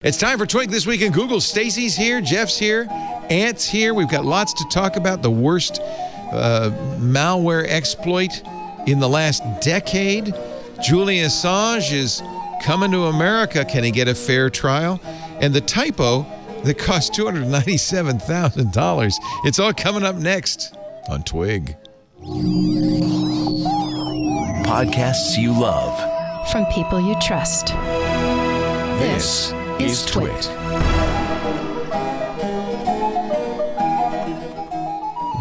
It's time for Twig This Week in Google. Stacy's here, Jeff's here, Ant's here. We've got lots to talk about. The worst malware exploit in the last decade. Julian Assange is coming to America. Can he get a fair trial? And the typo that cost $297,000. It's all coming up next on Twig. Podcasts you love. From people you trust. This is TWiT.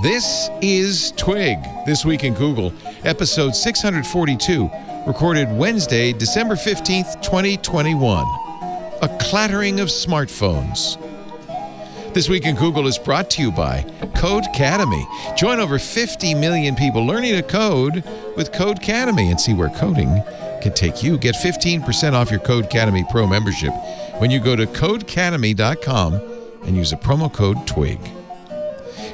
This is Twig, This Week in Google, episode 642, recorded Wednesday, December 15th, 2021. A clattering of smartphones. This Week in Google is brought to you by Codecademy. Join over 50 million people learning to code with Codecademy and see where coding can take you. Get 15% off your Codecademy Pro membership when you go to codecademy.com and use a promo code TWIG.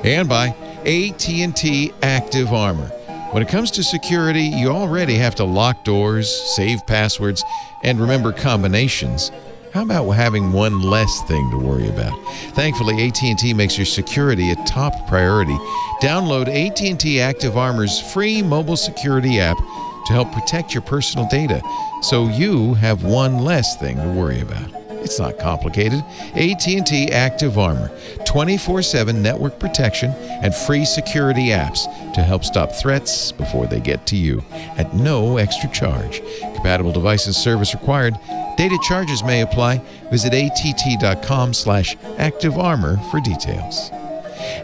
And by AT&T Active Armor. When it comes to security, you already have to lock doors, save passwords, and remember combinations. How about having one less thing to worry about? Thankfully, AT&T makes your security a top priority. Download AT&T Active Armor's free mobile security app to help protect your personal data, so you have one less thing to worry about. It's not complicated. AT&T Active Armor, 24/7 network protection and free security apps to help stop threats before they get to you at no extra charge. Compatible devices, service required. Data charges may apply. Visit att.com/activearmor for details.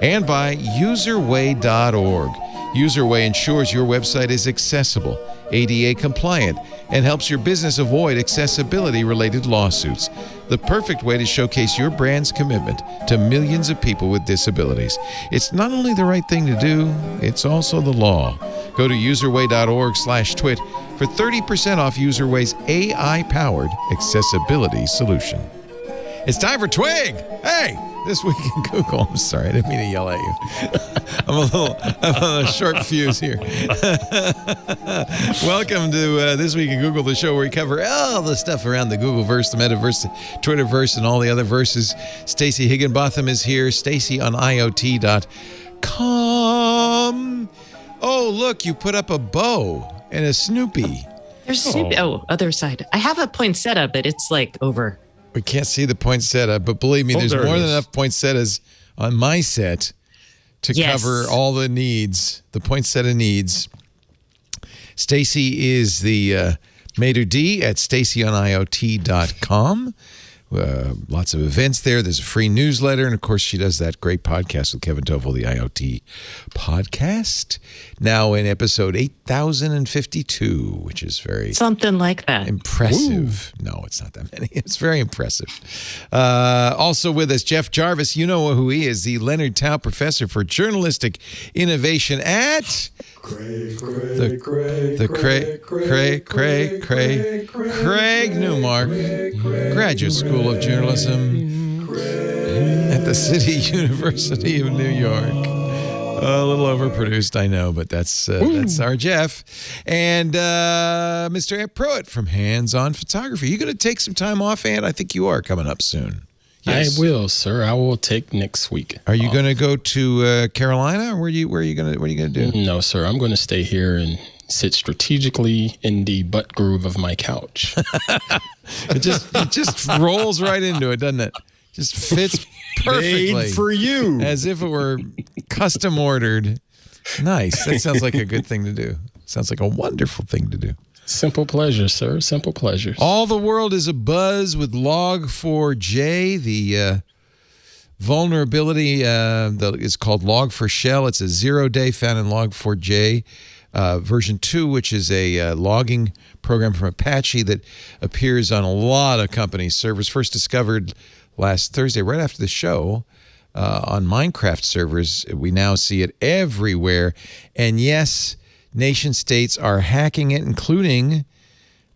And by userway.org. Userway ensures your website is accessible, ADA compliant, and helps your business avoid accessibility-related lawsuits. The perfect way to showcase your brand's commitment to millions of people with disabilities. It's not only the right thing to do, it's also the law. Go to userway.org/twit for 30% off Userway's AI-powered accessibility solution. It's time for Twig! Hey! This Week in Google. I'm sorry, I didn't mean to yell at you. I'm on a short fuse here. Welcome to This Week in Google, the show where we cover all the stuff around the Googleverse, the Metaverse, the Twitterverse, and all the other verses. Stacey Higginbotham is here. Stacey on IoT.com. Oh, look, you put up a bow and a Snoopy. There's Snoopy. Oh, other side. I have a poinsettia, but it's like over. We can't see the poinsettia, but believe me, there's more than enough poinsettias on my set to cover all the needs, the poinsettia needs. Stacey is the maitre d' at staceyoniot.com. Lots of events there. There's a free newsletter. And, of course, she does that great podcast with Kevin Toffel, the IoT podcast. Now in episode 8052, which is very... something like that. Impressive. Ooh. No, it's not that many. It's very impressive. Also with us, Jeff Jarvis. You know who he is, the Leonard Tao Professor for Journalistic Innovation at... Craig Newmark, Graduate School of Journalism at the City University of New York. A little overproduced, I know, but that's our Jeff. And Mr. Pruitt from Hands On Photography. You going to take some time off, Ant? I think you are coming up soon. Yes. I will, sir. I will take next week. Are you going to go to Carolina, or what are you going to do? No, sir. I'm going to stay here and sit strategically in the butt groove of my couch. It just rolls right into it, doesn't it? Just fits perfectly. Made for you. As if it were custom ordered. Nice. That sounds like a good thing to do. Sounds like a wonderful thing to do. Simple pleasures, sir. Simple pleasures. All the world is abuzz with Log4j, the vulnerability that is called Log4Shell. It's a 0-day found in Log4j version 2, which is a logging program from Apache that appears on a lot of companies' servers. First discovered last Thursday, right after the show, on Minecraft servers. We now see it everywhere. And yes, nation states are hacking it, including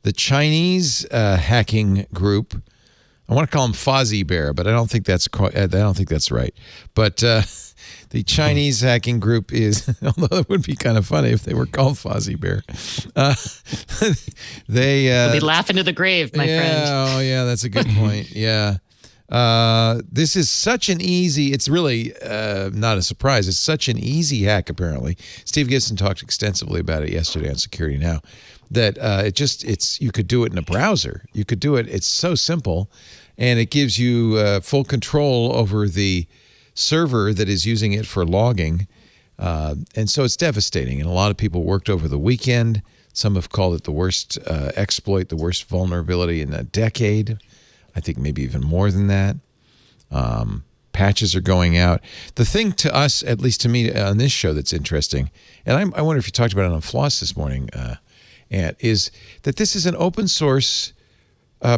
the Chinese hacking group. I want to call them Fozzie Bear, but I don't think that's right. But The Chinese hacking group is, although it would be kind of funny if they were called Fozzie Bear. They'll be laughing to the grave, my friend. Oh, yeah, that's a good point. Yeah. This is such an easy, it's really not a surprise. It's such an easy hack, apparently. Steve Gibson talked extensively about it yesterday on Security Now, that you could do it in a browser. You could do it. It's so simple, and it gives you full control over the server that is using it for logging. And so it's devastating. And a lot of people worked over the weekend. Some have called it the worst exploit, the worst vulnerability in a decade. I think maybe even more than that. Patches are going out. The thing to us, at least to me on this show that's interesting, and I wonder if you talked about it on Floss this morning, Ant, is that this is an open source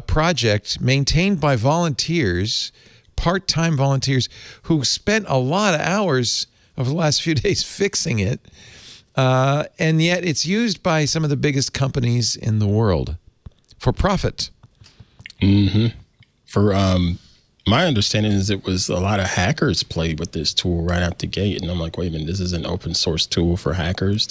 project maintained by volunteers, part-time volunteers, who spent a lot of hours over the last few days fixing it. And yet it's used by some of the biggest companies in the world for profit. Mm-hmm. For my understanding is it was a lot of hackers played with this tool right out the gate. And I'm like, wait a minute, this is an open source tool for hackers?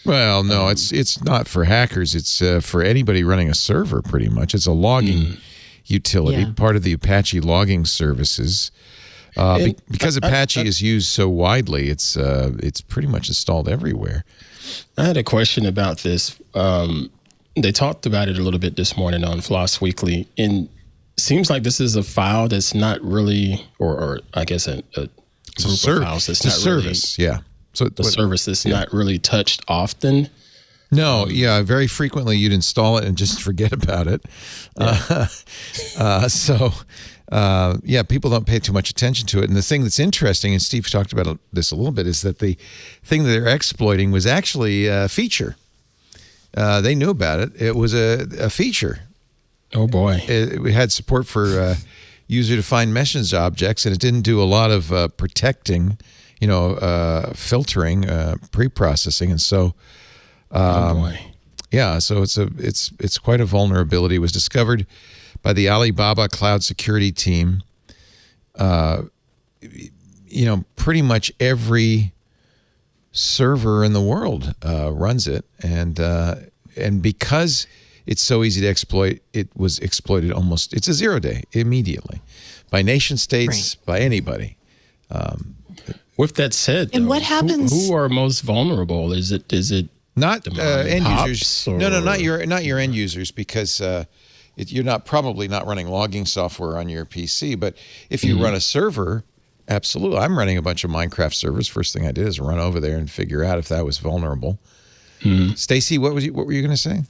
Well, no, it's not for hackers. It's for anybody running a server, pretty much. It's a logging utility, part of the Apache logging services. Because Apache is used so widely, it's pretty much installed everywhere. I had a question about this. They talked about it a little bit this morning on Floss Weekly, and it seems like this is a file that's not really, or I guess a group of files that's not service, really, yeah. So the service that's not really touched often. No, very frequently you'd install it and just forget about it. Yeah. People don't pay too much attention to it. And the thing that's interesting, and Steve talked about this a little bit, is that the thing that they're exploiting was actually a feature. They knew about it. It was a feature. Oh, boy. We had support for user-defined message objects, and it didn't do a lot of protecting, filtering, pre-processing. And so... oh boy. Yeah, so it's quite a vulnerability. It was discovered by the Alibaba cloud security team. Pretty much every server in the world runs it, and because it's so easy to exploit, it was exploited almost. It's a 0-day immediately by nation states, by anybody. With that said, and though, what happens? Who are most vulnerable? Is it not end users? Or? No, not your end users, because you're probably not running logging software on your PC. But if you run a server, absolutely. I'm running a bunch of Minecraft servers. First thing I did is run over there and figure out if that was vulnerable. Stacy, what were you going to say?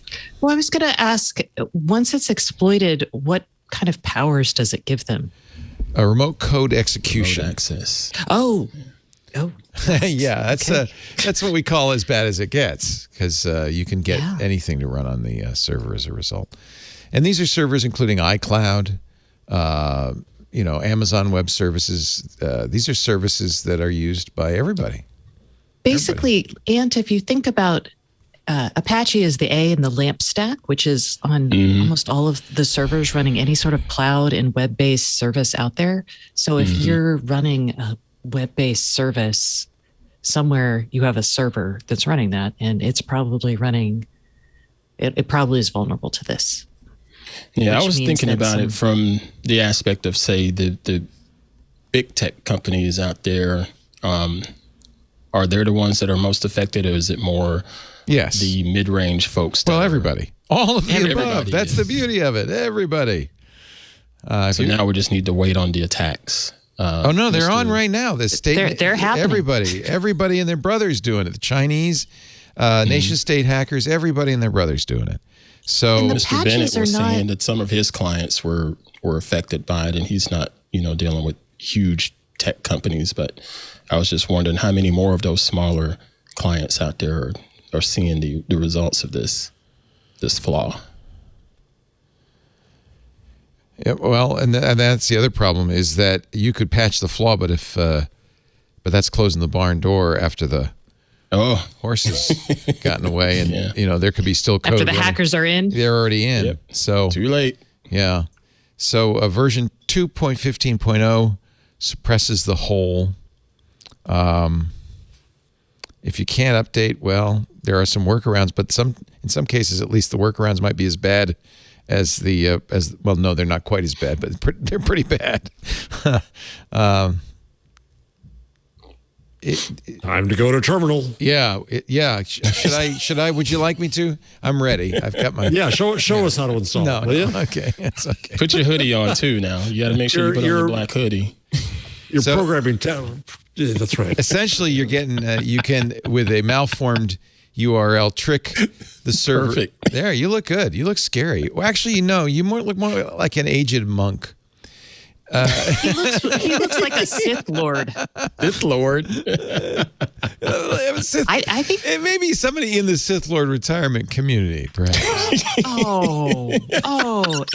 Well, I was going to ask, once it's exploited, what kind of powers does it give them? A remote code execution. Remote access. Oh. Yeah, that's what we call as bad as it gets, because you can get anything to run on the server as a result. And these are servers including iCloud, Amazon Web Services. These are services that are used by everybody. Basically, Ant, if you think about Apache is the A in the LAMP stack, which is on almost all of the servers running any sort of cloud and web-based service out there. So if you're running a web-based service somewhere, you have a server that's running that, and it's probably running. It probably is vulnerable to this. Yeah, I was thinking about it from the aspect of, say, the big tech companies out there. Are they the ones that are most affected, or is it more the mid-range folks? Well, everybody. All of the above. That's the beauty of it. Everybody. So now we just need to wait on the attacks. No, they're on right now. The state, they're happening. Everybody and their brothers doing it. The Chinese, nation-state hackers, everybody and their brothers doing it. So Mr. Bennett was saying that some of his clients were affected by it, and he's not, dealing with huge tech companies. But I was just wondering how many more of those smaller clients out there are seeing the results of this flaw. Yeah, well, and that's the other problem, is that you could patch the flaw, but that's closing the barn door after the horses gotten away, and there could be still code after the running. Hackers are in. They're already in. Yep. So too late. Yeah. So version 2.15.0 suppresses the whole If you can't update, well, there are some workarounds, but in some cases, at least the workarounds might be as bad as well, no, they're not quite as bad, but they're pretty bad. Time to go to terminal. Yeah. Should I? Would you like me to? I'm ready. I've got my. Yeah, show us how to install it. Will you? Okay, it's okay. Put your hoodie on too. Now you got to make sure you put on your black hoodie. You're programming. Yeah, that's right. Essentially, you're getting you can with a malformed URL trick the server. Perfect. There, you look good. You look scary. Well, actually, no, you look more like an aged monk. He looks like a Sith Lord. Sith Lord. I think it may be somebody in the Sith Lord retirement community, perhaps. Oh,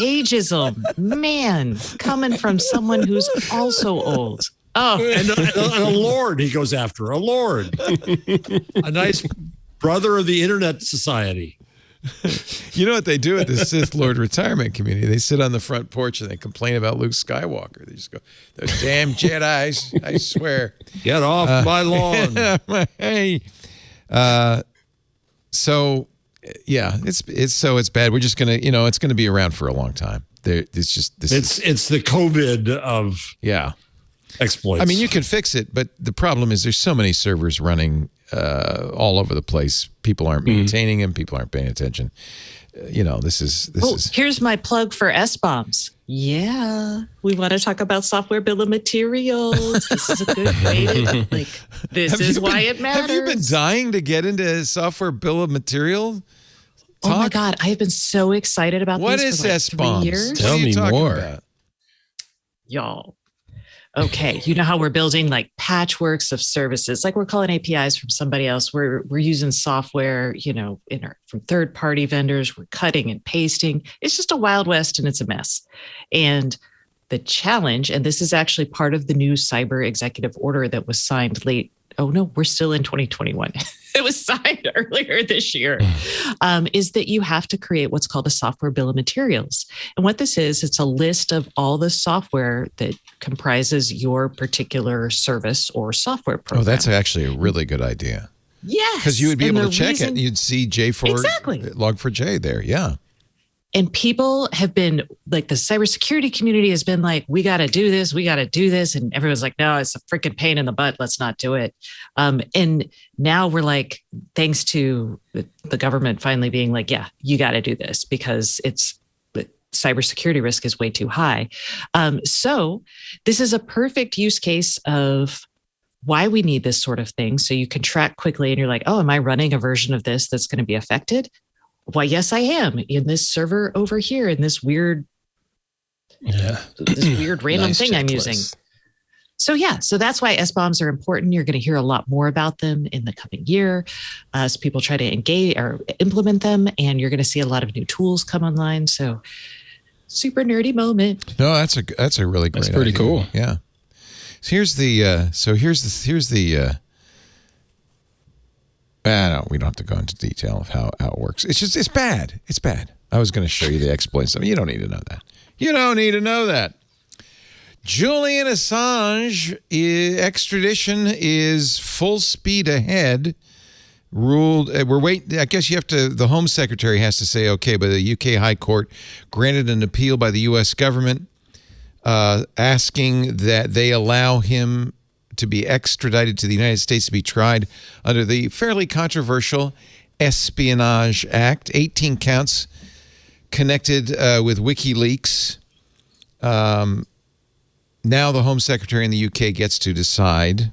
ageism, man, coming from someone who's also old. Oh, and a lord he goes after, a lord, a nice brother of the Internet Society. You know what they do at the Sith Lord retirement community? They sit on the front porch and they complain about Luke Skywalker. They just go, "Those damn Jedis! I swear, get off my lawn!" Hey, so yeah, it's bad. We're just gonna, it's gonna be around for a long time. It's just this. It's the COVID of exploits. I mean, you can fix it, but the problem is there's so many servers running all over the place. People aren't maintaining them. People aren't paying attention. This is. Here's my plug for S-bombs. Yeah, we want to talk about software bill of materials. This is a good way to, this is why it matters. Have you been dying to get into software bill of material? Oh my God, I've been so excited about what this is for S-bombs? 3 years. Tell me more. About? Y'all. Okay, you know how we're building patchworks of services, like we're calling APIs from somebody else. We're using software, from third-party vendors. We're cutting and pasting. It's just a Wild West and it's a mess. And the challenge, and this is actually part of the new cyber executive order that was signed late. Oh no, we're still in 2021. It was signed earlier this year, is that you have to create what's called a software bill of materials. And what this is, it's a list of all the software that comprises your particular service or software program. Oh, that's actually a really good idea. Yes. Because you would be able to check it. You'd see J4, exactly. Log4j there. Yeah. And people have been the cybersecurity community has been we got to do this. We got to do this. And everyone's like, no, it's a freaking pain in the butt. Let's not do it. And now we're thanks to the government finally being yeah, you got to do this because the cybersecurity risk is way too high. So this is a perfect use case of why we need this sort of thing. So you can track quickly and you're like, oh, am I running a version of this that's going to be affected? Why, yes, I am in this server over here in this weird, random nice thing I'm using. So that's why S-bombs are important. You're going to hear a lot more about them in the coming year as people try to engage or implement them. And you're going to see a lot of new tools come online. So super nerdy moment. No, that's a really great. That's pretty idea. cool. Yeah. So here's the. No, we don't have to go into detail of how it works. It's bad. It's bad. I was going to show you the exploits. You don't need to know that. You don't need to know that. Julian Assange extradition is full speed ahead. Ruled. We're waiting. I guess the Home Secretary has to say okay, but the UK High Court granted an appeal by the U.S. government asking that they allow him to be extradited to the United States to be tried under the fairly controversial Espionage Act. 18 counts connected with WikiLeaks. Now the Home Secretary in the UK gets to decide.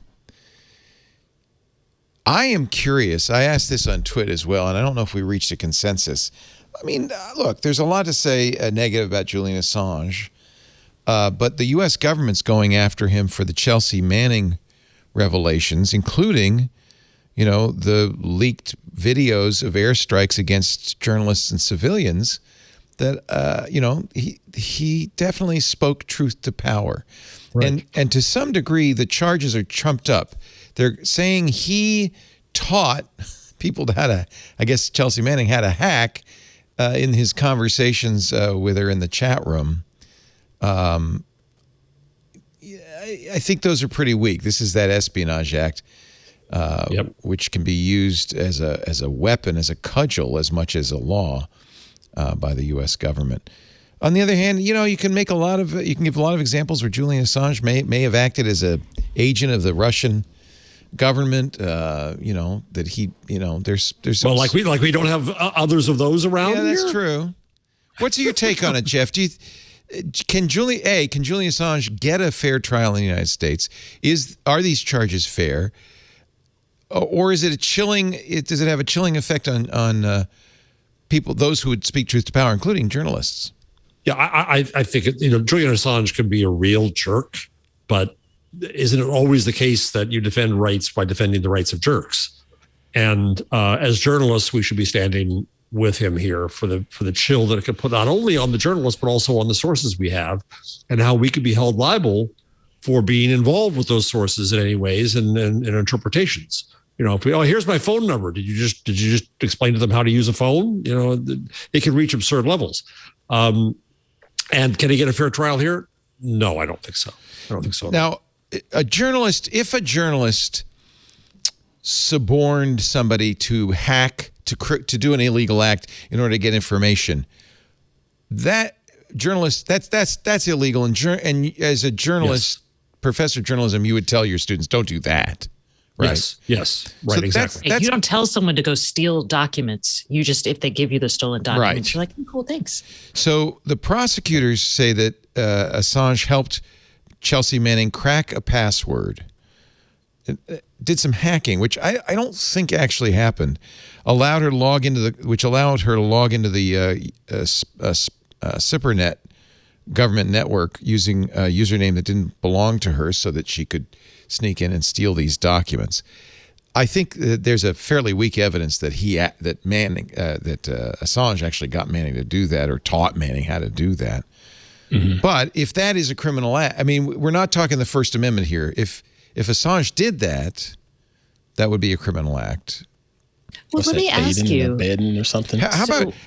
I am curious. I asked this on TWiT as well, and I don't know if we reached a consensus. I mean, look, there's a lot to say negative about Julian Assange. But the U.S. government's going after him for the Chelsea Manning revelations, including, the leaked videos of airstrikes against journalists and civilians that, he definitely spoke truth to power. Right. And to some degree, the charges are trumped up. They're saying he taught people how to, I guess Chelsea Manning had a hack in his conversations with her in the chat room. I I think those are pretty weak. This is that Espionage Act, which can be used as a weapon, as a cudgel, as much as a law by the U.S. government. On the other hand, you can give a lot of examples where Julian Assange may have acted as a agent of the Russian government. That he, there's well, like we don't have others of those around. Yeah, that's here? true. What's your take on it, Jeff? Can Julian Assange get a fair trial in the United States? Are these charges fair, or is it does it have a chilling effect on people, those who would speak truth to power, including journalists? Yeah, I think Julian Assange can be a real jerk, but isn't it always the case that you defend rights by defending the rights of jerks? And as journalists, we should be standing with him here for the chill that it could put not only on the journalists but also on the sources we have, and how we could be held liable for being involved with those sources in any ways and interpretations. If here's my phone number, did you just explain to them how to use a phone? It can reach absurd levels. And can he get a fair trial here? No, I don't think so. Now, if a journalist suborned somebody to hack, to do an illegal act in order to get information, that journalist, that's illegal. And as a journalist, professor of journalism, you would tell your students, don't do that. Right. Yes. Right. So exactly. You don't tell someone to go steal documents. You just, if they give you the stolen documents, you're like, cool, thanks. So the prosecutors say that Assange helped Chelsea Manning crack a password, did some hacking, which I don't think actually happened, allowed her to log into the SIPRNet government network using a username that didn't belong to her, so that she could sneak in and steal these documents. I think that there's a fairly weak evidence that Assange actually got Manning to do that, or taught Manning how to do that. Mm-hmm. But if that is a criminal act, I mean, we're not talking the First Amendment here. If Assange did that, that would be a criminal act. Well, let me ask you, bedding or something. How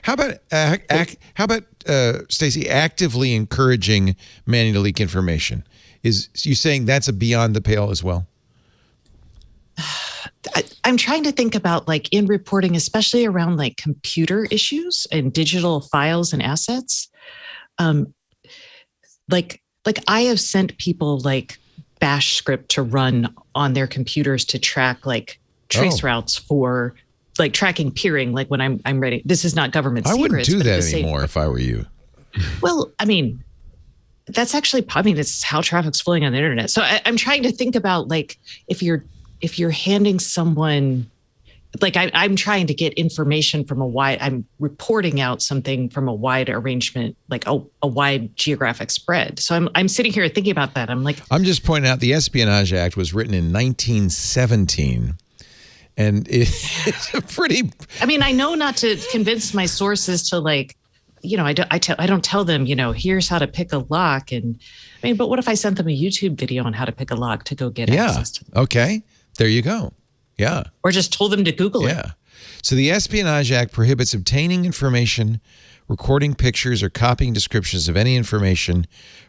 about Stacey, actively encouraging Manning to leak information? Is you saying that's a beyond the pale as well? I'm trying to think about, like, in reporting, especially around like computer issues and digital files and assets. Like I have sent people like bash script to run on their computers to track like trace routes for like tracking peering. Like when I'm ready, this is not government secrets. I wouldn't do that anymore if I were you. Well, I mean, that's actually, it's how traffic's flowing on the internet. So I'm trying to think about, like, if you're handing someone, like, I'm trying to get information from I'm reporting out something from a wide arrangement, like a wide geographic spread. So I'm sitting here thinking about that. I'm just pointing out the Espionage Act was written in 1917. And it's a pretty, I know not to convince my sources to, like, I don't tell them, here's how to pick a lock. And but what if I sent them a YouTube video on how to pick a lock to go get access to them? Okay. There you go. Yeah. Or just told them to Google it. Yeah. So the Espionage Act prohibits obtaining information, recording pictures, or copying descriptions of any information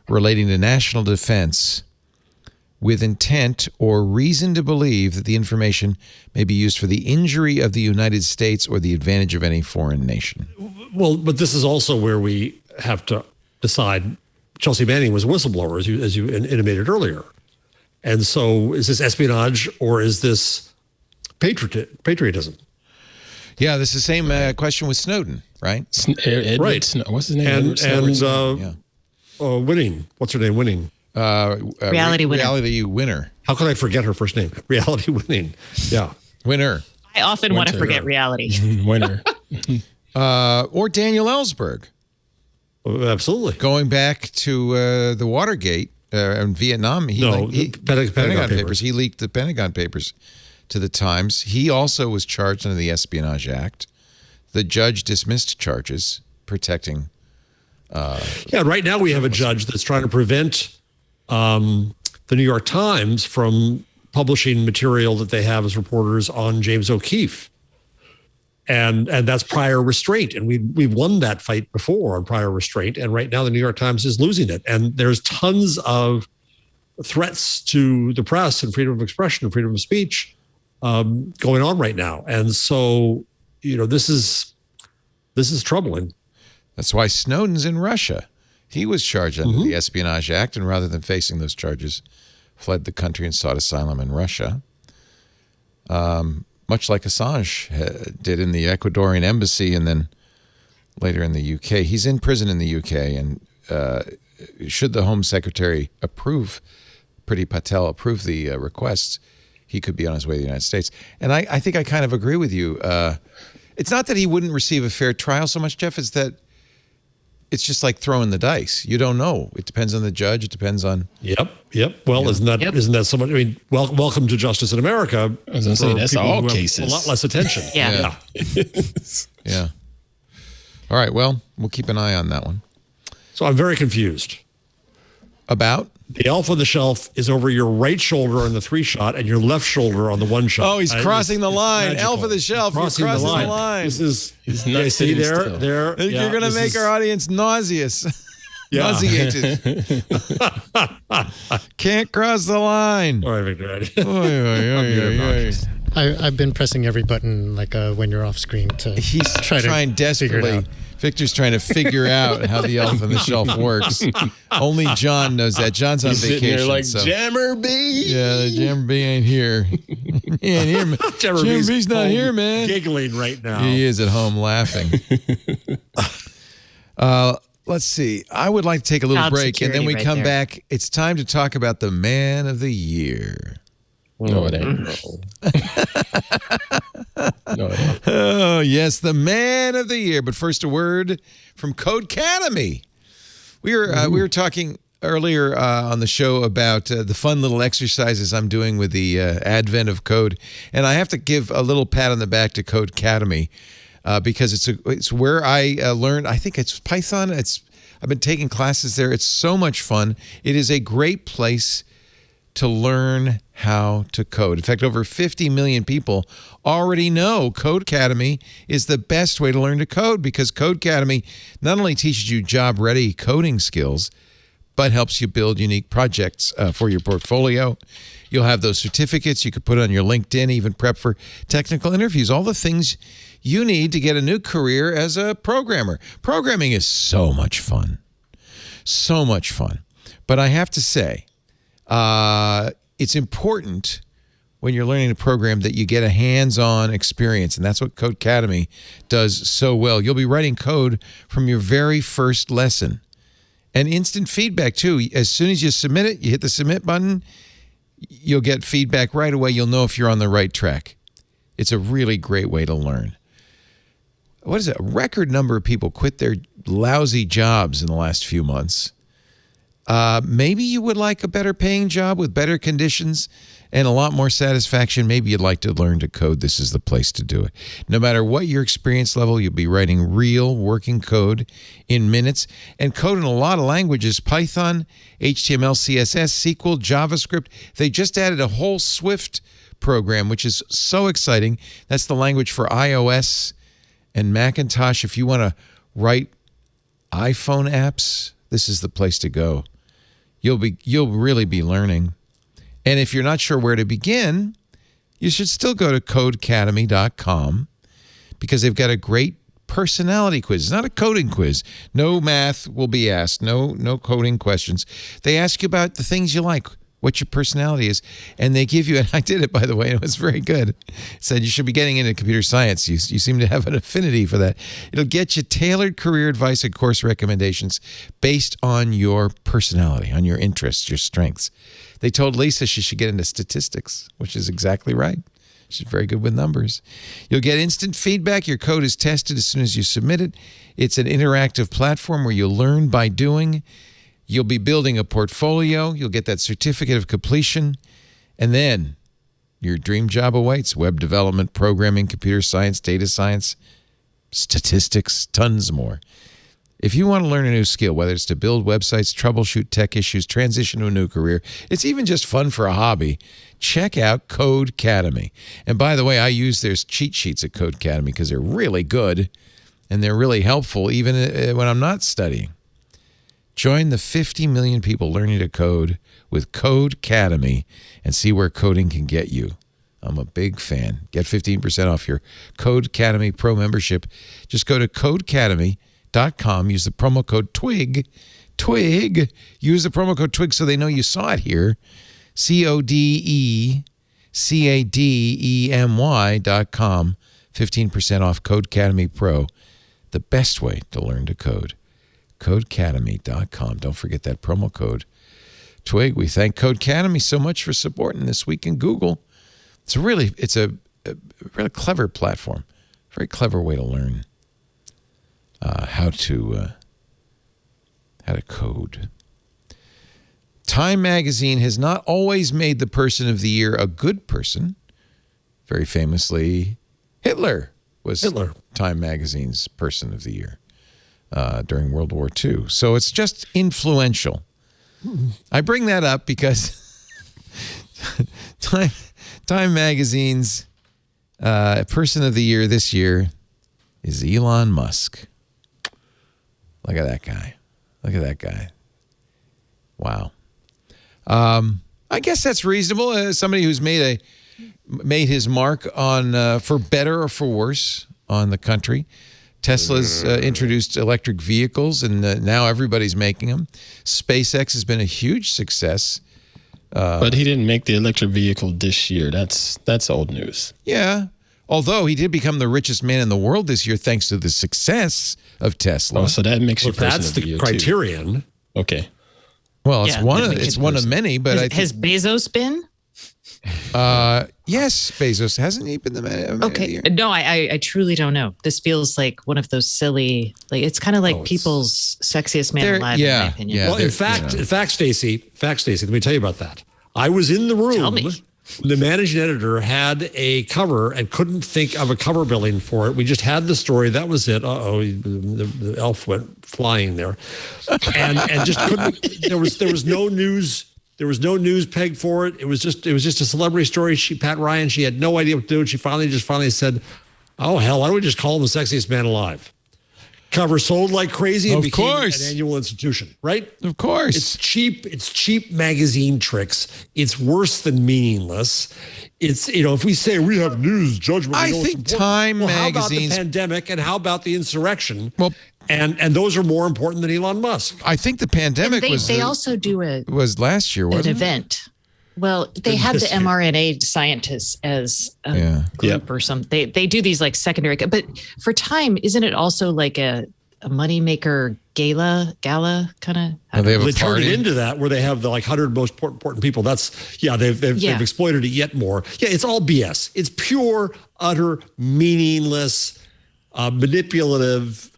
relating to national defense with intent or reason to believe that the information may be used for the injury of the United States or the advantage of any foreign nation. Well, but this is also where we have to decide. Chelsea Manning was a whistleblower, as you intimated earlier. And so is this espionage or is this patriotism? Yeah, this is the same question with Snowden, right? Right. What's his name? Winning. What's her name? Winning. Reality Winner. Reality Winner. How could I forget her first name? Reality Winning. Yeah. Winner. I often want to forget Reality. Winner. Or Daniel Ellsberg. Absolutely. Going back to the Watergate in Vietnam. Pentagon Papers. He leaked the Pentagon Papers to the Times. He also was charged under the Espionage Act. The judge dismissed charges protecting. Right now we have a judge that's trying to prevent the New York Times from publishing material that they have as reporters on James O'Keefe. And that's prior restraint. And we've won that fight before on prior restraint. And right now the New York Times is losing it. And there's tons of threats to the press and freedom of expression and freedom of speech going on right now. And so, this is troubling. That's why Snowden's in Russia. He was charged under the Espionage Act, and rather than facing those charges, fled the country and sought asylum in Russia. Much like Assange did in the Ecuadorian embassy and then later in the UK. He's in prison in the UK, and should the Home Secretary Priti Patel approve the requests, he could be on his way to the United States. And I think I kind of agree with you. It's not that he wouldn't receive a fair trial so much, Jeff, it's that it's just like throwing the dice. You don't know. It depends on the judge. It depends on... Yep. Well, isn't that so much? I mean, welcome to Justice in America. I was going to say, that's all cases. A lot less attention. Yeah. Yeah. All right. Well, we'll keep an eye on that one. So I'm very confused. About? The elf on the shelf is over your right shoulder on the 3-shot and your left shoulder on the 1-shot. Oh, he's crossing the line. Magical. Elf on the shelf. Crossing You're crossing the line. This is, He's not see sitting there, still. there. You're going to make our audience nauseous. Yeah. Nauseated. Can't cross the line. All right, Victor. I've been pressing every button like when you're off screen to He's try trying to desperately. figure it out. Victor's trying to figure out how the elf on the shelf works. Only John knows that. John's on He's vacation. sitting there like, so. Jammer B. Yeah, the Jammer B ain't here. He ain't here, man. Jammer B's not here, man. Giggling right now. He is at home laughing. Let's see. I would like to take a little Child break, and then we security come right there. back. It's time to talk about the man of the year. No, it ain't. No, it ain't. Oh, yes, the man of the year. But first, a word from Codecademy. We were talking earlier on the show about the fun little exercises I'm doing with the advent of code, and I have to give a little pat on the back to Codecademy because it's where I learned. I think it's Python. I've been taking classes there. It's so much fun. It is a great place to learn how to code. In fact, over 50 million people already know Codecademy is the best way to learn to code, because Codecademy not only teaches you job-ready coding skills, but helps you build unique projects for your portfolio. You'll have those certificates you could put on your LinkedIn, even prep for technical interviews, all the things you need to get a new career as a programmer. Programming is so much fun. So much fun. But I have to say, it's important when you're learning to program that you get a hands-on experience, and that's what Codecademy does so well. You'll be writing code from your very first lesson. And instant feedback, too. As soon as you submit it, you hit the submit button, you'll get feedback right away. You'll know if you're on the right track. It's a really great way to learn. What is it? A record number of people quit their lousy jobs in the last few months. Maybe you would like a better paying job with better conditions and a lot more satisfaction. Maybe you'd like to learn to code. This is the place to do it. No matter what your experience level, you'll be writing real working code in minutes, and code in a lot of languages: Python, HTML, CSS, SQL, JavaScript. They just added a whole Swift program, which is so exciting. That's the language for iOS and Macintosh. If you want to write iPhone apps, this is the place to go. You'll really be learning. And if you're not sure where to begin, you should still go to codecademy.com, because they've got a great personality quiz. It's not a coding quiz. No math will be asked. No coding questions. They ask you about the things you like, what your personality is, and they give you, and I did it, by the way, and it was very good. It said you should be getting into computer science. You seem to have an affinity for that. It'll get you tailored career advice and course recommendations based on your personality, on your interests, your strengths. They told Lisa she should get into statistics, which is exactly right. She's very good with numbers. You'll get instant feedback. Your code is tested as soon as you submit it. It's an interactive platform where you'll learn by doing. You'll be building a portfolio. You'll get that certificate of completion. And then your dream job awaits: web development, programming, computer science, data science, statistics, tons more. If you want to learn a new skill, whether it's to build websites, troubleshoot tech issues, transition to a new career, it's even just fun for a hobby, check out Codecademy. And by the way, I use their cheat sheets at Codecademy because they're really good and they're really helpful even when I'm not studying. Join the 50 million people learning to code with Codecademy and see where coding can get you. I'm a big fan. Get 15% off your Codecademy Pro membership. Just go to codecademy.com. Use the promo code TWIG. TWIG. Use the promo code TWIG so they know you saw it here. CODECADEMY.com. 15% off Codecademy Pro. The best way to learn to code. Codecademy.com. Don't forget that promo code TWIG. We thank Codecademy so much for supporting This Week in Google. It's a really clever platform. Very clever way to learn how to code. Time magazine has not always made the person of the year a good person. Very famously, Hitler was Time magazine's person of the year during World War II. So it's just influential. I bring that up because Time magazine's person of the year this year is Elon Musk. Look at that guy. Look at that guy. Wow. I guess that's reasonable. As somebody who's made his mark on for better or for worse on the country. Tesla's introduced electric vehicles, and now everybody's making them. SpaceX has been a huge success. But he didn't make the electric vehicle this year. That's old news. Yeah. Although he did become the richest man in the world this year thanks to the success of Tesla. Oh, so that makes you person that's of the the year criterion. Too. Okay. Well, it's one of many, but has Bezos been? Yes, Bezos hasn't he been the man of the year? No, I truly don't know. This feels like one of those silly, like it's kind of like people's sexiest man alive, in my opinion. Yeah, Well, in fact, Stacey, let me tell you about that. I was in the room. Tell me. The managing editor had a cover and couldn't think of a cover billing for it. We just had the story. That was it. The elf went flying there, and just couldn't. There was no news. There was no news peg for it. It was just a celebrity story. Pat Ryan, she had no idea what to do. And she finally said, "Oh hell, why don't we just call him the sexiest man alive?" Cover sold like crazy and became an annual institution, right? Of course. It's cheap magazine tricks. It's worse than meaningless. It's, if we say we have news, judgment. I think Time magazines. How about the pandemic and how about the insurrection? Well, and those are more important than Elon Musk. I think the pandemic they also do was last year, wasn't an event. Well, they have the mRNA scientists as a group or something. They do these like secondary, but for Time, isn't it also like a moneymaker gala kind of? They turned it into that where they have the 100 most important people. They've exploited it yet more. Yeah, it's all BS. It's pure, utter, meaningless, manipulative,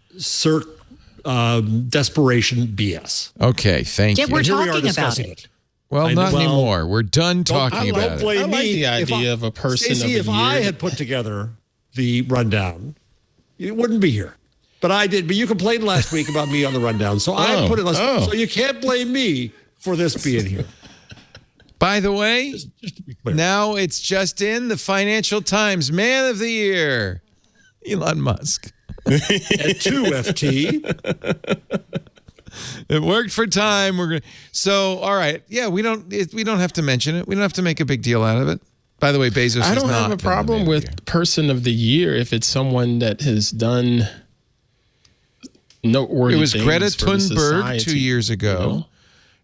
desperation BS. Okay, thank you. Yeah, we're talking about it. Well, not anymore. We're done talking about it. I like the idea of a person of the year. If I had put together the rundown, it wouldn't be here. But I did. But you complained last week about me on the rundown, so I put it. So you can't blame me for this being here. By the way, just to be clear. Now it's just in the Financial Times Man of the Year, Elon Musk. At 2FT. It worked for Time. All right. Yeah, we don't have to mention it. We don't have to make a big deal out of it. By the way, Bezos. I don't have a problem with person of the year if it's someone that has done noteworthy. It was things Greta for the Thunberg society, 2 years ago.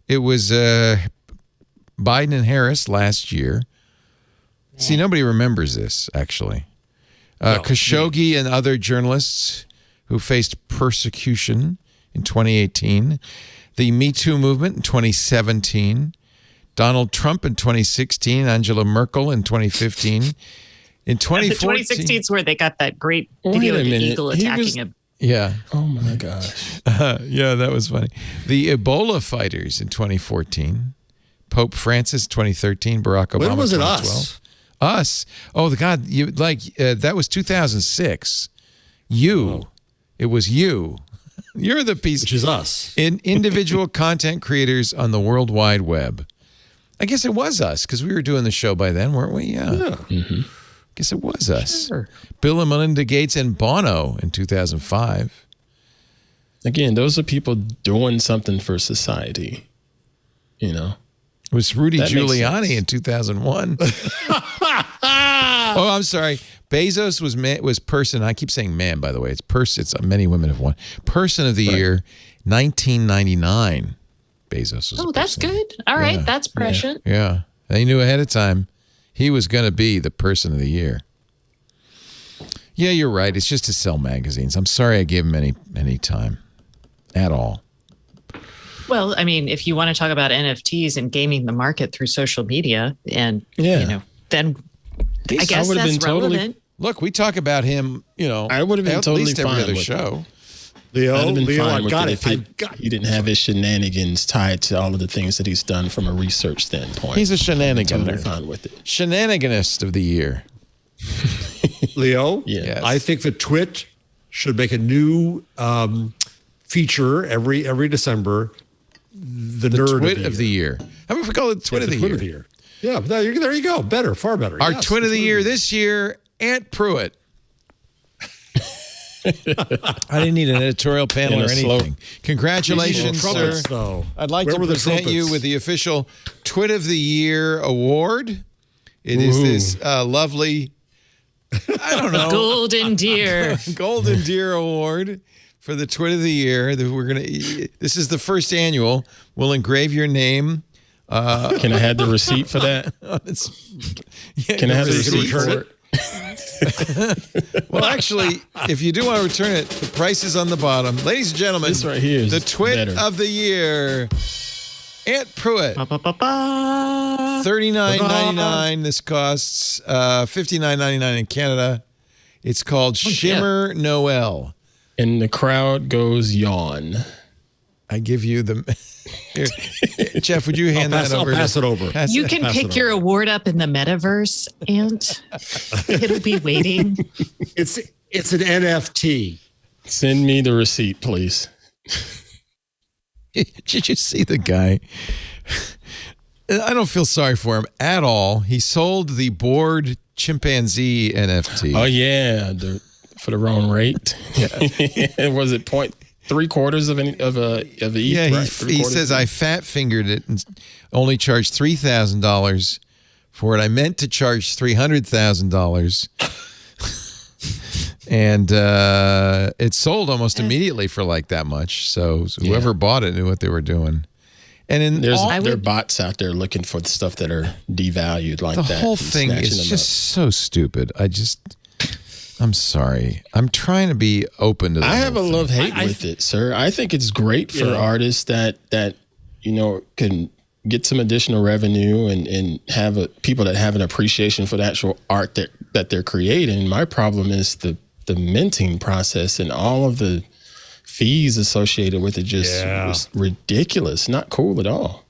It was Biden and Harris last year. See, nobody remembers this actually. Khashoggi and other journalists who faced persecution in 2018, the Me Too movement in 2017, Donald Trump in 2016, Angela Merkel in 2015. In 2014, the 2016 is where they got that great video of the eagle attacking him. Yeah. Oh my gosh. Yeah, that was funny. The Ebola fighters in 2014, Pope Francis 2013, Barack Obama. When was it 2012. Us? Oh, the God! That was 2006. It was you. You're the piece. Which is us. Individual content creators on the World Wide Web. I guess it was us because we were doing the show by then, weren't we? Yeah. Mm-hmm. I guess it was us. Sure. Bill and Melinda Gates and Bono in 2005. Again, those are people doing something for society. You know, It was Rudy That makes Giuliani sense. in 2001. Oh, I'm sorry. Bezos was person. I keep saying man, by the way. It's person. It's many women have won. Person of the year, 1999. Bezos was. Oh, a that's person. good. All right, Yeah. that's prescient. Yeah, they knew ahead of time he was going to be the person of the year. Yeah, you're right. It's just to sell magazines. I'm sorry I gave him any time at all. Well, I mean, if you want to talk about NFTs and gaming the market through social media, and then I guess would've that's been totally- relevant. Look, we talk about him. I would have been at totally least every fine other with show. Leo, I'd have been Leo, fine I with got it it. if he didn't have his shenanigans tied to all of the things that he's done from a research standpoint. He's a Totally shenaniganer. fine with it. Shenaniganist of the year. Leo, Yes. I think that TWiT should make a new feature every December. The nerd Twit of the year. How about if we call it Twit of the Twit year? of the year. Yeah, there you go. Better, far better. Our Yes, Twit of the year year. this year, Aunt Pruitt. I didn't need an editorial panel In or a slow- anything. Congratulations, sir. Trumpets, though. I'd like Where to were the present you trumpets? with the official Twit of the Year award. It is this lovely, I don't know, Golden deer. Golden Deer Award for the Twit of the Year. This is the first annual. We'll engrave your name. Can I have the receipt for that? Can I have the receipt return for it? it? Well, actually, if you do want to return it, the price is on the bottom. Ladies and gentlemen, This right here is the Twit better. of the Year, Aunt Pruitt. Ba-ba-ba-ba. $39.99. This costs $59.99 in Canada. It's called Shimmer Noel. And the crowd goes yawn. I give you the. Here. Jeff, would you hand that over? I'll pass it over. Pass You it- can Pass it pick your award up in the metaverse, and it'll be waiting. It's an NFT. Send me the receipt, please. Did you see the guy? I don't feel sorry for him at all. He sold the bored chimpanzee NFT. Oh yeah, for the wrong rate. Was it 0.75 of a ETH? Yeah, right? he says I fat fingered it and only charged $3,000 for it. I meant to charge $300,000, and it sold almost immediately for like that much. So whoever bought it knew what they were doing. And in there all, are bots out there looking for the stuff that are devalued like the that. whole and thing snatching is them just so stupid. I'm sorry. I'm trying to be open to the I have a whole thing. love-hate with it, sir. I think it's great for artists that can get some additional revenue and have people that have an appreciation for the actual art that they're creating. My problem is the minting process and all of the fees associated with it was ridiculous. Not cool at all.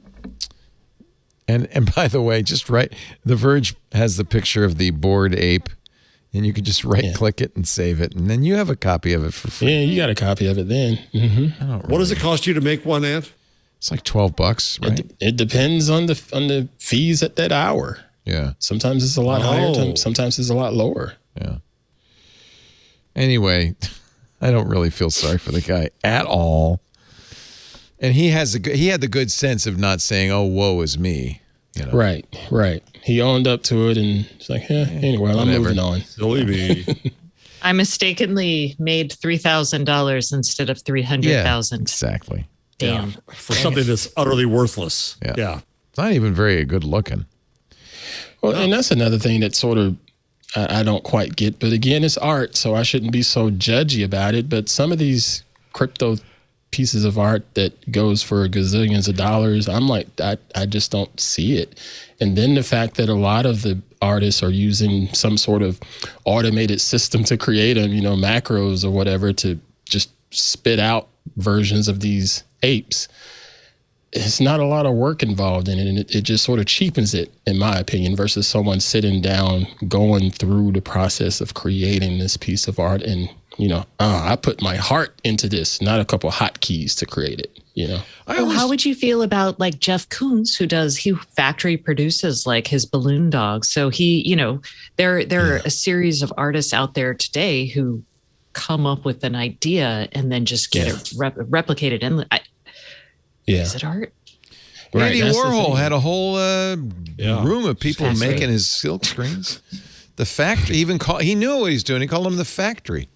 And by the way, just right, The Verge has the picture of the bored ape, and you can just right-click it and save it, and then you have a copy of it for free. Yeah, you got a copy of it then. Mm-hmm. What does it cost you to make one, Ant? It's like $12, right? It depends on the fees at that hour. Yeah, Sometimes it's a lot higher. Sometimes it's a lot lower. yeah. Anyway, I don't really feel sorry for the guy at all. And he had the good sense of not saying, "Oh, woe is me." You know? Right. He owned up to it, and it's like, anyway, I'm moving on. Silly me. I mistakenly made $3,000 instead of $300,000. Exactly. Damn. For something that's utterly worthless. Yeah. It's not even very good looking. Well, and that's another thing that sort of I don't quite get. But again, it's art, so I shouldn't be so judgy about it. But some of these crypto pieces of art that goes for gazillions of dollars, I'm like, I just don't see it. And then the fact that a lot of the artists are using some sort of automated system to create them, macros or whatever, to just spit out versions of these apes. It's not a lot of work involved in it, and it just sort of cheapens it, in my opinion, versus someone sitting down, going through the process of creating this piece of art. And, I put my heart into this, not a couple hotkeys to create it, How would you feel about like Jeff Koons, he factory produces like his balloon dog. So there are a series of artists out there today who come up with an idea and then just get it replicated. And is it art? Right, Andy Warhol had a whole room of people That's making right. his silk screens. The factory he knew what he was doing. He called them the factory.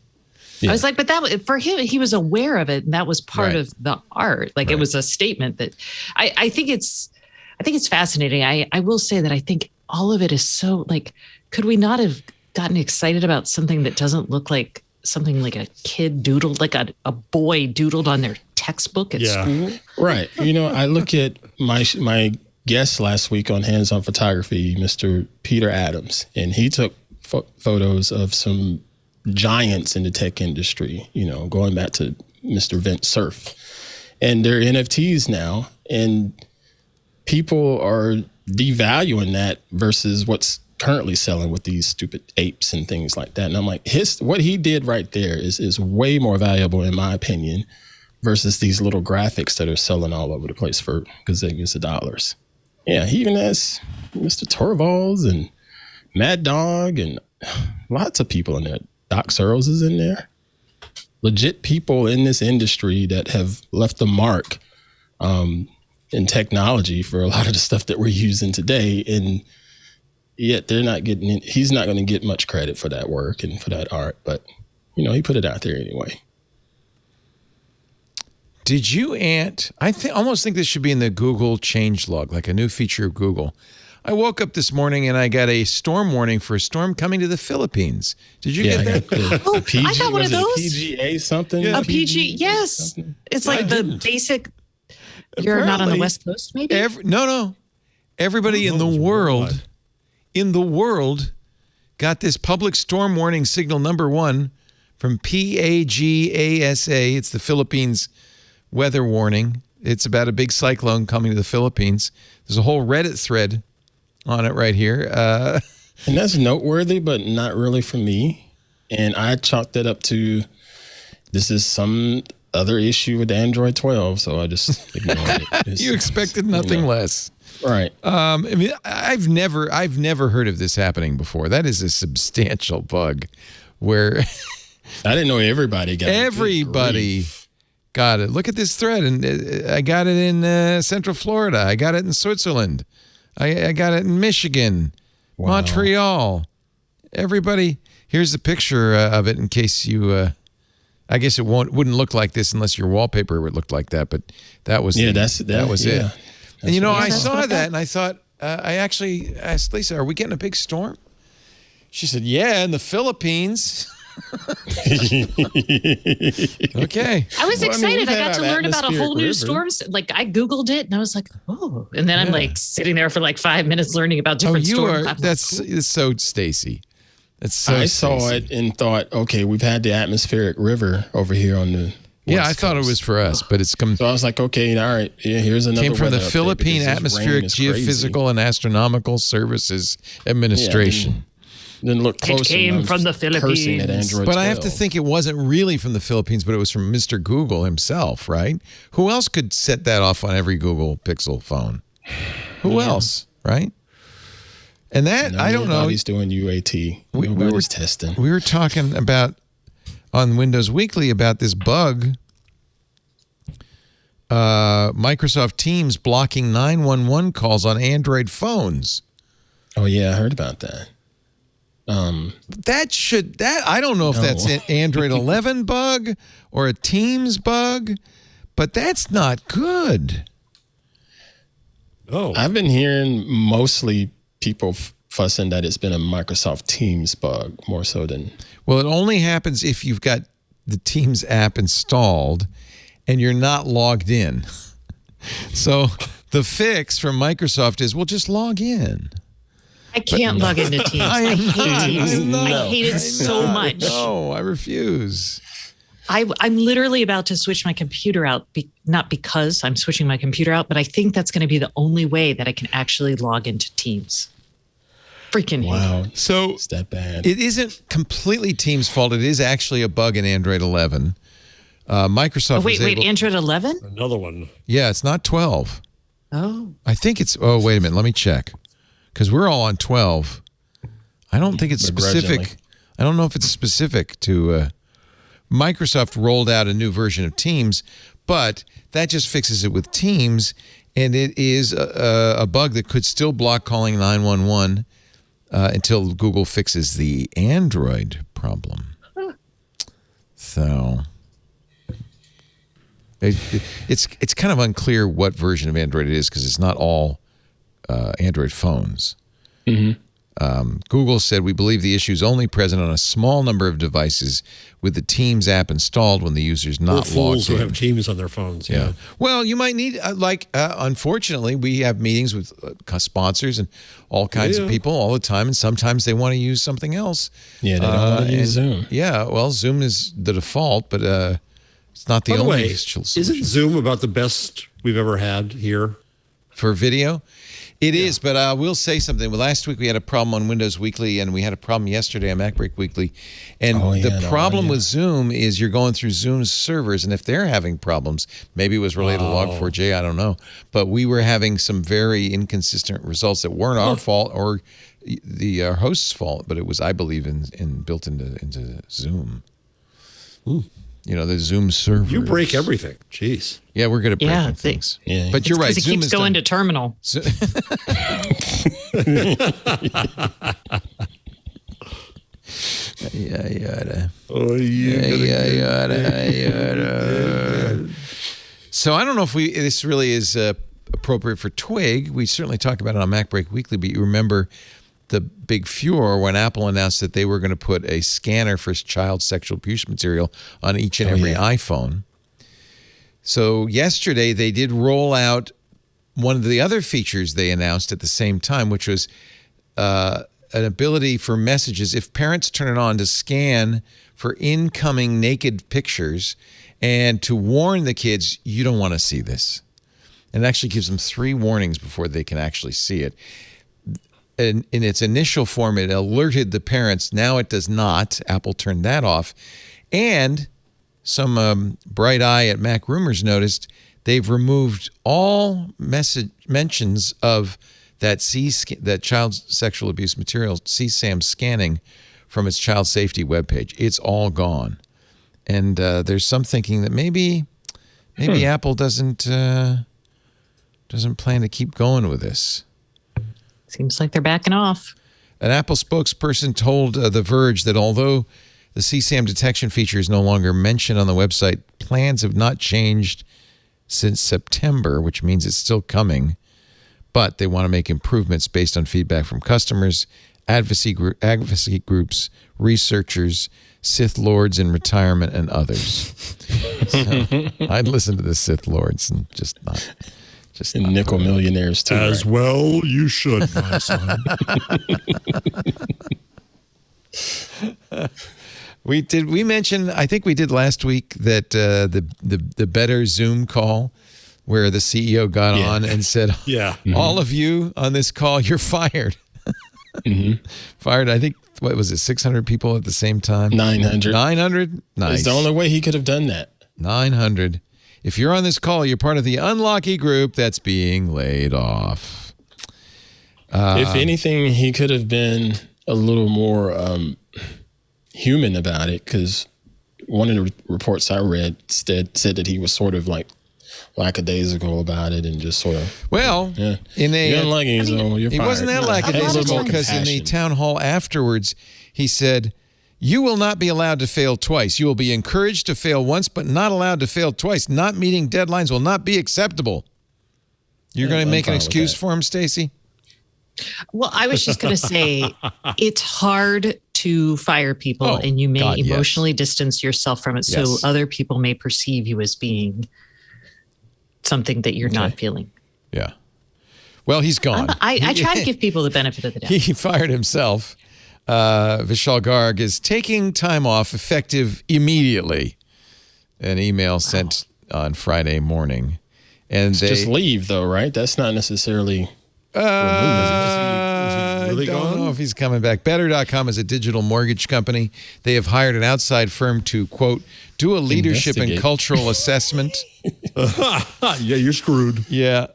I was like, but for him, he was aware of it, and that was part of the art. Like it was a statement that I think it's fascinating. I will say that I think all of it is so like, could we not have gotten excited about something that doesn't look like something like a kid doodled, like a boy doodled on their textbook at school? Right. I look at my guest last week on Hands-On Photography, Mr. Peter Adams, and he took photos of some giants in the tech industry, going back to Mr. Vint Cerf. And they're NFTs now, and people are devaluing that versus what's currently selling with these stupid apes and things like that. And I'm like, what he did right there is way more valuable, in my opinion, versus these little graphics that are selling all over the place for gazillions of dollars. Yeah, he even has Mr. Torvalds and Mad Dog and lots of people in there. Doc Searles is in there. Legit people in this industry that have left a mark in technology for a lot of the stuff that we're using today. And yet they're not getting it. He's not going to get much credit for that work and for that art. But, he put it out there anyway. Did you, Ant? I almost think this should be in the Google changelog, like a new feature of Google. I woke up this morning and I got a storm warning for a storm coming to the Philippines. Did you get that? I got one of those. PGA something? Yeah. A PG, yes. Something? It's like the basic. You're not on the West Coast, maybe? No. Everybody in the world got this public storm warning signal number 1 from PAGASA. It's the Philippines weather warning. It's about a big cyclone coming to the Philippines. There's a whole Reddit thread on it right here. And that's noteworthy, but not really for me. And I chalked that up to this is some other issue with Android 12, so I just ignored it. You expected nothing less. Right. I mean, I've never heard of this happening before. That is a substantial bug where I didn't know everybody got it. everybody got it. Look at this thread. And I got it in Central Florida. I got it in Switzerland. I got it in Michigan, Montreal. Everybody, here's a picture of it in case you, I guess it wouldn't look like this unless your wallpaper would look like that, but that was that was it. And I saw that and I thought, I actually asked Lisa, are we getting a big storm? She said, yeah, in the Philippines. Okay. I was excited. I got to learn about a whole new river. storm. Like I Googled it and I was like, oh. And then I'm like sitting there for like 5 minutes learning about different storms. It's so Stacy. That's so I saw it and thought, okay, we've had the atmospheric river over here on the I thought it was for us, but it's come. So I was like, okay, all right, here's another. Came from the weather update Philippine because this Atmospheric, rain is crazy. Geophysical, and Astronomical Services Administration. Then look closer. It came from the cursing at Philippines. Android But I have to 12. think it wasn't really from the Philippines, but it was from Mr. Google himself, right? Who else could set that off on every Google Pixel phone? Who else, right? And that, I don't know. Nobody's doing UAT. Nobody's testing. We were talking about on Windows Weekly about this bug. Microsoft Teams blocking 911 calls on Android phones. Oh yeah, I heard about that. I don't know if that's an Android 11 bug or a Teams bug, but that's not good. Oh, I've been hearing mostly people fussing that it's been a Microsoft Teams bug more so than. Well, it only happens if you've got the Teams app installed and you're not logged in. So the fix from Microsoft is, well, just log in. I can't log into Teams. I hate Teams. I hate it so much. No, I refuse. I'm literally about to switch my computer out, not because I'm switching my computer out, but I think that's going to be the only way that I can actually log into Teams. Freaking hate it. So It's that bad. it isn't completely Teams' fault. It is actually a bug in Android 11. Microsoft. Wait, Android 11? another one. Yeah, it's not 12. Oh. I think it's. Oh, wait a minute. Let me check. Because we're all on 12. I don't think it's specific. Begrudgingly. I don't know if it's specific to. Microsoft rolled out a new version of Teams, but that just fixes it with Teams, and it is a bug that could still block calling 911 until Google fixes the Android problem. So it's kind of unclear what version of Android it is because it's not all Android phones. Mm-hmm. Google said, we believe the issue is only present on a small number of devices with the Teams app installed when the user's not logged in. Fools who have Teams on their phones. Yeah. Well, you might need, unfortunately, we have meetings with sponsors and all kinds of people all the time, and sometimes they want to use something else. Yeah, they don't want to use Zoom. Yeah, well, Zoom is the default, but it's not the only way, solution. Isn't Zoom about the best we've ever had here? For video? It is, but I will say something. Well, last week we had a problem on Windows Weekly, and we had a problem yesterday on MacBreak Weekly. And the problem with Zoom is you're going through Zoom's servers, and if they're having problems, maybe it was related to Log4J, I don't know. But we were having some very inconsistent results that weren't our fault or the host's fault, but it was, I believe, built into Zoom. Ooh. You know, the Zoom server. You break everything. Jeez. Yeah, we're good at breaking things. Yeah. But you're right. Because it keeps going to terminal. So I don't know if this really is appropriate for Twig. We certainly talk about it on MacBreak Weekly, but you remember the big furor when Apple announced that they were going to put a scanner for child sexual abuse material on each and every iPhone. So yesterday they did roll out one of the other features they announced at the same time, which was an ability for messages, if parents turn it on, to scan for incoming naked pictures and to warn the kids, you don't want to see this. And it actually gives them 3 warnings before they can actually see it. In its initial form, it alerted the parents. Now it does not. Apple turned that off. And some bright eye at Mac Rumors noticed they've removed all mentions of that child sexual abuse material, CSAM scanning, from its child safety webpage. It's all gone. And there's some thinking that maybe Apple doesn't plan to keep going with this. Seems like they're backing off. An Apple spokesperson told The Verge that although the CSAM detection feature is no longer mentioned on the website, plans have not changed since September, which means it's still coming. But they want to make improvements based on feedback from customers, advocacy groups, researchers, Sith Lords in retirement, and others. So I'd listen to the Sith Lords and just not... And nickel millionaires too. As well you should, my son. We mention, I think we did last week, that the better Zoom call where the CEO got on and said, all of you on this call, you're fired. Fired, I think, what was it, 600 people at the same time? 900. 900? Nice. It's the only way he could have done that. 900. If you're on this call, you're part of the unlucky group that's being laid off. If anything, he could have been a little more human about it, because one of the reports I read said that he was sort of like lackadaisical about it and just sort of... Well, you're unlucky, so you're fired. He wasn't that lackadaisical, because in the town hall afterwards, he said... You will not be allowed to fail twice. You will be encouraged to fail once, but not allowed to fail twice. Not meeting deadlines will not be acceptable. You're going to make an excuse for him, Stacey? Well, I was just going to say, it's hard to fire people, and you may emotionally distance yourself from it, so other people may perceive you as being something that you're not feeling. Yeah. Well, he's gone. I try to give people the benefit of the doubt. He fired himself. Vishal Garg is taking time off effective immediately. An email sent on Friday morning. And they just leave, though, right? That's not necessarily... I don't know if he's coming back. Better.com is a digital mortgage company. They have hired an outside firm to, quote, do a leadership and cultural assessment. Yeah, you're screwed. Yeah.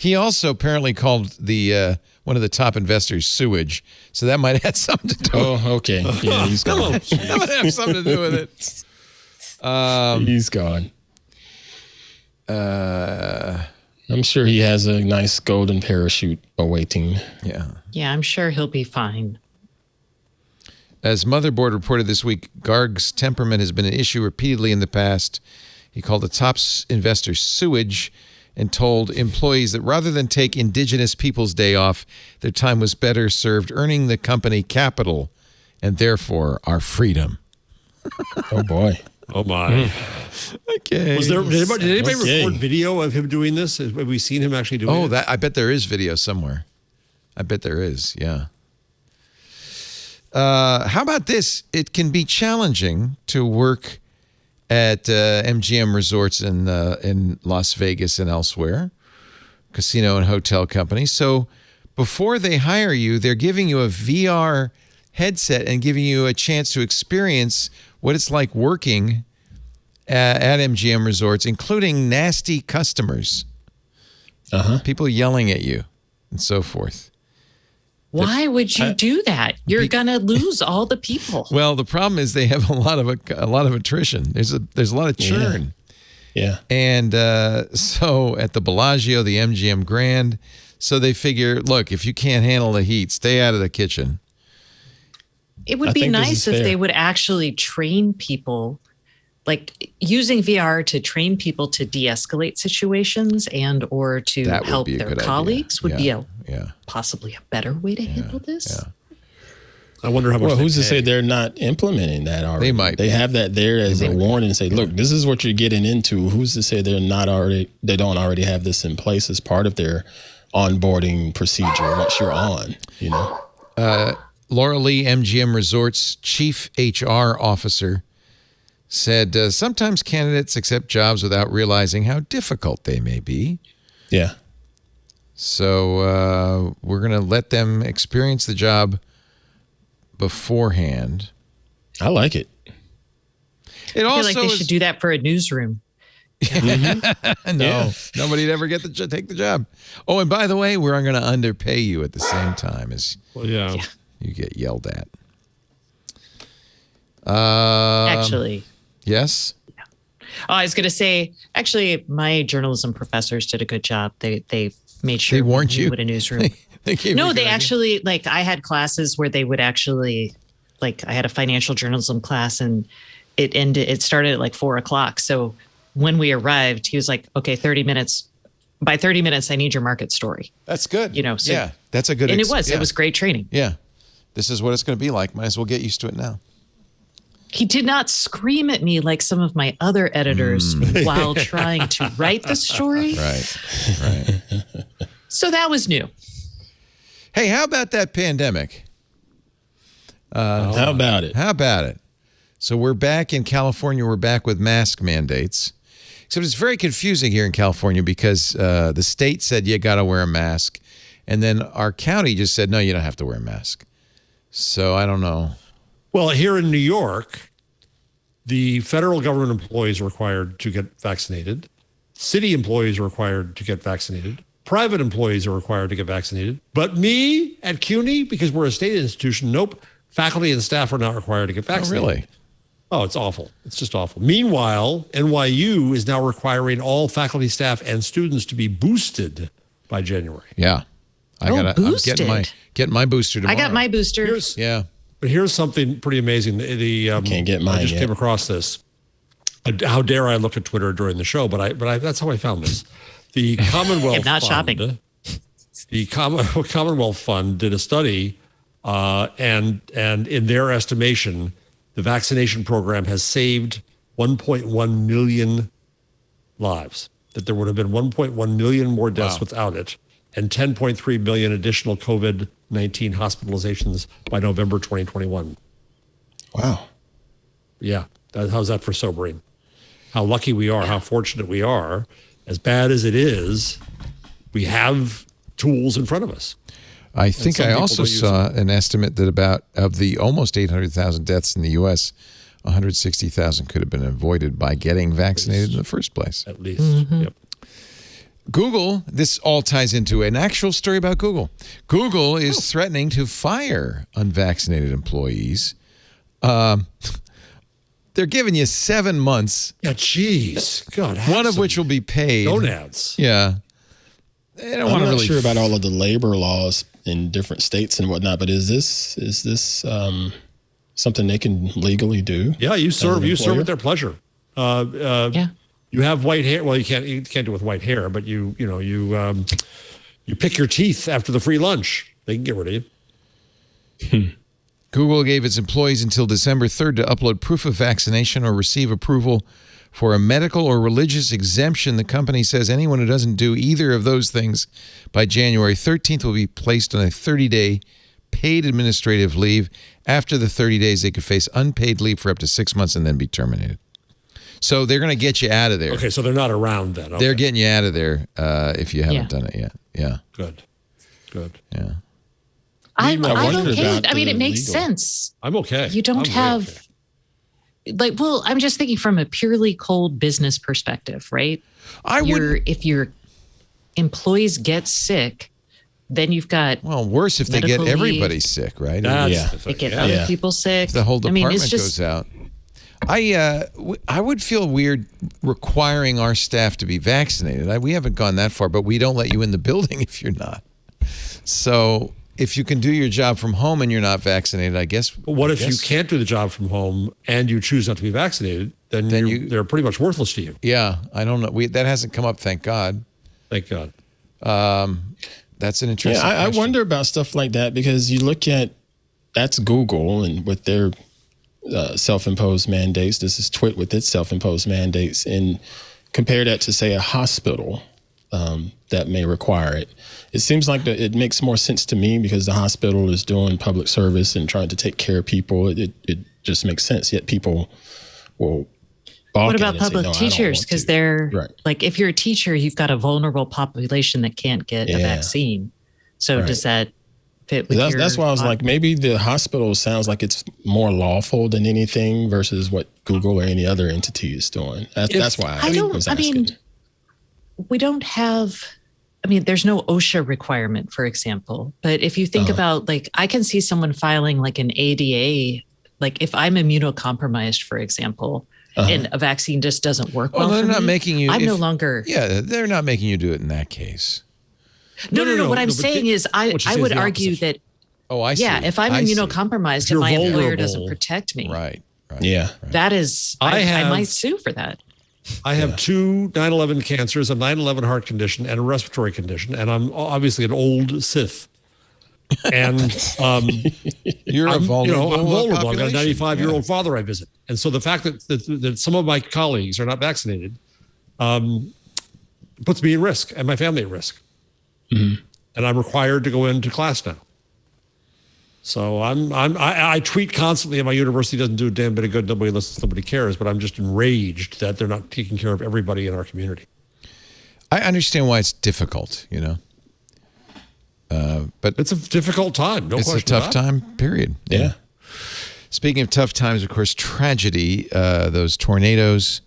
He also apparently called the one of the top investors sewage, so that might have something to do. Oh, okay. Yeah, he's gone. That might have something to do with it. He's gone. I'm sure he has a nice golden parachute awaiting. Yeah. Yeah, I'm sure he'll be fine. As Motherboard reported this week, Garg's temperament has been an issue repeatedly in the past. He called the top investor sewage and told employees that rather than take Indigenous Peoples Day off, their time was better served earning the company capital and therefore our freedom. Oh, boy. Oh, my. Okay. Did anybody Okay. record video of him doing this? Have we seen him actually doing it? I bet there is video somewhere. I bet there is, yeah. How about this? It can be challenging to work at MGM resorts in Las Vegas and elsewhere, casino and hotel companies. So before they hire you, they're giving you a VR headset and giving you a chance to experience what it's like working at MGM resorts, including nasty customers, people yelling at you and so forth. Why would you do that? You're gonna lose all the people. Well, the problem is they have a lot of attrition. There's a lot of churn. Yeah. And so at the Bellagio, the MGM Grand, so they figure, look, if you can't handle the heat, stay out of the kitchen. It would I be think this nice is if fair. they would actually train people, like using VR to train people to de-escalate situations and or to That would help be a their good idea. colleagues would be Yeah. possibly a better way to handle this. Yeah. I wonder how much. Well, they who's to pay. say they're not implementing that already? They might They be. have that there as a warning and say, look, this is what you're getting into. Who's to say they don't already have this in place as part of their onboarding procedure once you're on, you know? Laura Lee, MGM Resorts chief HR officer, said sometimes candidates accept jobs without realizing how difficult they may be. Yeah. So we're going to let them experience the job beforehand. I like it. It I also feel like they should do that for a newsroom. No, nobody'd ever get take the job. Oh, and by the way, we're going to underpay you at the same time as Well, yeah. you get yelled at. Actually. Yes? Oh, I was going to say, actually, my journalism professors did a good job. They made sure They warned we you? knew what a newsroom. They gave you No, a good they idea. actually, like, I had classes where they would actually, like, I had a financial journalism class and it started at like 4:00. So when we arrived, he was like, okay, 30 minutes. By 30 minutes, I need your market story. That's good. You know, so- yeah, that's a good And ex- it yeah. was great training. Yeah. This is what it's going to be like. Might as well get used to it now. He did not scream at me like some of my other editors while trying to write the story. Right. So that was new. Hey, how about that pandemic? How about it? How about it? So we're back in California. We're back with mask mandates. Except it's very confusing here in California because the state said you got to wear a mask. And then our county just said, no, you don't have to wear a mask. So I don't know. Well, here in New York, the federal government employees are required to get vaccinated. City employees are required to get vaccinated. Private employees are required to get vaccinated. But me at CUNY, because we're a state institution, nope. Faculty and staff are not required to get Oh, vaccinated. really? Oh, it's awful. It's just awful. Meanwhile, NYU is now requiring all faculty, staff, and students to be boosted by January. Yeah. I'm boosted. getting my booster tomorrow. I got my booster. Yeah. But here's something pretty amazing. Can't get mine I just yet. came across this. How dare I look at Twitter during the show? But I that's how I found this. The Commonwealth I'm not Fund, shopping. The Commonwealth Fund did a study, and in their estimation, the vaccination program has saved 1.1 million lives. That there would have been 1.1 million more deaths without it, and 10.3 million additional COVID-19 hospitalizations by November 2021. Wow. Yeah. How's that for sobering? How lucky we are, how fortunate we are. As bad as it is, we have tools in front of us. I think some I people also don't use saw an estimate that of the almost 800,000 deaths in the U.S., 160,000 could have been avoided by getting vaccinated in the first place. At least. Yep. Google, this all ties into an actual story about Google. Google is threatening to fire unvaccinated employees. They're giving you 7 months. Yeah, geez. God. One of which will be paid. Gonads. Yeah. They don't I'm want to not really sure about all of the labor laws in different states and whatnot, but is this something they can legally do? Yeah, you serve at their pleasure. Yeah. You have white hair. Well, you can't do it with white hair, but you pick your teeth after the free lunch. They can get rid of you. Google gave its employees until December 3rd to upload proof of vaccination or receive approval for a medical or religious exemption. The company says anyone who doesn't do either of those things by January 13th will be placed on a 30-day paid administrative leave. After the 30 days, they could face unpaid leave for up to 6 months and then be terminated. So they're going to get you out of there. Okay, so they're not around then. Okay. They're getting you out of there if you haven't done it yet. Yeah. Good. Yeah. I'm wondered okay. about I mean, the it makes legal. sense. I'm okay. You don't have I'm just thinking from a purely cold business perspective, right? If your employees get sick, then you've got worse if they get medical everybody leave. sick, right? They get other people sick. If the whole department it's just, goes out. I would feel weird requiring our staff to be vaccinated. We haven't gone that far, but we don't let you in the building if you're not. So if you can do your job from home and you're not vaccinated, I guess. But what if you can't do the job from home and you choose not to be vaccinated? Then they're pretty much worthless to you. Yeah, I don't know. That hasn't come up, thank God. Thank God. That's an interesting I question. wonder about stuff like that because you look at that's Google and with their self-imposed mandates. This is TWiT with its self-imposed mandates, and compare that to say a hospital that may require it. It seems like it makes more sense to me because the hospital is doing public service and trying to take care of people. It just makes sense. Yet people will. What about public teachers? Because they're like, if you're a teacher, you've got a vulnerable population that can't get a vaccine. So does that fit with that's why I was like, maybe the hospital sounds like it's more lawful than anything versus what Google or any other entity is doing. That's why I was asking. We don't have. There's no OSHA requirement, for example. But if you think about, like, I can see someone filing like an ADA, like if I'm immunocompromised, for example. And a vaccine just doesn't work well. They're not making you. I'm no longer. Yeah, they're not making you do it in that case. No. What I'm saying is, I would argue that. Oh, I see. Yeah, if I'm immunocompromised and my employer doesn't protect me, right. Yeah, that is. I might sue for that. I have 2 9/11 cancers, a 9/11 heart condition, and a respiratory condition, and I'm obviously an old Sith. And you're a vulnerable. I'm vulnerable. I've got a 95-year-old father I visit, and so the fact that some of my colleagues are not vaccinated puts me at risk and my family at risk. And I'm required to go into class now. So I tweet constantly, and my university doesn't do a damn bit of good. Nobody listens. Nobody cares. But I'm just enraged that they're not taking care of everybody in our community. I understand why it's difficult, but it's a difficult time. It's a tough time, period. Yeah. Speaking of tough times, of course, tragedy, those tornadoes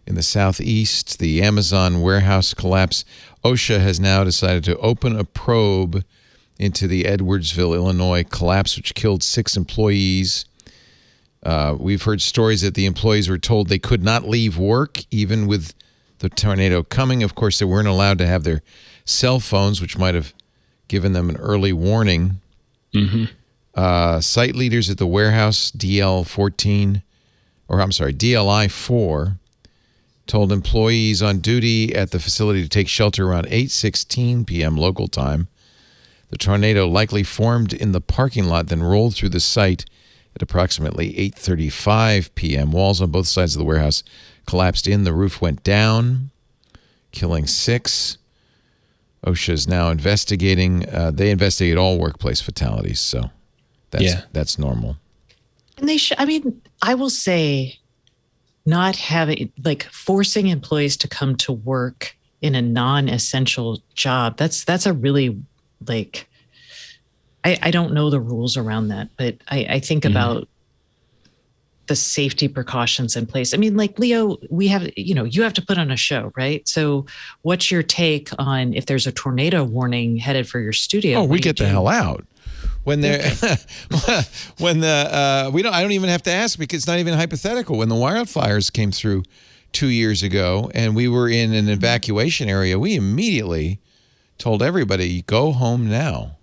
in the southeast, the Amazon warehouse collapse. OSHA has now decided to open a probe into the Edwardsville, Illinois collapse, which killed 6 employees. We've heard stories that the employees were told they could not leave work, even with the tornado coming. Of course, they weren't allowed to have their cell phones, which might have given them an early warning. Site leaders at the warehouse, DLI-4, told employees on duty at the facility to take shelter around 8:16 p.m. local time. The tornado likely formed in the parking lot, then rolled through the site at approximately 8:35 p.m. Walls on both sides of the warehouse collapsed in. The roof went down, killing 6. OSHA is now investigating. They investigate all workplace fatalities, so that's normal. And they should. I will say, not having, like, forcing employees to come to work in a non-essential job. That's a really, like, I don't know the rules around that, but I think about the safety precautions in place. I mean, like Leo, we have, you have to put on a show, right? So what's your take on if there's a tornado warning headed for your studio? Oh, we get the hell out. When they're I don't even have to ask because it's not even hypothetical. When the wildfires came through 2 years ago and we were in an evacuation area, we immediately told everybody, go home now.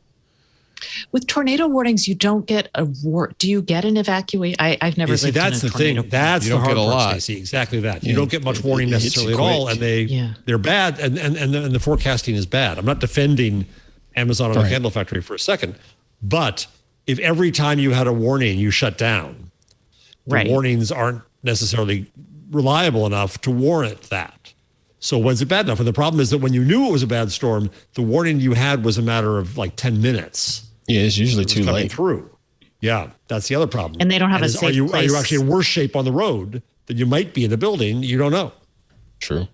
With tornado warnings, you don't get a Do you get an evacuation? I've never lived that's in a the thing. tornado. That's You the don't hard get a part, lot. Stacey. Exactly that. You don't get much warning it hits necessarily you at all, quick. and they're bad, and the forecasting is bad. I'm not defending Amazon and the candle factory for a second, but if every time you had a warning you shut down, the warnings aren't necessarily reliable enough to warrant that. So when's it bad enough? And the problem is that when you knew it was a bad storm, the warning you had was a matter of like 10 minutes. Yeah, it's usually too coming late. through. Yeah, that's the other problem. And they don't have a are safe you place. actually in worse shape on the road than you might be in the building? You don't know. True.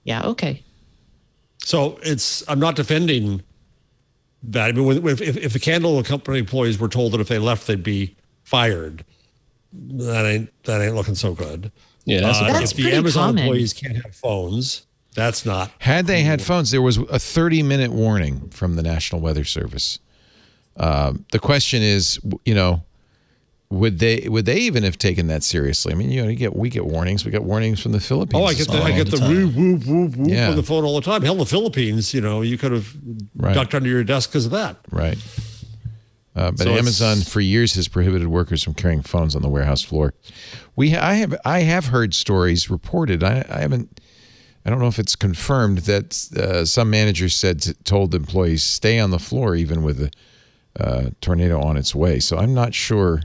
Yeah, okay. So I'm not defending that. I mean, if the candle company employees were told that if they left, they'd be fired, that ain't looking so good. Yeah, that's if the pretty Amazon common. employees can't have phones, that's not. Had they had phones, there was a 30-minute warning from the National Weather Service. The question is, would they even have taken that seriously? I mean, we get warnings. We got warnings from the Philippines. Oh, I get the whoop, whoop, whoop, whoop Yeah. on the phone all the time. Hell, the Philippines, you could have ducked under your desk because of that. Right. But So Amazon for years has prohibited workers from carrying phones on the warehouse floor. I have heard stories reported. I don't know if it's confirmed that some managers told employees stay on the floor even with a tornado on its way. So I'm not sure.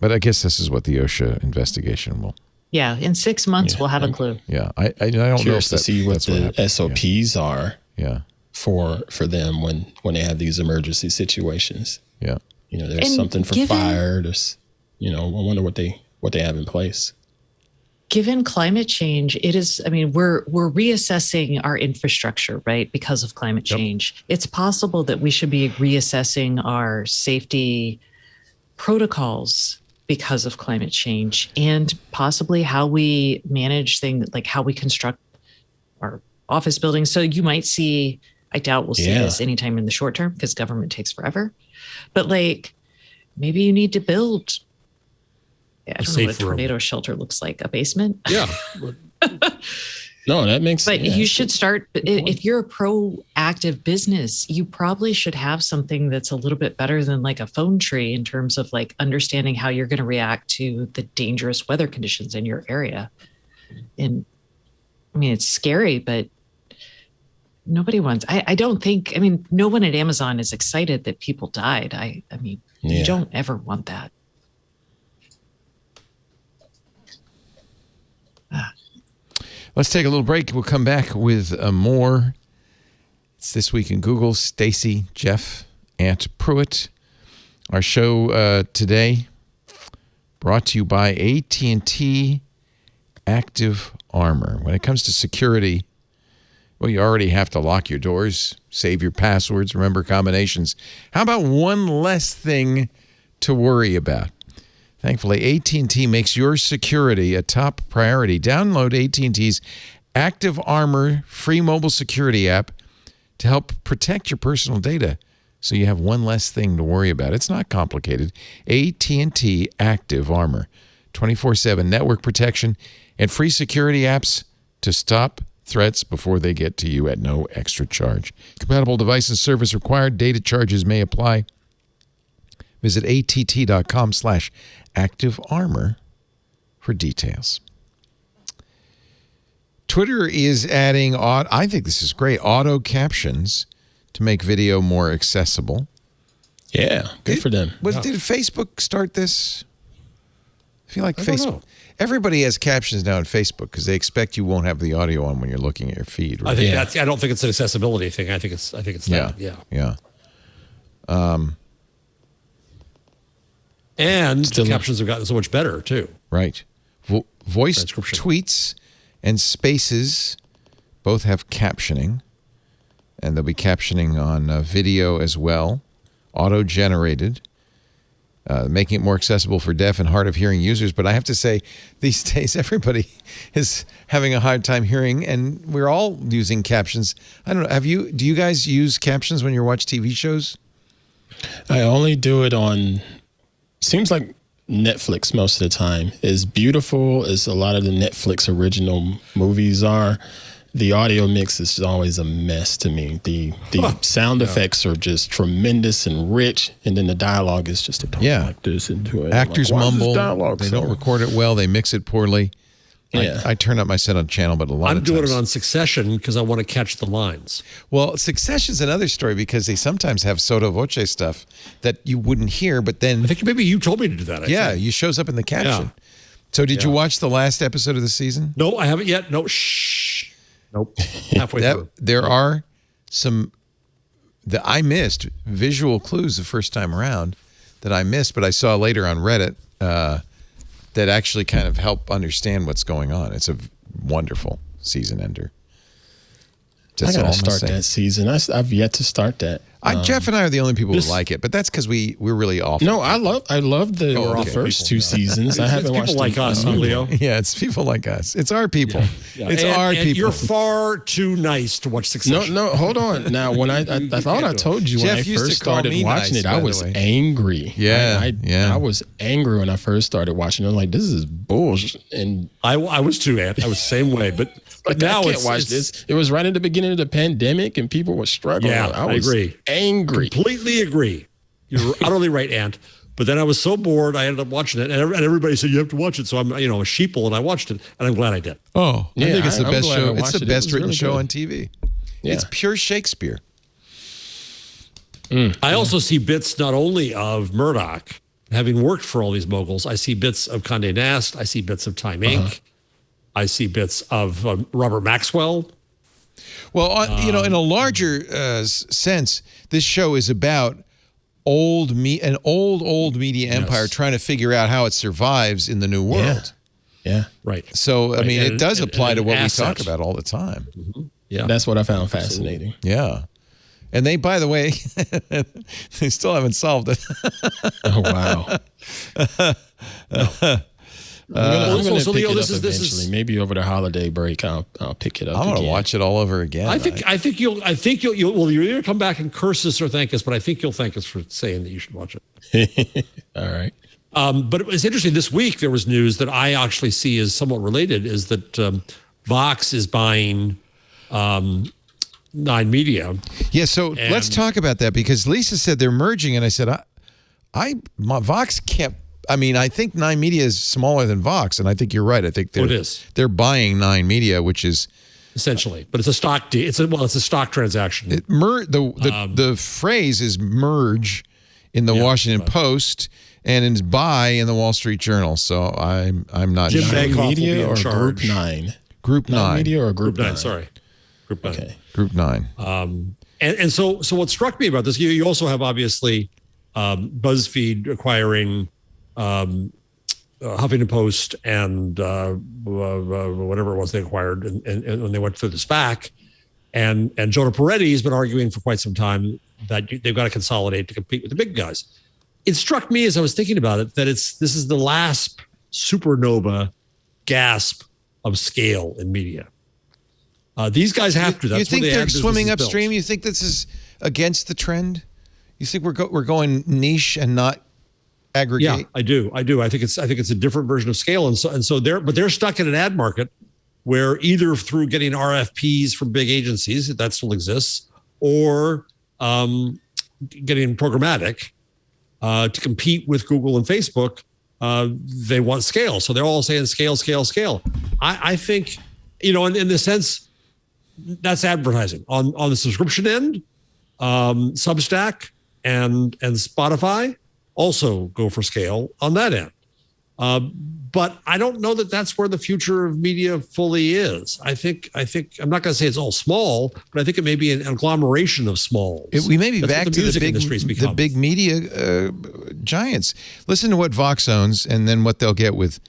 But I guess this is what the OSHA investigation will. Yeah, in 6 months we'll have a clue. Yeah, I don't know Curious if to see what that's the happened. SOPs are. Yeah. For them when they have these emergency situations. Yeah. There's And something for given- fire. There's, I wonder what they have in place. Given climate change, we're reassessing our infrastructure, right? Because of climate change. It's possible that we should be reassessing our safety protocols because of climate change and possibly how we manage things, like how we construct our office buildings. So you might see, I doubt we'll see this anytime in the short term because government takes forever. But maybe you need to build, I don't know what a tornado shelter looks like, a basement. Yeah. No, that makes sense. But you should start, if you're a proactive business, you probably should have something that's a little bit better than like a phone tree in terms of understanding how you're going to react to the dangerous weather conditions in your area. And it's scary, but nobody wants, no one at Amazon is excited that people died. You don't ever want that. Let's take a little break. We'll come back with more. It's This Week in Google. Stacy, Jeff, Aunt Pruitt. Our show today brought to you by AT&T Active Armor. When it comes to security, well, you already have to lock your doors, save your passwords, remember combinations. How about one less thing to worry about? Thankfully, AT&T makes your security a top priority. Download AT&T's Active Armor free mobile security app to help protect your personal data so you have one less thing to worry about. It's not complicated. AT&T Active Armor. 24/7 network protection and free security apps to stop threats before they get to you at no extra charge. Compatible device and service required. Data charges may apply. Visit att.com/Active Armor for details. Twitter is adding, I think this is great, auto captions to make video more accessible. Yeah, good for them. Did Facebook start this? I feel like I don't Facebook. know. Everybody has captions now on Facebook because they expect you won't have the audio on when you're looking at your feed. Right? I think I don't think it's an accessibility thing. I think it's that. Yeah. And the captions have gotten so much better too. Right. Voice Transcription. tweets and spaces both have captioning, and there'll be captioning on video as well, auto-generated. making it more accessible for deaf and hard of hearing users. But I have to say, these days, everybody is having a hard time hearing, and we're all using captions. I don't know. Do you guys use captions when you watch TV shows? I only do it on, seems like Netflix most of the time. As beautiful as a lot of the Netflix original movies are, the audio mix is always a mess to me. The sound effects are just tremendous and rich, and then the dialogue is just like this into it. Actors mumble. They don't record it well. They mix it poorly. Yeah. I turn up my set on channel, but a lot of times. I'm doing it on Succession because I want to catch the lines. Well, Succession's another story because they sometimes have sotto voce stuff that you wouldn't hear, but then... I think maybe you told me to do that. I think. You shows up in the caption. Yeah. So did you watch the last episode of the season? No, I haven't yet. No, shh. Nope. Halfway through. There are some that I missed, visual clues the first time around that I missed, but I saw later on Reddit that actually kind of help understand what's going on. It's a wonderful season ender. I gotta start that season. I've yet to start that. Jeff and I are the only people who like it, but that's because we're really awful. No, I love the first two seasons. I haven't watched people like us, huh, Leo? Yeah, it's people like us. It's our people. Yeah. It's our people. You're far too nice to watch Succession. No, hold on. Now, when I thought I told you when I first started watching it, I was angry. Yeah, I was angry when I first started watching it. I'm like, this is bullshit. And I was too, Ant. I was the same way, but now I can't watch this. It was right at the beginning of the pandemic, and people were struggling. Yeah, I agree. Angry. Completely agree. You're utterly right, Ant. But then I was so bored, I ended up watching it, and everybody said you have to watch it. So I'm, a sheeple, and I watched it, and I'm glad I did. Oh, I think it's the best show. It's the best written show on TV. Yeah. It's pure Shakespeare. I also see bits not only of Murdoch, having worked for all these moguls. I see bits of Condé Nast. I see bits of Time Inc. I see bits of Robert Maxwell. Well, in a larger sense, this show is about an old media empire trying to figure out how it survives in the new world. Yeah. Right. So, right. It does apply to what we talk asset. about all the time. Mm-hmm. Yeah. That's what I found fascinating. Yeah. And they, by the way, they still haven't solved it. Oh, wow. I'm going to pick it up eventually. Maybe over the holiday break, I'll pick it up. I want to watch it all over again. I think you'll. Well, you'll either come back and curse us or thank us, but I think you'll thank us for saying that you should watch it. All right. But it was interesting. This week there was news that I actually see as somewhat related. Is that Vox is buying 9 Media? Yeah. So let's talk about that because Lisa said they're merging, and I said, Vox can't. I mean, I think 9 Media is smaller than Vox, and I think you're right. I think they're buying 9 Media, which is essentially, but it's a stock deal. It's a stock transaction. The phrase is merge in the Washington Post and is buy in the Wall Street Journal. So I'm not Jim sure. Bankoff Media or Group 9? Group 9 Media or Group 9? Sorry, Group 9. Okay, Group 9. And so what struck me about this, you also have obviously BuzzFeed acquiring Huffington Post and whatever it was they acquired, and when they went through the SPAC, and Jonah Peretti has been arguing for quite some time that they've got to consolidate to compete with the big guys. It struck me as I was thinking about it that this is the last supernova gasp of scale in media. These guys have to. That's you think where they're swimming upstream? You think this is against the trend? You think we're going niche and not aggregate? Yeah, I do. I think it's a different version of scale, and so they're stuck in an ad market where either through getting RFPs from big agencies that still exists, or getting programmatic to compete with Google and Facebook. They want scale, so they're all saying scale, scale, scale. I think in the sense that's advertising on the subscription end, Substack and Spotify also go for scale on that end. But I don't know that that's where the future of media fully is. I think I'm not going to say it's all small, but I think it may be an agglomeration of smalls. We may be that's back to the big media giants. Listen to what Vox owns and then what they'll get with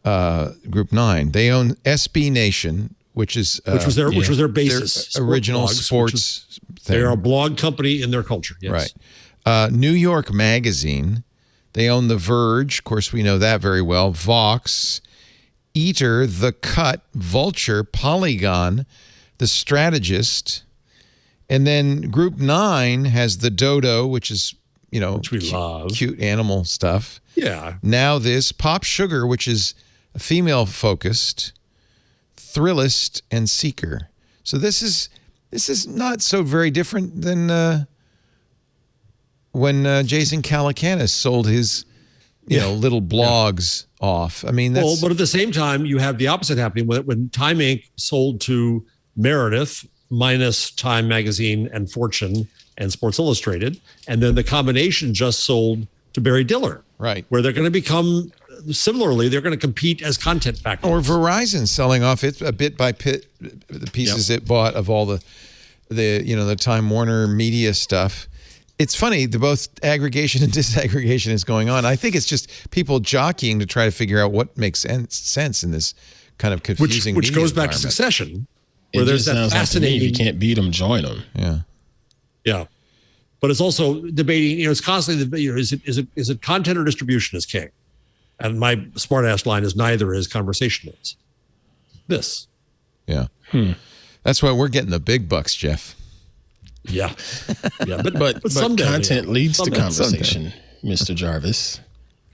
Group 9. They own SB Nation, which was their basis, their original blogs, sports thing. They're a blog company in their culture. Yes. Right. New York Magazine. They own The Verge. Of course, we know that very well. Vox, Eater, The Cut, Vulture, Polygon, The Strategist. And then Group 9 has The Dodo, which is, which we love. Cute animal stuff. Yeah. Now this, Pop Sugar, which is female-focused, Thrillist, and Seeker. So this is not so very different than when Jason Calacanis sold his, little blogs off. I mean, that's... but at the same time, you have the opposite happening when Time Inc. sold to Meredith, minus Time Magazine and Fortune and Sports Illustrated, and then the combination just sold to Barry Diller, right? Where they're going to become similarly, they're going to compete as content factories. Or Verizon selling off it a bit by bit, the pieces it bought of all the Time Warner Media stuff. It's funny, both aggregation and disaggregation is going on. I think it's just people jockeying to try to figure out what makes sense in this kind of confusing which goes back to environment. Succession, where there's that fascinating. Like if you can't beat them, join them. Yeah. But it's also debating, it's constantly, is it content or distribution is king? And my smart ass line is neither is, conversation is. This. Yeah. That's why we're getting the big bucks, Jeff. Yeah. Yeah. But someday, content leads to conversation, Mr. Jarvis.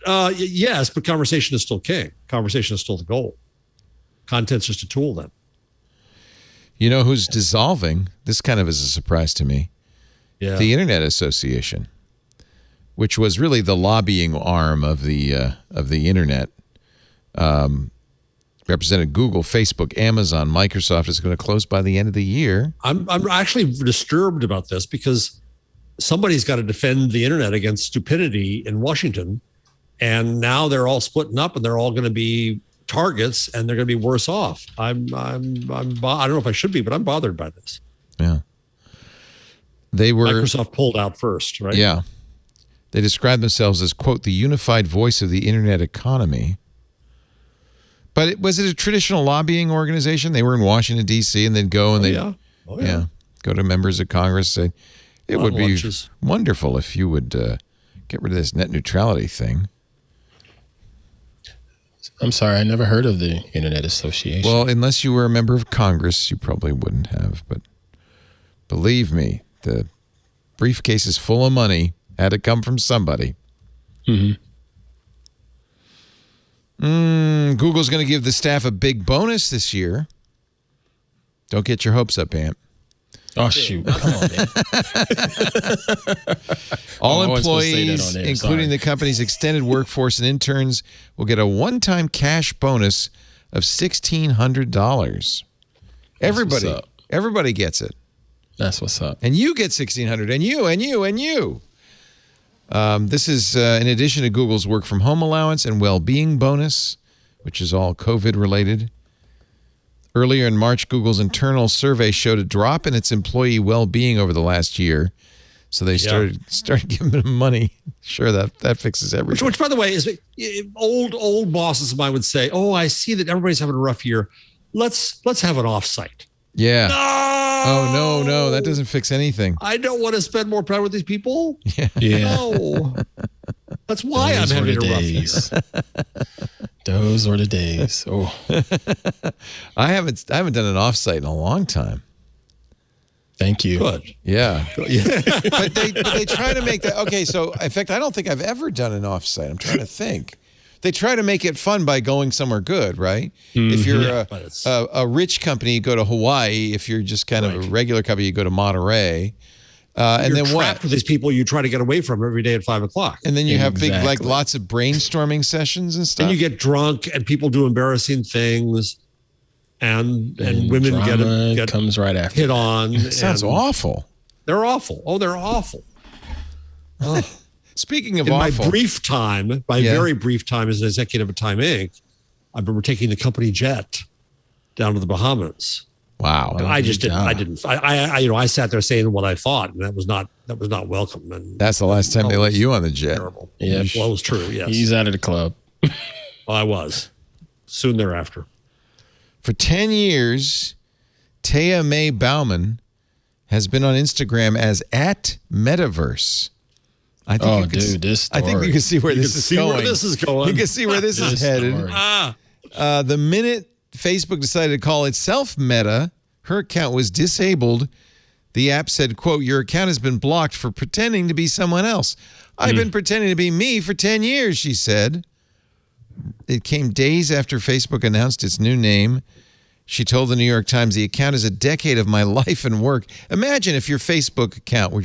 Yes, but conversation is still king. Conversation is still the goal. Content's just a tool then. You know who's dissolving? This kind of is a surprise to me. Yeah. The Internet Association, which was really the lobbying arm of the Internet, represented Google, Facebook, Amazon, Microsoft, is going to close by the end of the year. I'm actually disturbed about this because somebody's got to defend the Internet against stupidity in Washington, and now they're all splitting up and they're all going to be targets and they're going to be worse off. I don't know if I should be, but I'm bothered by this. Yeah. Microsoft pulled out first, right? Yeah. They described themselves as, quote, the unified voice of the internet economy. But was it a traditional lobbying organization? They were in Washington, D.C., and they'd go and they'd go to members of Congress and say, it would be wonderful if you would get rid of this net neutrality thing. I'm sorry, I never heard of the Internet Association. Well, unless you were a member of Congress, you probably wouldn't have. But believe me, the briefcase is full of money. Had to come from somebody. Mm-hmm. Google's going to give the staff a big bonus this year. Don't get your hopes up, Ant. Oh, shoot. Come on, man. All employees, including the company's extended workforce and interns, will get a one-time cash bonus of $1,600. Everybody gets it. That's what's up. And you get $1,600, and you, and you, and you. This is in addition to Google's work from home allowance and well-being bonus, which is all COVID-related. Earlier in March, Google's internal survey showed a drop in its employee well-being over the last year. So they started giving them money. Sure, that fixes everything. Which, by the way, is old bosses of mine would say, "Oh, I see that everybody's having a rough year. Let's have an offsite." Yeah. No! Oh no, that doesn't fix anything. I don't want to spend more time with these people. Yeah. No. That's why I'm having a rough year. Those were the days. Oh, I haven't done an offsite in a long time. Thank you. Good. Yeah. but they try to make that okay. So in fact, I don't think I've ever done an offsite. I'm trying to think. They try to make it fun by going somewhere good, right? Mm-hmm. If you're a rich company, you go to Hawaii. If you're just kind of a regular company, you go to Monterey. And you're then trapped with these people you try to get away from every day at 5 o'clock. And then you have big, lots of brainstorming sessions and stuff. And you get drunk and people do embarrassing things. And women get comes right after. Hit on. It sounds awful. They're awful. Oh, they're awful. Oh. Speaking of awful. My brief time, very brief time as an executive at Time Inc., I remember taking the company jet down to the Bahamas. Wow. And I sat there saying what I thought, and that was not welcome. And that's the last time they let you on the jet. Terrible. Yeah. Well, it was true, yes. He's out of the club. Well, I was. Soon thereafter. For 10 years, Taya May Bauman has been on Instagram as @Metaverse. I think this story. I think you can see where this is going. You can see where this is headed. The minute Facebook decided to call itself Meta, her account was disabled. The app said, quote, "Your account has been blocked for pretending to be someone else. I've been pretending to be me for 10 years, she said. It came days after Facebook announced its new name. She told the New York Times, "The account is a decade of my life and work." Imagine if your Facebook account were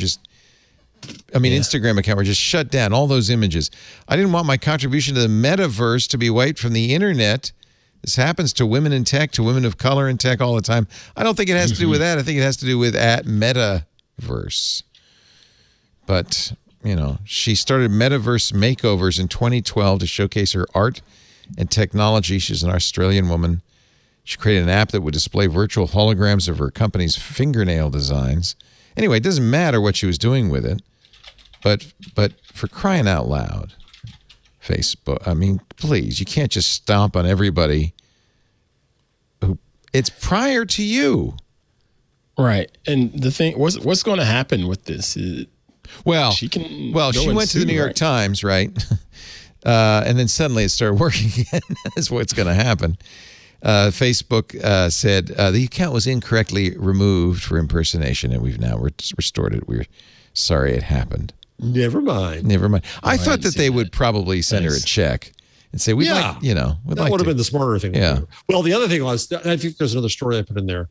Instagram account were just shut down, all those images. "I didn't want my contribution to the metaverse to be wiped from the internet. This happens to women in tech, to women of color in tech all the time." I don't think it has to do with that. I think it has to do with metaverse. But, she started metaverse makeovers in 2012 to showcase her art and technology. She's an Australian woman. She created an app that would display virtual holograms of her company's fingernail designs. Anyway, it doesn't matter what she was doing with it. But for crying out loud, Facebook, I mean, please, you can't just stomp on everybody it's prior to you. Right. And the thing, what's going to happen with this? She she went to the New York Times, right? And then suddenly it started working again. That's what's going to happen. Facebook said the account was incorrectly removed for impersonation, and we've now restored it. We're sorry it happened. Never mind. I thought that they would probably send her a check and say, that would have been the smarter thing to do. Well, the other thing was, I think there's another story I put in there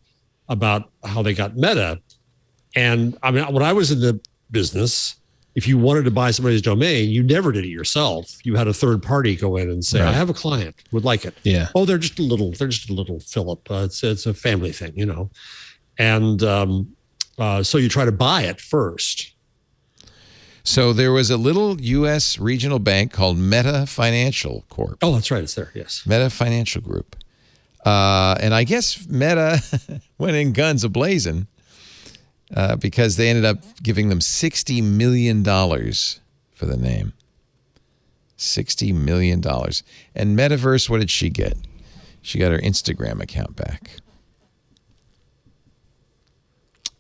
about how they got Meta. And I mean, when I was in the business, if you wanted to buy somebody's domain, you never did it yourself. You had a third party go in and say, "I have a client would like it." Yeah. Oh, they're just a little Philip. It's a family thing, And so you try to buy it first. So there was a little U.S. regional bank called Meta Financial Corp. Oh, that's right. It's there. Yes. Meta Financial Group. And I guess Meta went in guns a-blazing because they ended up giving them $60 million for the name. $60 million. And Metaverse, what did she get? She got her Instagram account back.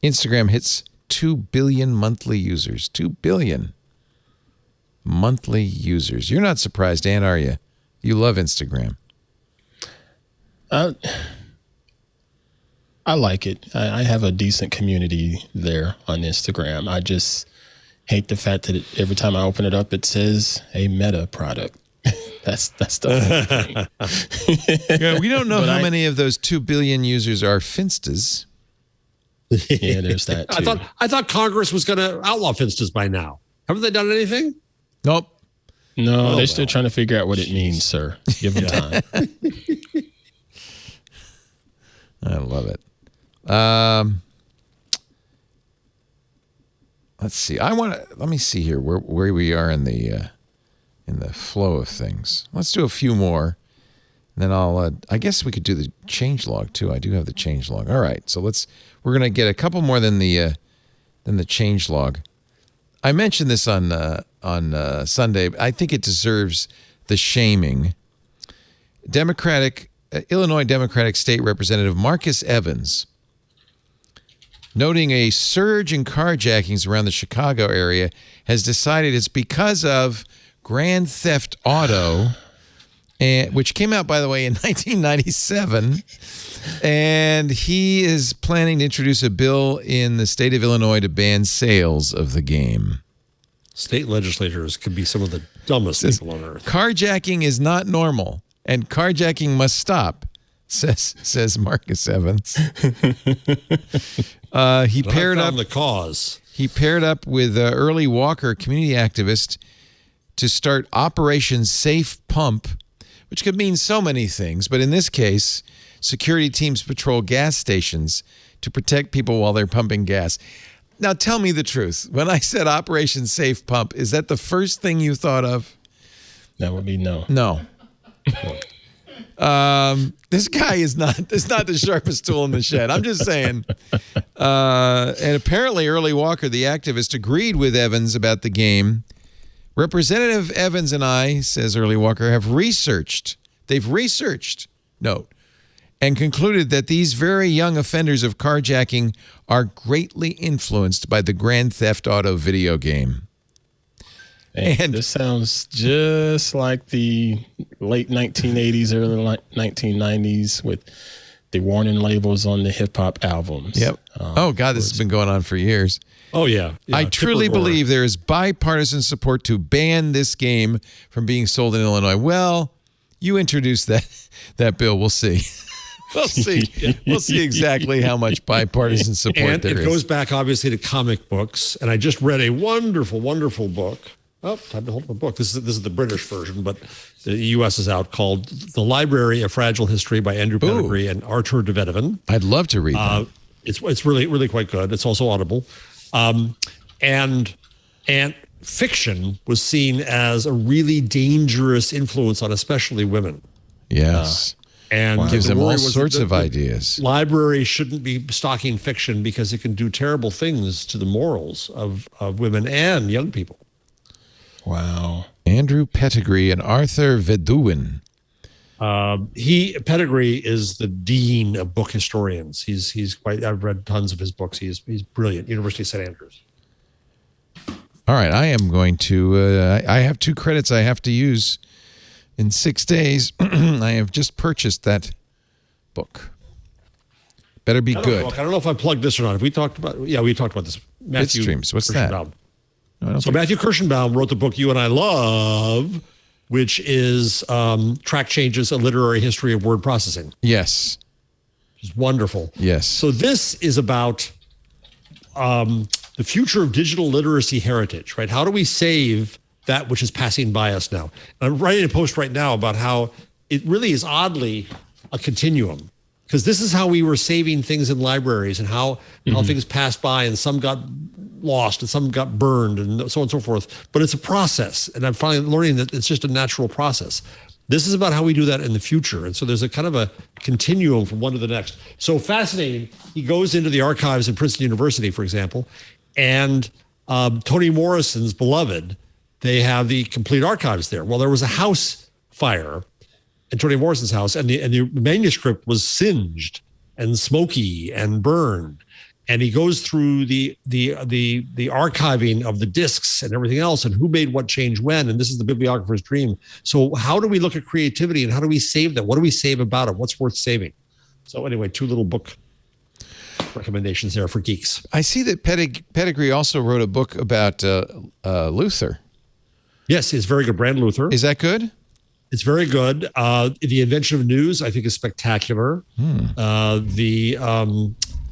Instagram hits 2 billion monthly users. 2 billion monthly users. You're not surprised, Dan, are you? You love Instagram. I like it. I have a decent community there on Instagram. I just hate the fact that every time I open it up, it says a Meta product. That's the only thing. Yeah, we don't know how many of those 2 billion users are Finstas. Yeah, there's that too. I thought Congress was going to outlaw Finstas by now. Haven't they done anything? Nope. No, they're still trying to figure out what it means, sir. Give them time. I love it. Let's see. Let me see here where we are in the flow of things. Let's do a few more. Then I guess we could do the changelog too. I do have the changelog. All right, so we're gonna get a couple more than the changelog. I mentioned this on Sunday. I think it deserves the shaming. Illinois Democratic State Representative Marcus Evans, noting a surge in carjackings around the Chicago area, has decided it's because of Grand Theft Auto. Which came out, by the way, in 1997. And he is planning to introduce a bill in the state of Illinois to ban sales of the game. State legislators could be some of the dumbest people on earth. Carjacking is not normal, and carjacking must stop, says Marcus Evans. He paired up with Early Walker, community activist, to start Operation Safe Pump, which could mean so many things. But in this case, security teams patrol gas stations to protect people while they're pumping gas. Now, tell me the truth. When I said Operation Safe Pump, is that the first thing you thought of? That would be no. No. This guy is not the sharpest tool in the shed. I'm just saying. And apparently Early Walker, the activist, agreed with Evans about the game. Representative Evans and I, says Early Walker, have researched, and concluded that these very young offenders of carjacking are greatly influenced by the Grand Theft Auto video game. And this sounds just like the late 1980s, early 1990s with the warning labels on the hip hop albums. Yep. Oh God, this has been going on for years. Oh yeah. I truly believe there is bipartisan support to ban this game from being sold in Illinois. Well, you introduced that bill. We'll see. We'll see. We'll see exactly how much bipartisan support there is. And it goes back, obviously, to comic books. And I just read a wonderful, wonderful book. Oh, time to hold my book. This is the British version, but the U.S. is out, called The Library of Fragile History by Andrew Pettigrew and Artur de Vedeven. I'd love to read that. It's really, really quite good. It's also Audible. And fiction was seen as a really dangerous influence on especially women. Yes. And gives them all sorts of ideas. Libraries shouldn't be stocking fiction because it can do terrible things to the morals of women and young people. Wow. Andrew Pettigrew and Arthur Veduin. Pettigrew is the dean of book historians. He's quite. I've read tons of his books. He's brilliant. University of St. Andrews. All right, I am going to. I have 2 credits I have to use in 6 days. I have just purchased that book. Better be good. I don't know if I plugged this or not. Have we talked about? Yeah, we talked about this. Matthew Bitstreams. What's that? So Matthew Kirschenbaum wrote the book you and I love, which is Track Changes, A Literary History of Word Processing. Yes. It's wonderful. Yes. So this is about the future of digital literacy heritage, right? How do we save that which is passing by us now? And I'm writing a post right now about how it really is oddly a continuum, because this is how we were saving things in libraries and how things passed by, and some got lost and some got burned and so on and so forth. But it's a process. And I'm finally learning that it's just a natural process. This is about how we do that in the future. And so there's a kind of a continuum from one to the next. So fascinating. He goes into the archives at Princeton University, for example, and Toni Morrison's beloved, they have the complete archives there. Well, there was a house fire at Toni Morrison's house, and the manuscript was singed and smoky and burned. And he goes through the archiving of the discs and everything else, and who made what change when. And this is the bibliographer's dream. So how do we look at creativity, and how do we save that? What do we save about it? What's worth saving? So anyway, 2 little book recommendations there for geeks. I see that Pettigrew also wrote a book about Luther. Yes, it's very good. Brand Luther. Is that good? It's very good. The Invention of News, I think, is spectacular. The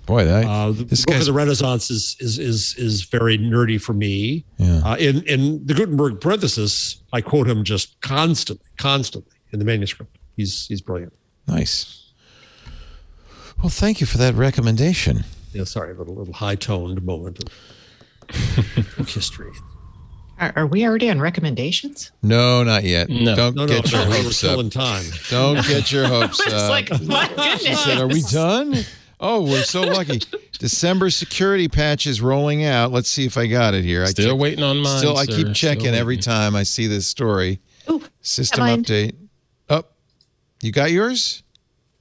Book of the Renaissance is very nerdy for me. Yeah. In the Gutenberg parenthesis, I quote him just constantly in the manuscript. He's brilliant. Nice. Well, thank you for that recommendation. Yeah, sorry, a little high-toned moment of book history. Are we already on recommendations? No, not yet. No. Don't get your we're hopes still up. in time. Don't get your hopes up. It's like, my goodness. She said, are we done? Oh, we're so lucky. December security patch is rolling out. Let's see if I got it here. Still waiting on mine, I keep checking every time I see this story. Ooh, System update. Oh, you got yours?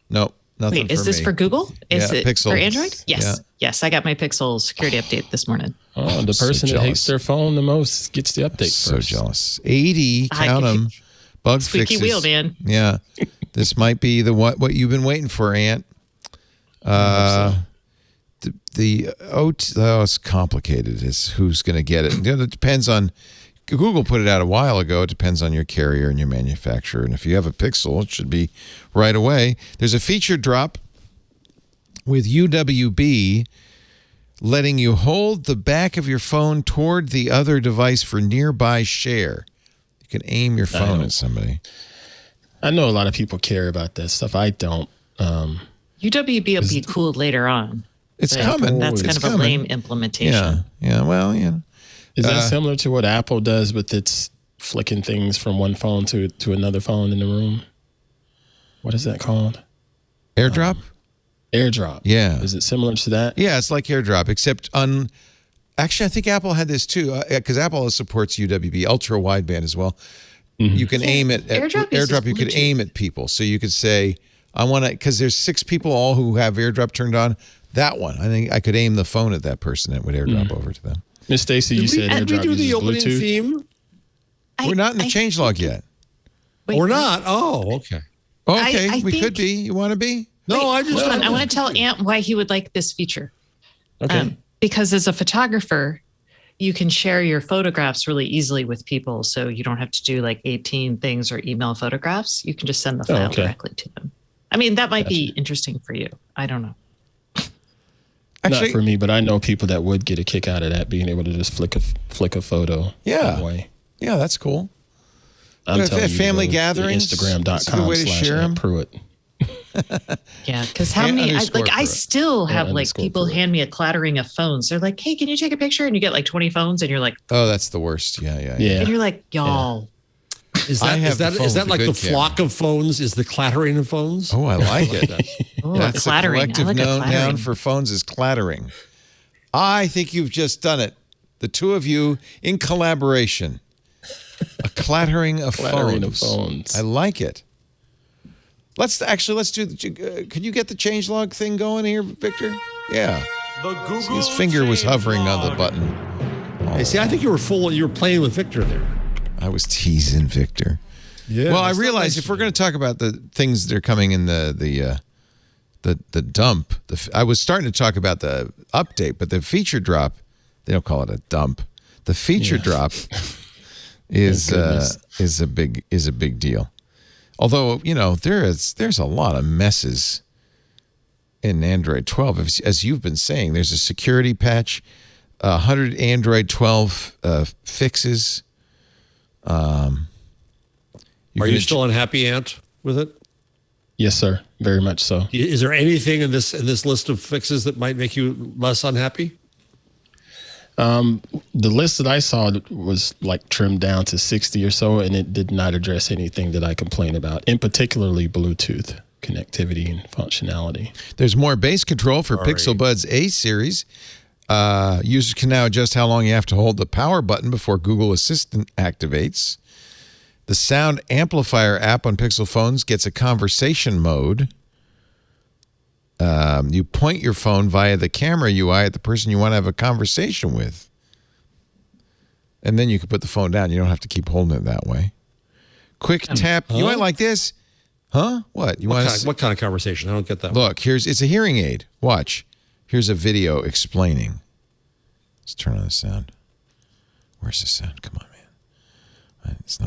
No, nothing. Wait, is this for Google? Is it Pixel. for Android? Yes. Yeah. Yes, I got my Pixel security update this morning. Oh, the person that hates their phone the most gets the update So first. jealous. 80, count them. Bug Squeaky fixes. wheel, man. Yeah. This might be the what you've been waiting for, Ant. It's complicated. It's who's going to get it. It depends on. Google put it out a while ago. It depends on your carrier and your manufacturer. And if you have a Pixel, it should be right away. There's a feature drop with UWB letting you hold the back of your phone toward the other device for nearby share. You can aim your phone at somebody. I know a lot of people care about that stuff. I don't. UWB will be cool later on. It's coming. That's kind It's of coming. a lame implementation. Yeah. Well, yeah. Is that similar to what Apple does with its flicking things from one phone to another phone in the room? What is that called? AirDrop? AirDrop. Yeah. Is it similar to that? Yeah, it's like AirDrop, except actually, I think Apple had this too, because Apple supports UWB, ultra wideband as well. Mm-hmm. You can aim it at AirDrop. You could aim at people, so you could say, "I want to," because there's 6 people all who have AirDrop turned on. That one, I think I could aim the phone at that person and it would AirDrop over to them. Miss Stacy, you said AirDrop we do the uses opening Bluetooth. theme? We're not in the changelog yet. Wait, We're not. Oh, okay. Okay, I we think- could be. You want to be? No, I Hold on. I want to tell Ant why he would like this feature. Okay. Because as a photographer, you can share your photographs really easily with people. So you don't have to do like 18 things or email photographs. You can just send the file directly to them. I mean, that might be interesting for you. I don't know. Not for me, but I know people that would get a kick out of that, being able to just flick a photo. Yeah. That way. Yeah, that's cool. I'm telling at you, family go to gatherings, it's a good way to share 'em. Instagram.com/Pruitt. Yeah, because how many? I still have like underscore people Pruitt. hand me a clattering of phones. They're like, "Hey, can you take a picture?" And you get like 20 phones, and you're like, Oh, that's the worst. Yeah. and you're like, y'all. Is I have that the phone is that with like the the good camera. flock of phones? Is the clattering of phones? Oh, I like it. Oh, That's clattering. a collective I like a noun clattering. for phones is clattering. I think you've just done it. The two of you in collaboration. A clattering of phones. I like it. Let's do. Could you get the changelog thing going here, Victor? Yeah. His finger was hovering on the button. Hey, see, I think you were playing with Victor there. I was teasing Victor. Yeah. Well, I realized if we're going to talk about the things that are coming in the dump, I was starting to talk about the update, but the feature drop, they don't call it a dump. The feature drop is a big deal. Although, there's a lot of messes in Android 12. As you've been saying, there's a security patch, 100 Android 12 fixes. Are you still unhappy, Ant, with it? Yes, sir. Very much so. Is there anything in this list of fixes that might make you less unhappy? The list that I saw was like trimmed down to 60 or so, and it did not address anything that I complain about, in particularly Bluetooth connectivity and functionality. There's more bass control for Pixel Buds A series. Users can now adjust how long you have to hold the power button before Google Assistant activates. The sound amplifier app on Pixel phones gets a conversation mode. You point your phone via the camera UI at the person you want to have a conversation with. And then you can put the phone down. You don't have to keep holding it that way. Quick tap. You might like this. Huh? What? What kind of conversation? I don't get that. Look, it's a hearing aid. Watch. Here's a video explaining. Let's turn on the sound. Where's the sound? Come on, man. It's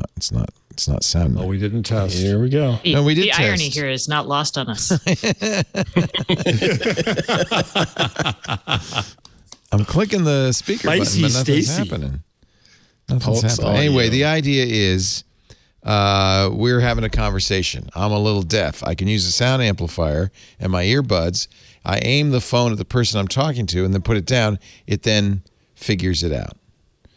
not sounding. Oh, we didn't test. Here we go. No, we did The test. irony here is not lost on us. I'm clicking the speaker button, Spicy but nothing's Stacy. happening. Pulse audio. Anyway, the idea is we're having a conversation. I'm a little deaf. I can use a sound amplifier and my earbuds. I aim the phone at the person I'm talking to and then put it down. It then figures it out.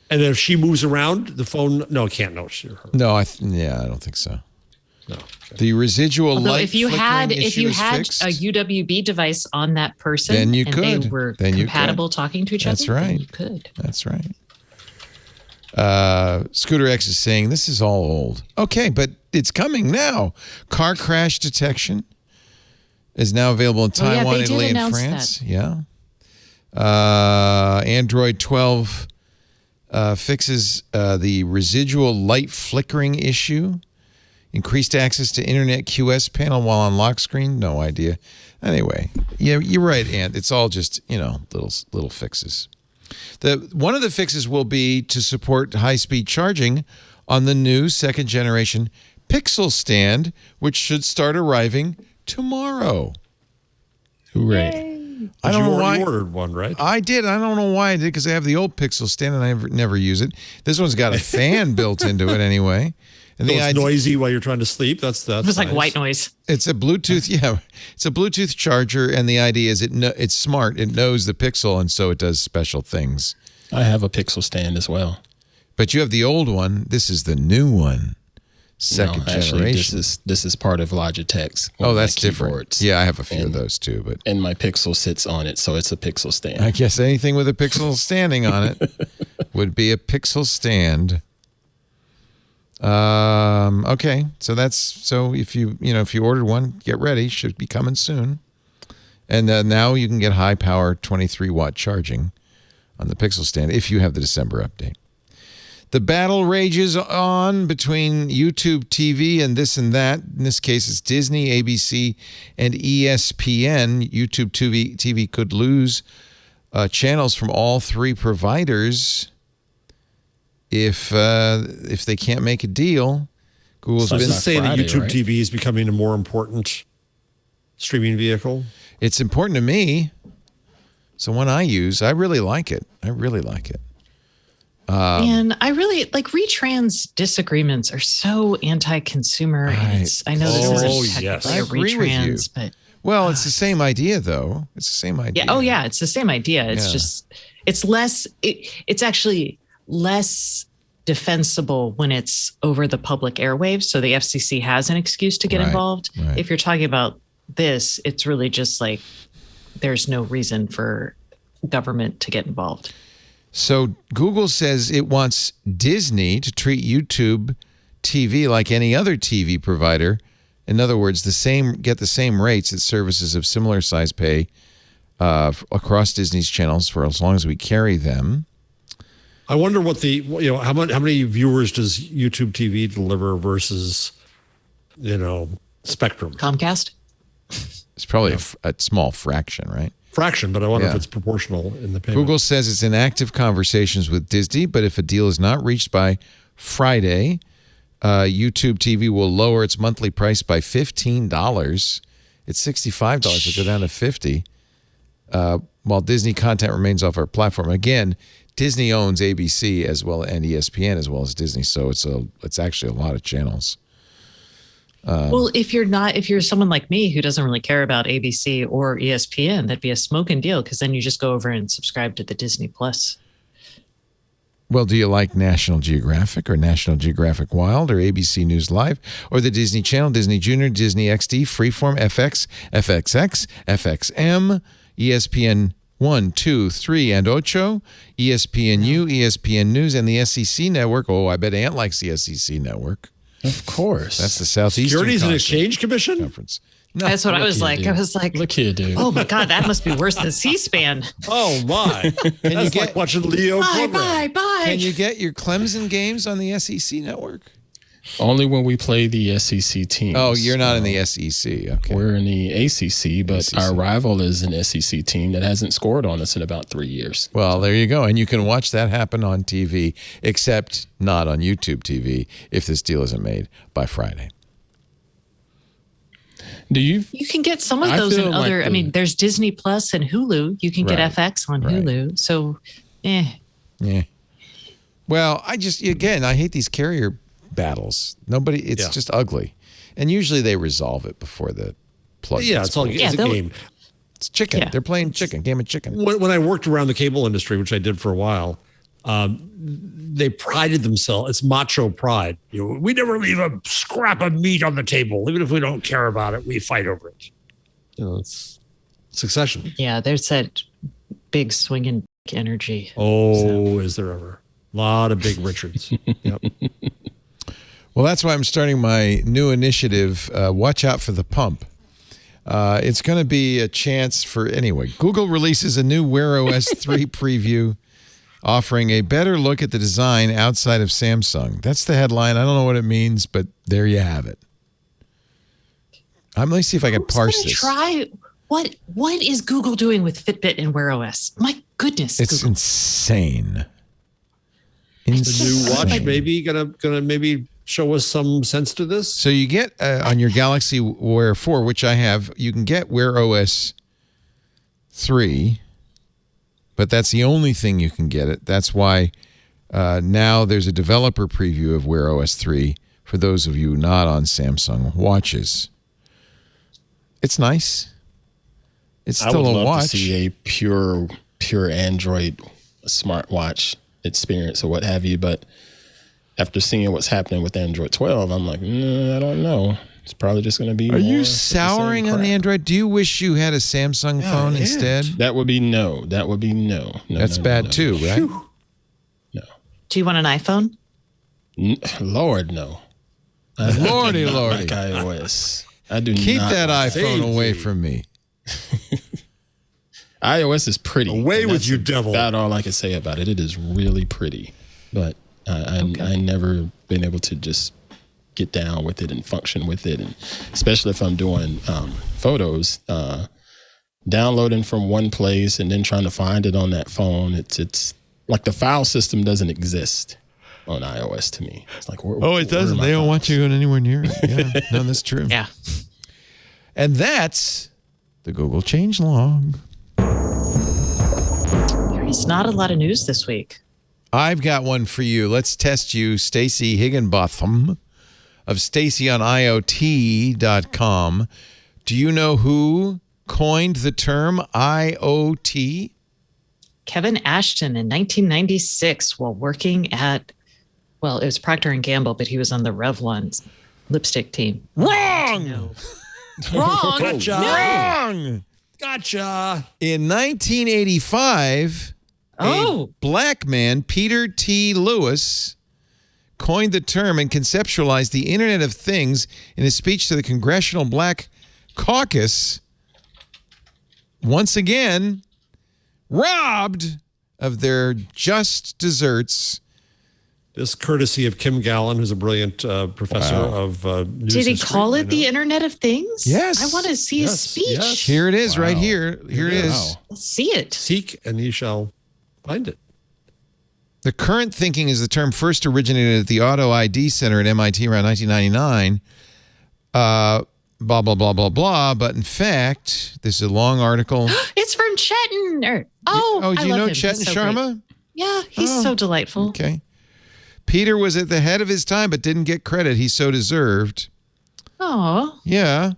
And then if she moves around, the phone, no, it can't know her. No, I don't think so. No. Okay. The residual Although light if you had flickering issue is a fixed. UWB device on that person, Then you and could. they were Then you compatible could. talking to each That's other, then right. you could. That's right. Scooter X is saying this is all old. Okay, but it's coming now. Car crash detection is now available in Oh, yeah, Taiwan, they did Italy, and announce France. that. Yeah. Android 12 fixes the residual light flickering issue. Increased access to Internet QS panel while on lock screen. No idea. Anyway, yeah, you're right, Ant. It's all just little fixes. One of the fixes will be to support high-speed charging on the new second generation Pixel stand, which should start arriving tomorrow. Hooray. I don't know why. You ordered one, right? I did. I don't know why I did, because I have the old Pixel stand and I never use it. This one's got a fan built into it anyway. And So it's noisy while you're trying to sleep. That's It was like nice. white noise. It's a Bluetooth, it's a Bluetooth charger, and the idea is it's smart. It knows the Pixel, and so it does special things. I have a Pixel stand as well. But you have the old one. This is the new one, second generation. This is part of Logitech's. Oh, that's different. Keyboards. Yeah, I have a few of those too. But And my Pixel sits on it, so it's a Pixel stand. I guess anything with a Pixel standing on it would be a Pixel stand. Okay, so if you ordered one, get ready. Should be coming soon. And now you can get high power 23-watt charging on the Pixel stand if you have the December update. The battle rages on between YouTube TV and this and that. In this case, it's Disney, ABC, and ESPN. YouTube TV could lose channels from all three providers if they can't make a deal. Google's been saying that YouTube right? TV is becoming a more important streaming vehicle. It's important to me. It's the one I use. I really like it. And I really like retrans disagreements are so anti-consumer. And I know this isn't technically a retrans, but well, it's the same idea though. It's the same idea. yeah. Oh yeah, it's the same idea. It's just it's less. It's actually less defensible when it's over the public airwaves. So the FCC has an excuse to get involved. Right. If you're talking about this, it's really just like there's no reason for government to get involved. So Google says it wants Disney to treat YouTube TV like any other TV provider. In other words, get the same rates that services of similar size pay across Disney's channels for as long as we carry them. I wonder what how many viewers does YouTube TV deliver versus Spectrum? Comcast? It's probably a small fraction, right? Fraction, but I wonder if it's proportional in the payment. Google says it's in active conversations with Disney, but if a deal is not reached by Friday, YouTube TV will lower its monthly price by $15. It's $65. It'll go down to $50. While Disney content remains off our platform. Again, Disney owns ABC as well and ESPN as well as Disney, so it's actually a lot of channels. Well, if you're someone like me who doesn't really care about ABC or ESPN, that'd be a smoking deal because then you just go over and subscribe to the Disney Plus. Well, do you like National Geographic or National Geographic Wild or ABC News Live or the Disney Channel, Disney Junior, Disney XD, Freeform, FX, FXX, FXM, ESPN 1, 2, 3, and Ocho, ESPNU, ESPN News, and the SEC Network? Oh, I bet Ant likes the SEC Network. Of course. That's the Southeastern Securities and Exchange Commission? Conference. No, That's what I was like. dude. I was like, Look here, dude. oh my God, that must be worse than C-SPAN. Oh my! That's like watching Leo program. Bye. Can you get your Clemson games on the SEC Network? Only when we play the SEC teams. Oh, you're not in the SEC. Okay. We're in the ACC, but SEC. our rival is an SEC team that hasn't scored on us in about 3 years. Well, there you go. And you can watch that happen on TV, except not on YouTube TV if this deal isn't made by Friday. You can get some of those in other. I mean, there's Disney Plus and Hulu. You can get FX on Hulu. So, Yeah. Well, I hate these carrier battles. It's just ugly. And usually they resolve it before the plug. Yeah, it's a game. It's chicken. Yeah. They're playing chicken, game of chicken. When I worked around the cable industry, which I did for a while, they prided themselves. It's macho pride. We never leave a scrap of meat on the table, even if we don't care about it. We fight over it. It's Succession. yeah, there's that big swinging energy. Oh, is there ever? A lot of big Richards. Yep. Well, that's why I'm starting my new initiative, Watch Out for the Pump. It's going to be a chance for, Google releases a new Wear OS 3 preview offering a better look at the design outside of Samsung. That's the headline. I don't know what it means, but there you have it. Let me see if I can parse this. What is Google doing with Fitbit and Wear OS? My goodness. It's Google. insane. The new watch gonna maybe show us some sense to this. So you get on your Galaxy Wear 4, which I have, you can get Wear OS 3, but that's the only thing you can get it. That's why now there's a developer preview of Wear OS 3 for those of you not on Samsung watches. It's nice. It's still a watch. I would love to see a pure Android smartwatch experience or what have you, but after seeing what's happening with Android 12, I'm like, I don't know. It's probably just going to be. Are you souring on the Android? Do you wish you had a Samsung phone instead? That would be no. That would be no. That's bad too, right? No. Do you want an iPhone? Lord, no. Lordy. Like iOS. I do Keep not. that iPhone away from me. iOS is pretty. Away with you, devil. That's all I can say about it. It is really pretty, but I never been able to just get down with it and function with it, and especially if I'm doing photos, downloading from one place and then trying to find it on that phone. It's like the file system doesn't exist on iOS to me. It's like, it doesn't. They don't want you going anywhere near it. Yeah, no, that's true. Yeah. And that's the Google changelog. There's not a lot of news this week. I've got one for you. Let's test you, Stacey Higginbotham of StaceyOnIoT.com. Do you know who coined the term IoT? Kevin Ashton in 1996 while working at, well, it was Procter & Gamble, but he was on the Revlon lipstick team. Wrong! No. Wrong! Gotcha. Wrong! Gotcha. In 1985, a black man, Peter T. Lewis, coined the term and conceptualized the Internet of Things in a speech to the Congressional Black Caucus. Once again, robbed of their just desserts. This courtesy of Kim Gallen, who's a brilliant professor of news. Did he call it the Internet of Things? Yes. I want to see his speech. Yes. Here it is, right here. Here it is. Let's see it. Seek and ye shall find it. The current thinking is the term first originated at the Auto ID Center at MIT around 1999. Blah, blah, blah, blah, blah. But in fact, this is a long article. It's from Chetan. Do I you love know him. Chetan He's so Sharma? great. Yeah, he's so delightful. Okay. Peter was at the head of his time, but didn't get credit he so deserved. Oh. Yeah.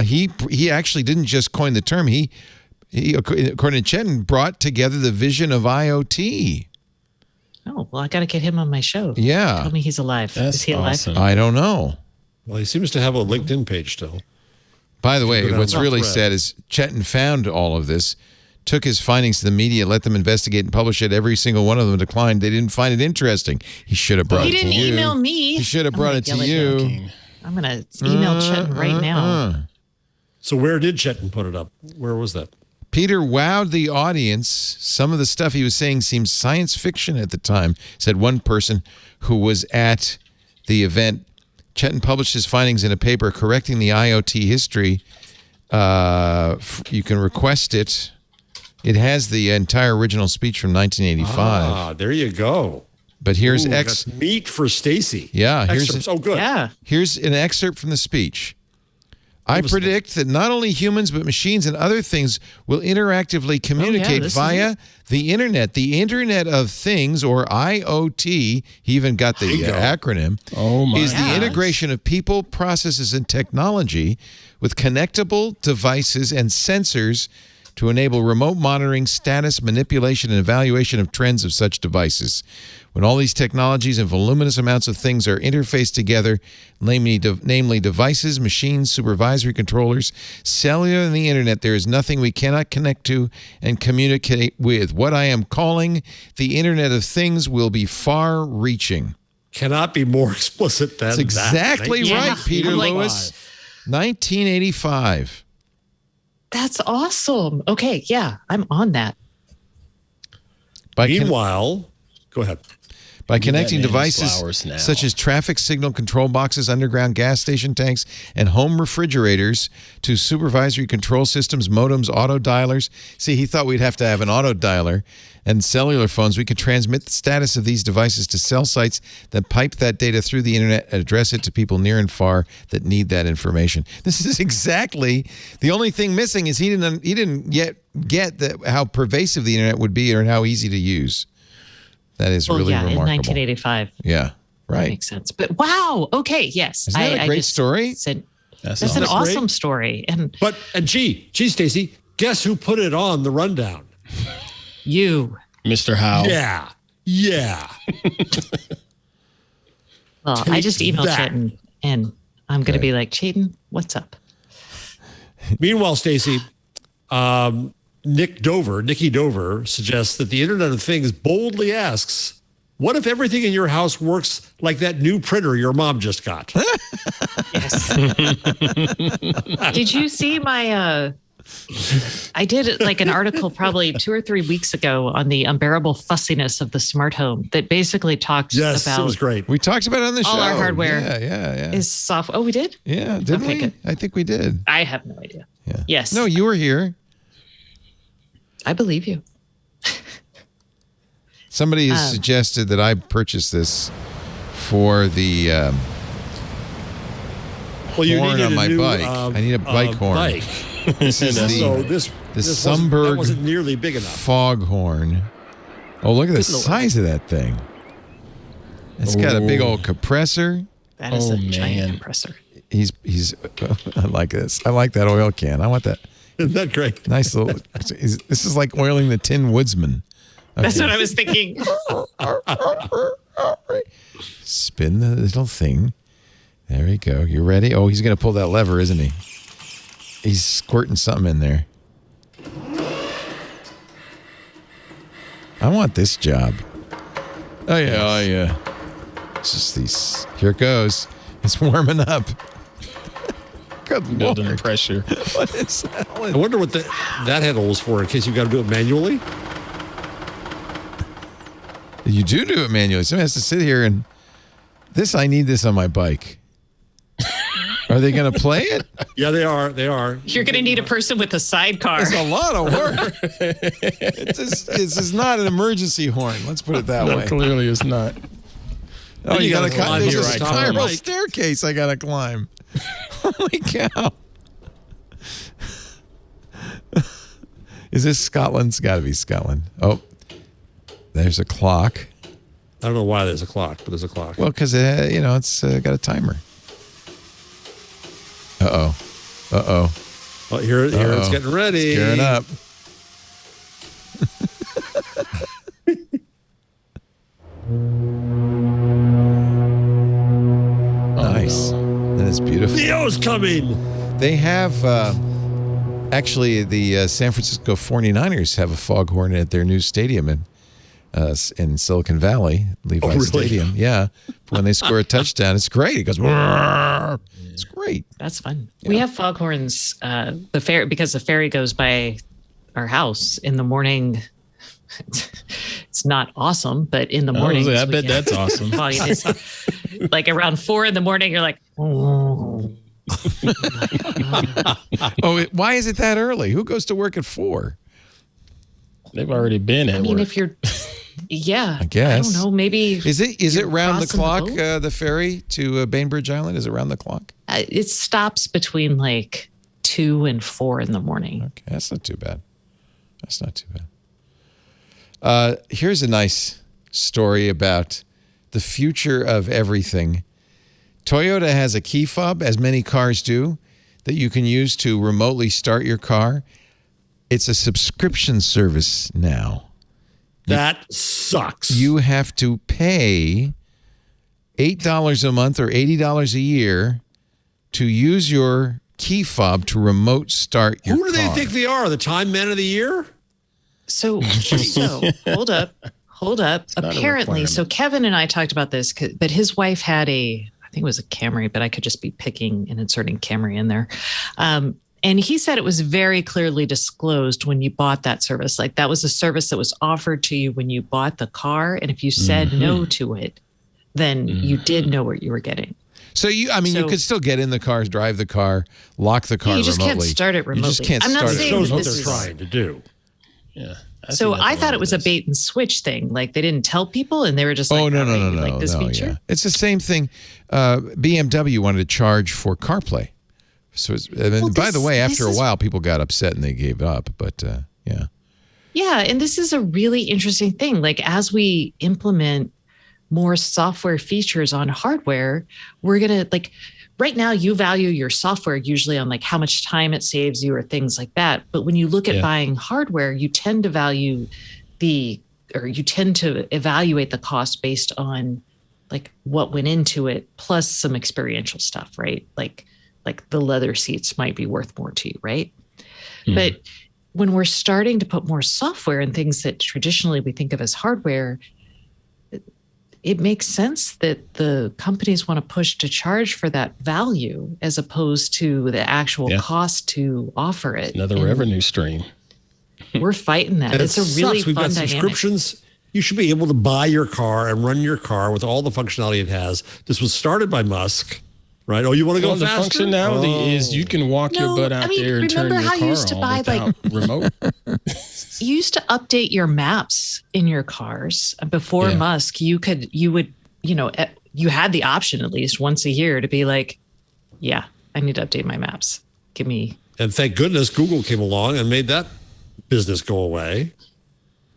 He actually didn't just coin the term. He according to Chetan, brought together the vision of IoT. Oh, well, I got to get him on my show. Yeah. Tell me he's alive. That's Is he alive? awesome. I don't know. Well, he seems to have a LinkedIn page still. By the way, Go down what's that really thread. sad is Chetan found all of this, took his findings to the media, let them investigate and publish it. Every single one of them declined. They didn't find it interesting. He should have brought He it to didn't you. email me. He should have brought it I'm to gonna yell at you. I'm going to email Chetan right now. So where did Chetan put it up? Where was that? Peter wowed the audience. Some of the stuff he was saying seemed science fiction at the time, said one person who was at the event. Chetan published his findings in a paper correcting the IoT history. You can request it. It has the entire original speech from 1985. Ah, there you go. But here's Ooh, that's meat for Stacy. Yeah, Excerpts. Oh, good. Yeah. Here's an excerpt from the speech. I predict that not only humans, but machines and other things will interactively communicate this is via the internet. The Internet of Things, or IoT, he even got the acronym, is the integration of people, processes, and technology with connectable devices and sensors to enable remote monitoring, status, manipulation, and evaluation of trends of such devices. When all these technologies and voluminous amounts of things are interfaced together, namely devices, machines, supervisory controllers, cellular, and the internet, there is nothing we cannot connect to and communicate with. What I am calling the Internet of Things will be far-reaching. Cannot be more explicit than That's exactly that. right, Peter I'm like, Lewis. 1985. That's awesome. Okay, yeah, I'm on that. Meanwhile, go ahead. By connecting that man his devices flowers now. such as traffic signal control boxes, underground gas station tanks, and home refrigerators to supervisory control systems, modems, auto dialers. See, he thought we'd have to have an auto dialer and cellular phones. We could transmit the status of these devices to cell sites that pipe that data through the internet and address it to people near and far that need that information. This is exactly the only thing missing is he didn't yet get how pervasive the internet would be or how easy to use. That is really remarkable. In 1985. Yeah, right. That makes sense. But wow, okay, yes. Isn't that a great story? That's an awesome story. And gee, Stacy, guess who put it on the rundown? You. Mr. Howe. Yeah. Well, I just emailed that. Chetan, and I'm going to be like, Chetan, what's up? Meanwhile, Stacy, Nikki Dover suggests that the Internet of Things boldly asks, what if everything in your house works like that new printer your mom just got? Yes. Did you see my I did like an article probably 2 or 3 weeks ago on the unbearable fussiness of the smart home that basically talks about. It was great. We talked about it on the show. All our hardware Yeah. is soft. Oh, we did? Yeah, didn't Okay, we? good. I think we did. I have no idea. Yeah. Yes. No, you were here. I believe you. Somebody has suggested that I purchase this for the horn on my bike. I need a bike horn. This is the Sunberg that wasn't nearly big enough. foghorn. Oh, look at the size of that thing. It's got a big old compressor. That is a giant compressor. He's I like this. I like that oil can. I want that. Isn't that great? Nice little. This is like oiling the Tin Woodsman. Okay. That's what I was thinking. Spin the little thing. There we go. You ready? Oh, he's going to pull that lever, isn't he? He's squirting something in there. I want this job. Oh, yeah. It's just these. Here it goes. It's warming up. Good Building Lord. pressure. What is that? I wonder what that handle was for in case you've got to do it manually. You do it manually. Someone has to sit here and I need this on my bike. Are they going to play it? Yeah, they are. They are. You're going to need a person with a sidecar. It's a lot of work. This is not an emergency horn. Let's put it that way. Clearly, it's not. Oh, you got to climb. There's a right spiral staircase I got to climb. Holy cow. Is this Scotland? It's got to be Scotland. Oh, there's a clock. I don't know why there's a clock, but there's a clock. Well, because it's got a timer. Uh-oh. Oh, here it's getting ready. It's gearing up. Nice. That is beautiful. Theo's coming. They have, actually, the San Francisco 49ers have a foghorn at their new stadium in Silicon Valley, Levi really? Stadium. Yeah. When they score a touchdown, it's great. It goes, "Roar." It's great. That's fun. Yeah. We have foghorns, because the ferry goes by our house in the morning. It's not awesome, but in the morning. I bet that's awesome. Like around 4 a.m, you're like, oh. Why is it that early? Who goes to work at 4? They've already been at work. I mean, if you're, yeah, I guess. I don't know. Maybe is it round the clock? The ferry to Bainbridge Island, is it round the clock? It stops between like 2 and 4 a.m. Okay, that's not too bad. Here's a nice story about the future of everything. Toyota has a key fob, as many cars do, that you can use to remotely start your car. It's a subscription service now. That sucks. You have to pay $8 a month or $80 a year to use your key fob to remote start your car. Who do they think they are? The Time Man of the Year? So hold up. Apparently, so Kevin and I talked about this, but his wife had I think it was a Camry, but I could just be picking and inserting Camry in there. And he said it was very clearly disclosed when you bought that service. Like that was a service that was offered to you when you bought the car. And if you said no to it, then you did know what you were getting. So you could still get in the car, drive the car, lock the car remotely. You just can't start it remotely. You just can't start it. It shows what they're trying to do. Yeah. So I thought it was a bait and switch thing. Like they didn't tell people and they were just like, no, like this feature. Yeah. It's the same thing. BMW wanted to charge for CarPlay. So by the way, after a while, people got upset and they gave up. But yeah. Yeah. And this is a really interesting thing. Like as we implement more software features on hardware, we're going to like right now you value your software usually on like how much time it saves you or things like that. But when you look at buying hardware, you tend to value you tend to evaluate the cost based on like what went into it, plus some experiential stuff, right? Like the leather seats might be worth more to you, right? But when we're starting to put more software and things that traditionally we think of as hardware, it makes sense that the companies want to push to charge for that value as opposed to the actual cost to offer it. Another revenue stream. We're fighting that. And It's a really We've fun got dynamic. subscriptions. You should be able to buy your car and run your car with all the functionality it has. This was started by Musk, right? Oh, you want to go Well, the faster? functionality is you can walk your butt out there and turn your remember how you car used to on buy, without remote. You used to update your maps in your cars before Musk. You had the option at least once a year to be like, yeah, I need to update my maps. Give me. And thank goodness Google came along and made that business go away.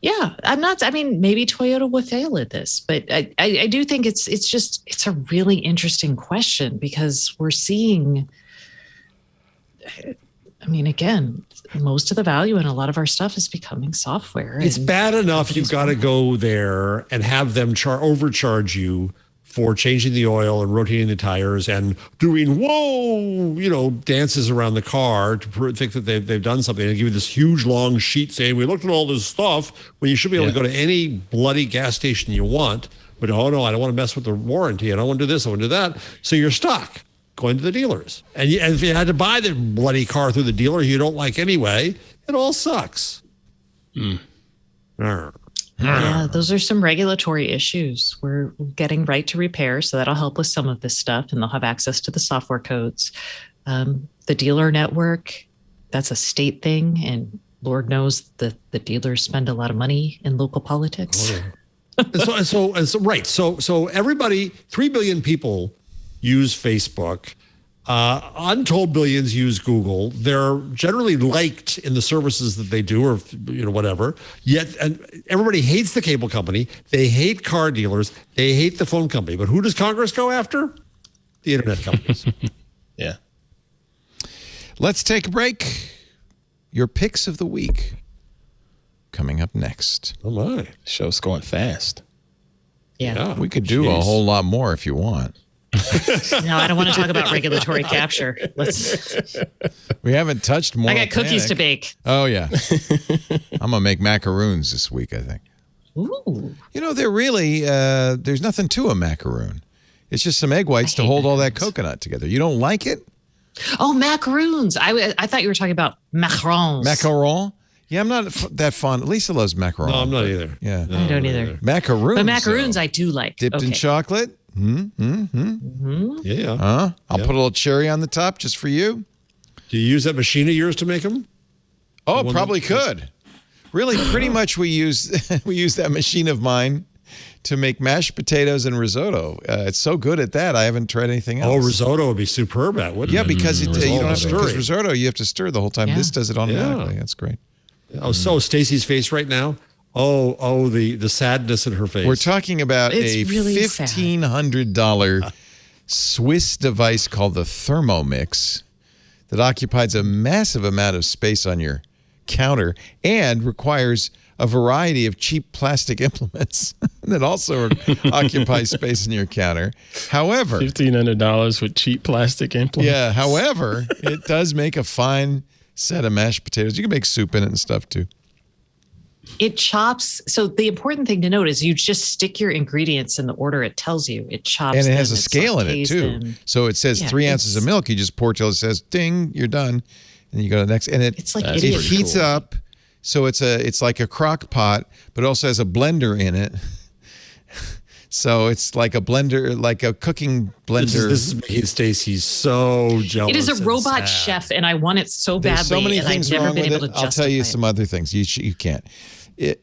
Yeah, maybe Toyota will fail at this, but I do think it's a really interesting question because we're seeing, again, most of the value in a lot of our stuff is becoming software. It's bad enough you've got to go there and have them overcharge you for changing the oil and rotating the tires and doing dances around the car to think that they've done something and give you this huge long sheet saying we looked at all this stuff when you should be able to go to any bloody gas station you want. But oh no, I don't want to mess with the warranty. I don't want to do this. I want to do that. So you're stuck going to the dealers. And if you had to buy the bloody car through the dealer you don't like anyway, it all sucks. Yeah, those are some regulatory issues. We're getting right to repair, so that'll help with some of this stuff, and they'll have access to the software codes. The dealer network, that's a state thing, and Lord knows the dealers spend a lot of money in local politics. So everybody, 3 billion people use Facebook. Untold billions use Google. They're generally liked in the services that they do, or whatever. Yet, and everybody hates the cable company. They hate car dealers. They hate the phone company. But who does Congress go after? The internet companies. Yeah. Let's take a break. Your picks of the week coming up next. Oh my, show's going fast. Yeah. We could do a whole lot more if you want. No, I don't want to talk about regulatory capture. We haven't touched more. I got cookies to bake. Oh yeah, I'm gonna make macaroons this week. I think. Ooh. They're really there's nothing to a macaroon. It's just some egg whites to hold all that coconut together. You don't like it? Oh, macaroons. I thought you were talking about macarons. Macaron? Yeah, I'm not that fond. Lisa loves macaron. No, I'm not either. Yeah, I don't either. Macaroons. But macaroons I do like. Dipped in chocolate. Yeah. I'll put a little cherry on the top just for you. Do you use that machine of yours to make them? Oh, probably could. Really, pretty much we use that machine of mine to make mashed potatoes and risotto. It's so good at that. I haven't tried anything else. Oh, risotto would be superb at, wouldn't it? Yeah, because you don't have to, stir. because risotto you have to stir the whole time. This does it automatically. That's great. Oh, so Stacey's face right now. Oh, the sadness in her face. We're talking about a really $1,500 Swiss device called the Thermomix that occupies a massive amount of space on your counter and requires a variety of cheap plastic implements that also occupies space in your counter. However, $1,500 with cheap plastic implements. Yeah, however, it does make a fine set of mashed potatoes. You can make soup in it and stuff too. It chops. So the important thing to note is you just stick your ingredients in the order it tells you. It chops. And it has a scale in it too. So it says 3 ounces of milk. You just pour till it says ding, you're done. And you go to the next. And it's like it heats up. So it's like a crock pot, but it also has a blender in it. So it's like a blender, like a cooking blender. This is making Stacey so jealous. It is a robot sad. chef, and I want it so badly. There's so many things I've never wrong been with able it. to I'll tell you some other things. You can't.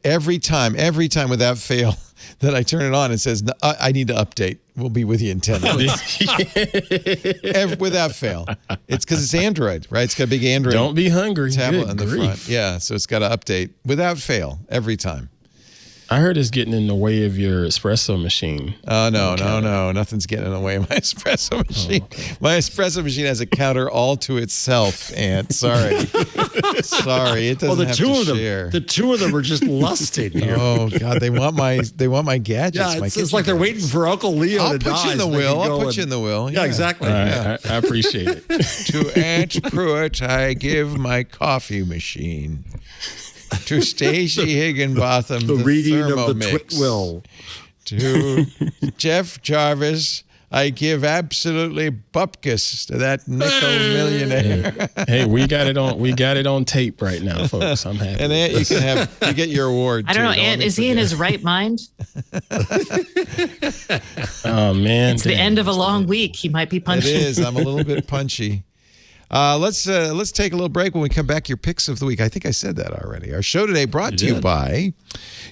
Every time without fail that I turn it on, it says, I need to update. We'll be with you in 10 minutes. Without fail. It's because it's Android, right? It's got a big Android. Don't be hungry. Tablet on the front. Yeah, so it's got to update without fail every time. I heard it's getting in the way of your espresso machine. Oh, no. Nothing's getting in the way of my espresso machine. Oh, okay. My espresso machine has a counter all to itself, Ant. Sorry. It doesn't have to share. The two of them are just lusting here. Oh, God. They want my gadgets. Yeah, it's like they're waiting for Uncle Leo to die. I'll put you in the wheel. I'll put you in the wheel. Yeah, exactly. I appreciate it. To Aunt Pruitt, I give my coffee machine. To Stacey Higginbotham, the reading Thermomix. of the TWiT will. to Jeff Jarvis. I give absolutely bupkis to that nickel millionaire. Hey, we got it on tape right now, folks. I'm happy. And Ant, you get your award. I don't know, too. Ant, is he in his right mind? Oh man, It's the end of a long week. He might be punchy. It is. I'm a little bit punchy. Let's take a little break. When we come back, your picks of the week. I think I said that already. Our show today brought to you by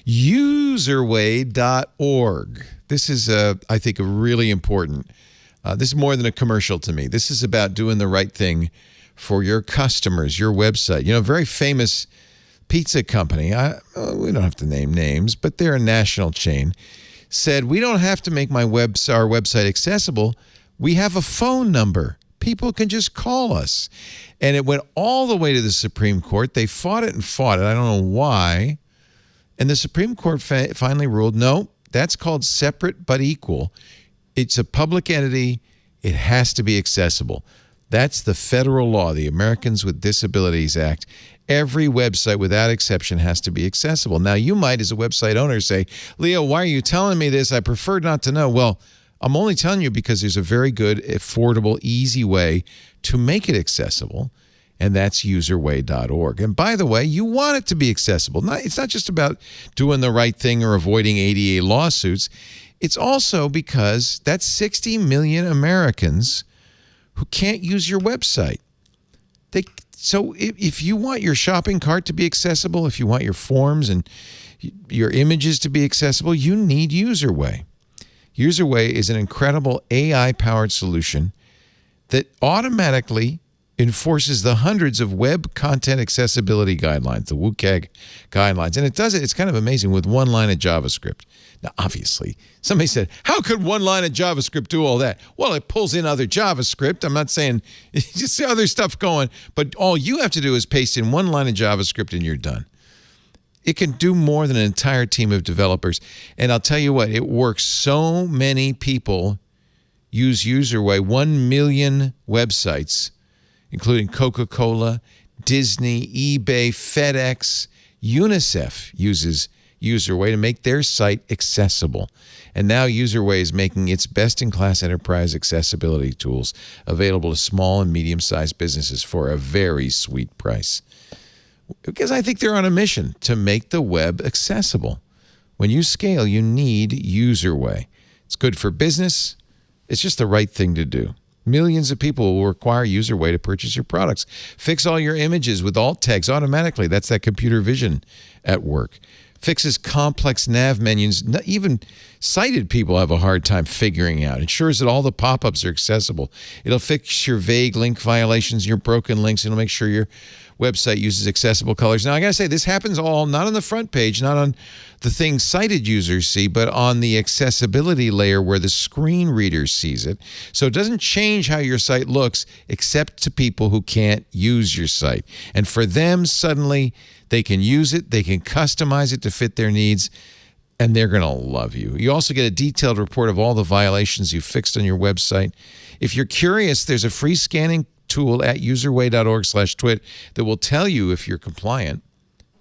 userway.org. This is, I think, a really important. This is more than a commercial to me. This is about doing the right thing for your customers, your website. You know, a very famous pizza company, we don't have to name names, but they're a national chain, said, we don't have to make our website accessible. We have a phone number. People can just call us. And it went all the way to the Supreme Court. They fought it. I don't know why. And the Supreme Court finally ruled, no, that's called separate but equal. It's a public entity. It has to be accessible. That's the federal law, the Americans with Disabilities Act. Every website, without exception, has to be accessible. Now, you might, as a website owner, say, Leo, why are you telling me this? I prefer not to know. Well, I'm only telling you because there's a very good, affordable, easy way to make it accessible, and that's userway.org. And by the way, you want it to be accessible. It's not just about doing the right thing or avoiding ADA lawsuits. It's also because that's 60 million Americans who can't use your website. So if you want your shopping cart to be accessible, if you want your forms and your images to be accessible, you need Userway. Userway is an incredible AI-powered solution that automatically enforces the hundreds of web content accessibility guidelines, the WCAG guidelines. And it does it, it's kind of amazing, with one line of JavaScript. Now, obviously, somebody said, how could one line of JavaScript do all that? Well, it pulls in other JavaScript. I'm not saying just the other stuff going, but all you have to do is paste in one line of JavaScript and you're done. It can do more than an entire team of developers. And I'll tell you what, it works. So many people use Userway. 1 million websites, including Coca-Cola, Disney, eBay, FedEx, UNICEF uses Userway to make their site accessible. And now Userway is making its best-in-class enterprise accessibility tools available to small and medium-sized businesses for a very sweet price. Because I think they're on a mission to make the web accessible. When you scale, you need Userway. It's good for business. It's just the right thing to do. Millions of people will require Userway to purchase your products. Fix all your images with alt tags automatically. That's that computer vision at work. Fixes complex nav menus. Even sighted people have a hard time figuring out. Ensures that all the pop-ups are accessible. It'll fix your vague link violations, your broken links. It'll make sure your website uses accessible colors. Now, I got to say, this happens all not on the front page, not on the things sighted users see, but on the accessibility layer where the screen reader sees it. So it doesn't change how your site looks, except to people who can't use your site. And for them, suddenly, they can use it, they can customize it to fit their needs, and they're going to love you. You also get a detailed report of all the violations you fixed on your website. If you're curious, there's a free scanning tool at userway.org/twit that will tell you if you're compliant.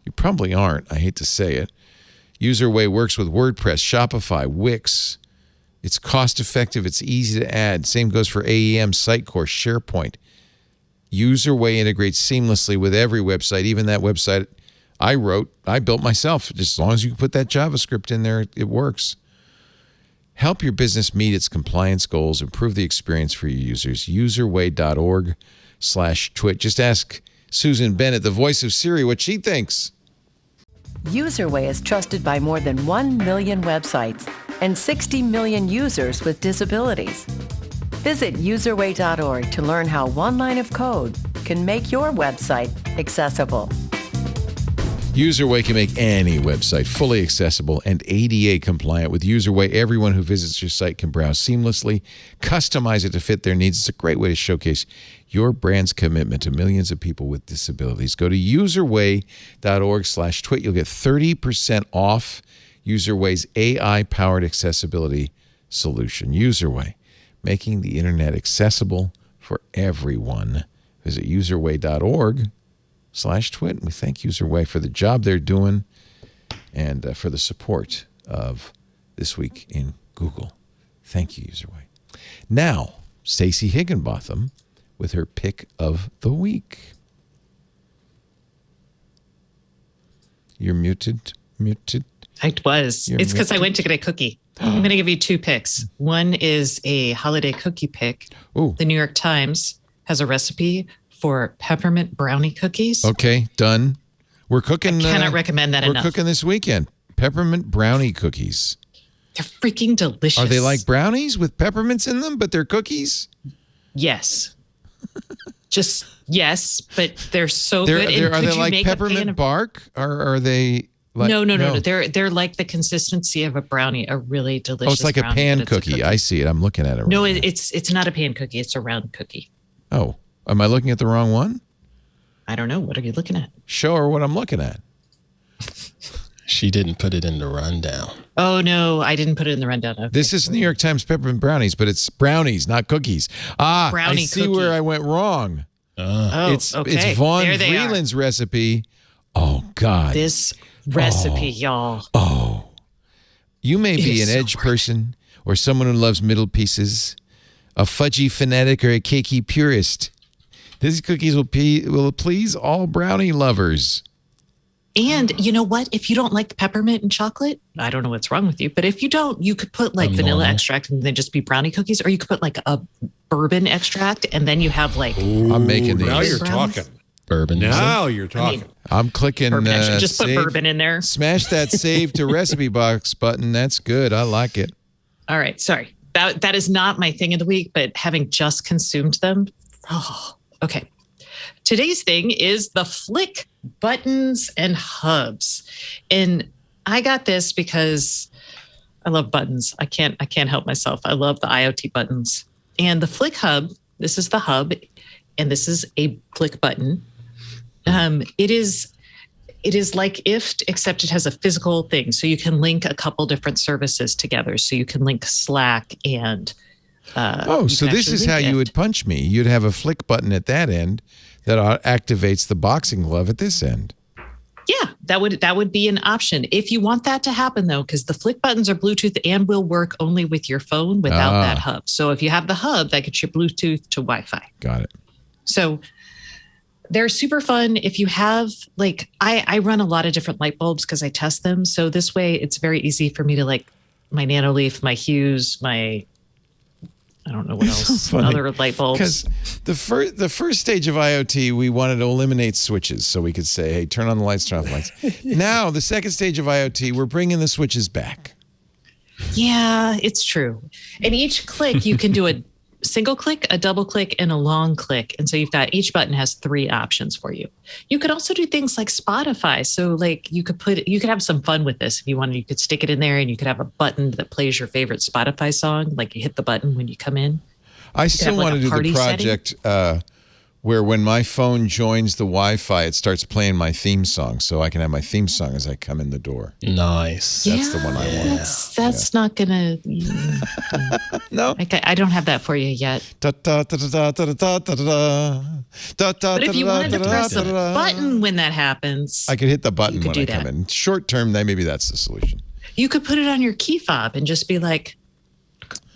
You probably aren't. I hate to say it. Userway works with WordPress, Shopify, Wix. It's cost-effective. It's easy to add. Same goes for AEM, Sitecore, SharePoint. Userway integrates seamlessly with every website, even that website I built myself. Just as long as you can put that JavaScript in there, it works. Help your business meet its compliance goals. Improve the experience for your users. Userway.org/twit. Just ask Susan Bennett, the voice of Siri, what she thinks. Userway is trusted by more than 1 million websites and 60 million users with disabilities. Visit userway.org to learn how one line of code can make your website accessible. Userway can make any website fully accessible and ADA compliant. With Userway, everyone who visits your site can browse seamlessly, customize it to fit their needs. It's a great way to showcase your brand's commitment to millions of people with disabilities. Go to userway.org/twit. You'll get 30% off Userway's AI-powered accessibility solution. Userway, making the internet accessible for everyone. Visit userway.org/twit. We thank Userway for the job they're doing and for the support of this week in Google. Thank you, Userway. Now, Stacey Higginbotham with her pick of the week. You're muted. I was. It's because I went to get a cookie. I'm going to give you 2 picks. One is a holiday cookie pick. Ooh. The New York Times has a recipe for peppermint brownie cookies. Okay, done. We're cooking. I cannot recommend that enough. We're cooking this weekend. Peppermint brownie cookies. They're freaking delicious. Are they like brownies with peppermints in them, but they're cookies? Yes. Just yes, but they're so good. Are they like peppermint bark? Or are they like No. They're like the consistency of a brownie, a really delicious. Oh, it's like brownie, a pan cookie. I see it. I'm looking at it. No, right now. it's not a pan cookie. It's a round cookie. Oh, am I looking at the wrong one? I don't know. What are you looking at? Show her what I'm looking at. She didn't put it in the rundown. Oh, no, I didn't put it in the rundown. Okay. This is New York Times peppermint brownies, but it's brownies, not cookies. Brownie I see cookie. where I went wrong. It's Vaughn there they Vreeland's recipe. Oh, God. This recipe, y'all. Oh. You may be an edge person or someone who loves middle pieces, a fudgy fanatic or a cakey purist. These cookies will please all brownie lovers. And you know what? If you don't like the peppermint and chocolate, I don't know what's wrong with you. But if you don't, you could put like vanilla extract and then just be brownie cookies. Or you could put like a bourbon extract and then you have like. I'm making these. Now you're talking. Bourbon. Now you're talking. I'm clicking. Just put bourbon in there. Smash that save to recipe box button. That's good. I like it. All right. Sorry. That is not my thing of the week, but having just consumed them. Oh, okay. Today's thing is the Flick buttons and hubs. And I got this because I love buttons. I can't help myself. I love the IoT buttons. And the Flick hub, this is the hub, and this is a Flick button. It is like IFT, except it has a physical thing. So you can link a couple different services together. So you can link Slack and so this is how you would punch me. You'd have a Flick button at that end that activates the boxing glove at this end. Yeah, that would be an option. If you want that to happen, though, because the Flick buttons are Bluetooth and will work only with your phone without that hub. So if you have the hub, that gets you Bluetooth to Wi-Fi. Got it. So they're super fun. If you have, like, I run a lot of different light bulbs because I test them. So this way, it's very easy for me to, like, my Nanoleaf, my Hughes, my... I don't know what else. Other light bulbs. Because the first stage of IoT, we wanted to eliminate switches, so we could say, "Hey, turn on the lights, turn off the lights." Now, the second stage of IoT, we're bringing the switches back. Yeah, it's true. And each click, you can do a single click, a double click, and a long click. And so you've got each button has 3 options for you. You could also do things like Spotify. So like you could have some fun with this if you wanted. You could stick it in there and you could have a button that plays your favorite Spotify song. Like you hit the button when you come in. I still want to do the project where when my phone joins the Wi-Fi, it starts playing my theme song, so I can have my theme song as I come in the door. Nice. That's the one I want. That's not gonna. No, I don't have that for you yet. But if you wanted to press a button when that happens, I could hit the button when I that. come in. Short term, maybe that's the solution. You could put it on your key fob and just be like,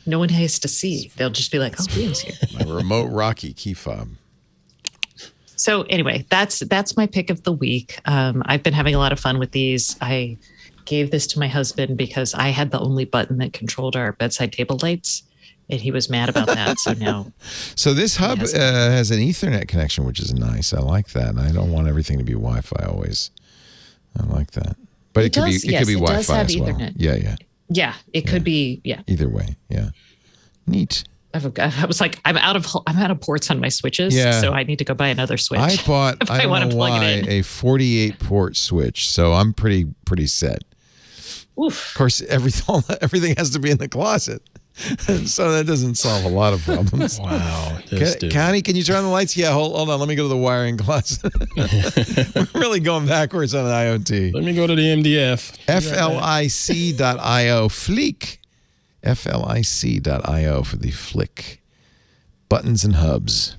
no one has to see. They'll just be like, "Oh, Brian's here." My remote Rocky key fob. So anyway, that's my pick of the week. I've been having a lot of fun with these. I gave this to my husband because I had the only button that controlled our bedside table lights, and he was mad about that. So now, so this hub has an Ethernet connection, which is nice. I like that. And I don't want everything to be Wi-Fi always. I like that, but it could be Wi-Fi as well. Ethernet. Yeah. It could be. Yeah. Either way. Yeah. Neat. I was like, I'm out of ports on my switches, so I need to go buy another switch. I bought, I don't know why, a 48 port switch, so I'm pretty set. Oof. Of course, everything has to be in the closet, so that doesn't solve a lot of problems. Wow. Connie, can you turn on the lights? Yeah, hold on. Let me go to the wiring closet. We're really going backwards on the IoT. Let me go to the MDF. FLIC.io, Fleek. FLIC.io for the Flick buttons and hubs.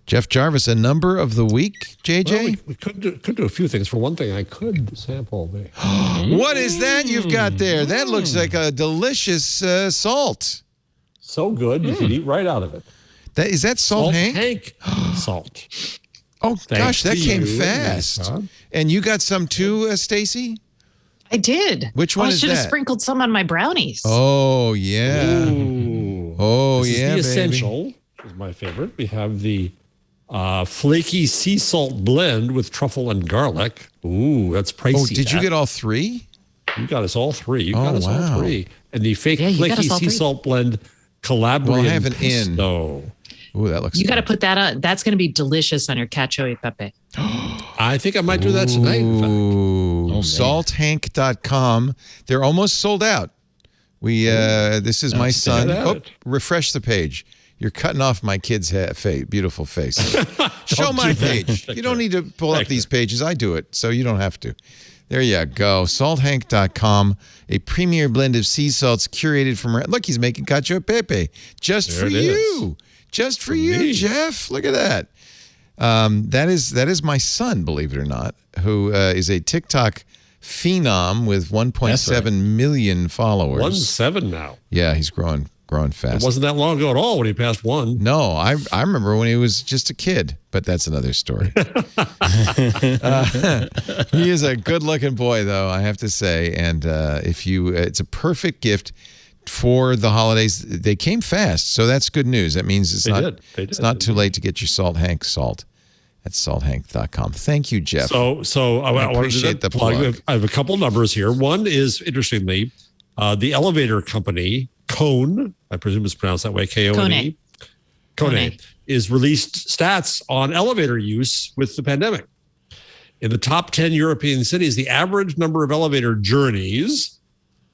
Jeff Jarvis, a number of the week, JJ? Well, we could do a few things. For one thing, I could sample the... What is that you've got there? That looks like a delicious salt. So good, you could eat right out of it. Is that Salt Hank? Salt. Oh, gosh, that came you. fast. Nice, and you got some too, Stacy? I did. Which one I is should have that? sprinkled some on my brownies. Oh, yeah. Ooh. Oh, This yeah, is the baby. Essential, is my favorite. We have the flaky sea salt blend with truffle and garlic. Ooh, that's pricey. Oh, did you get all three? You got us all three. You Oh, got us wow. all three. And the fake Yeah, you got flaky us all sea three. salt blend Calabrian Well, I have an pesto. Ooh, that looks You got to good. put that on. That's going to be delicious on your cacio e pepe. I think I might do that tonight, in fact. Ooh, salthank.com. They're almost sold out. This is my son. at Oh, it. refresh the page. You're cutting off my kid's beautiful face. Show my page. You don't need to pull up these pages. I do it, so you don't have to. There you go. Salthank.com, a premier blend of sea salts curated from... Look, he's making cacio e pepe. Just There for it you. Just for you, me. Jeff. Look at that. That is my son, believe it or not, who is a TikTok phenom with 1.7 million followers. 1.7 now. Yeah, he's growing fast. It wasn't that long ago at all when he passed 1. No, I remember when he was just a kid, but that's another story. He is a good-looking boy, though, I have to say. And it's a perfect gift for the holidays. They came fast, so that's good news. That means it's not too late to get your Salt Hank salt at salthank.com. Thank you, Jeff. So I want to do appreciate that the plug. I have a couple numbers here. One is, interestingly, the elevator company, Kone, I presume it's pronounced that way, K-O-N-E. Kone is released stats on elevator use with the pandemic. In the top 10 European cities, the average number of elevator journeys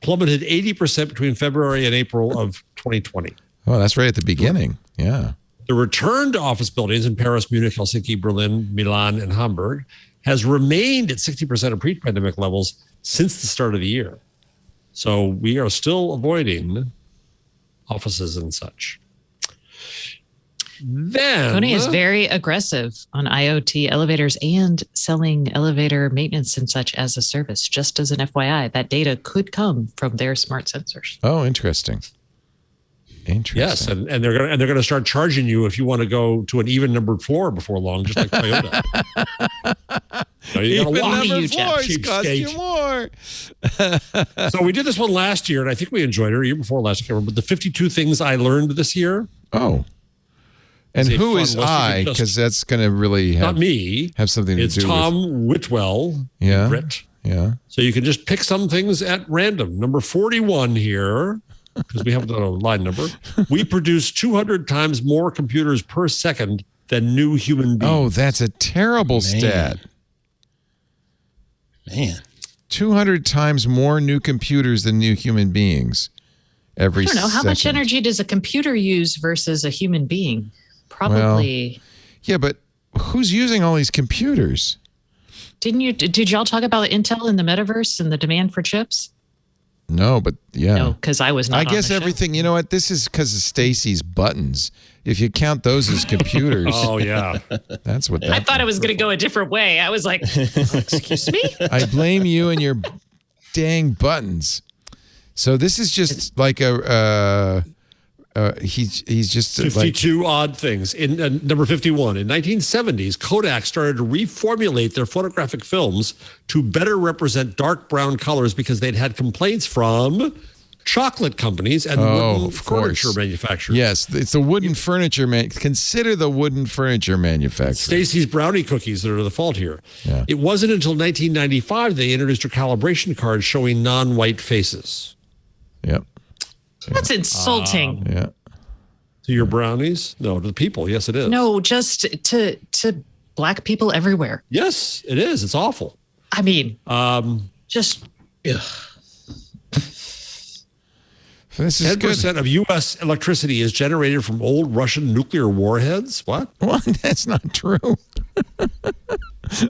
plummeted 80% between February and April of 2020. Oh, that's right at the beginning. Yeah. The return to office buildings in Paris, Munich, Helsinki, Berlin, Milan, and Hamburg has remained at 60% of pre-pandemic levels since the start of the year. So we are still avoiding offices and such. Then Kone is very aggressive on IoT elevators and selling elevator maintenance and such as a service. Just as an FYI, that data could come from their smart sensors. Oh, interesting. Yes, and they're gonna start charging you if you want to go to an even numbered floor before long, just like Toyota. You gotta walk. floors cost you more. So we did this one last year, and I think we enjoyed it. Or year before last, I can't remember. But the 52 things I learned this year. Oh. And It's a who fun is list. You I? can just- Because that's going to really Not me. have something to It's do Tom Whitwell. Yeah. Brit. Yeah. So you can just pick some things at random. Number 41 here, because we have the line number. We produce 200 times more computers per second than new human beings. Oh, that's a terrible stat. Man. 200 times more new computers than new human beings every I don't know. How much second. energy does a computer use versus a human being? Probably. Yeah, but who's using all these computers? Did y'all talk about Intel and the metaverse and the demand for chips? No, but yeah. No, because I was not. I on guess the show. everything, you know what? This is because of Stacy's buttons. If you count those as computers, Oh, yeah. that's what I that thought it was going to go a different way. I was like, excuse me? I blame you and your dang buttons. So this is just like he's just like 52 odd things. In number 51, in 1970s, Kodak started to reformulate their photographic films to better represent dark brown colors because they'd had complaints from chocolate companies and wooden of course. furniture manufacturers. Yes, it's the wooden furniture consider the wooden furniture manufacturer. Stacy's brownie cookies that are the fault here. Yeah. It wasn't until 1995 they introduced a calibration card showing non-white faces. Yep. That's insulting. Yeah. To your brownies? No, to the people. Yes, it is. No, just to black people everywhere. Yes, it is. It's awful. I mean, just ugh. This is 10% good. of U.S. electricity is generated from old Russian nuclear warheads. What? Well, that's not true.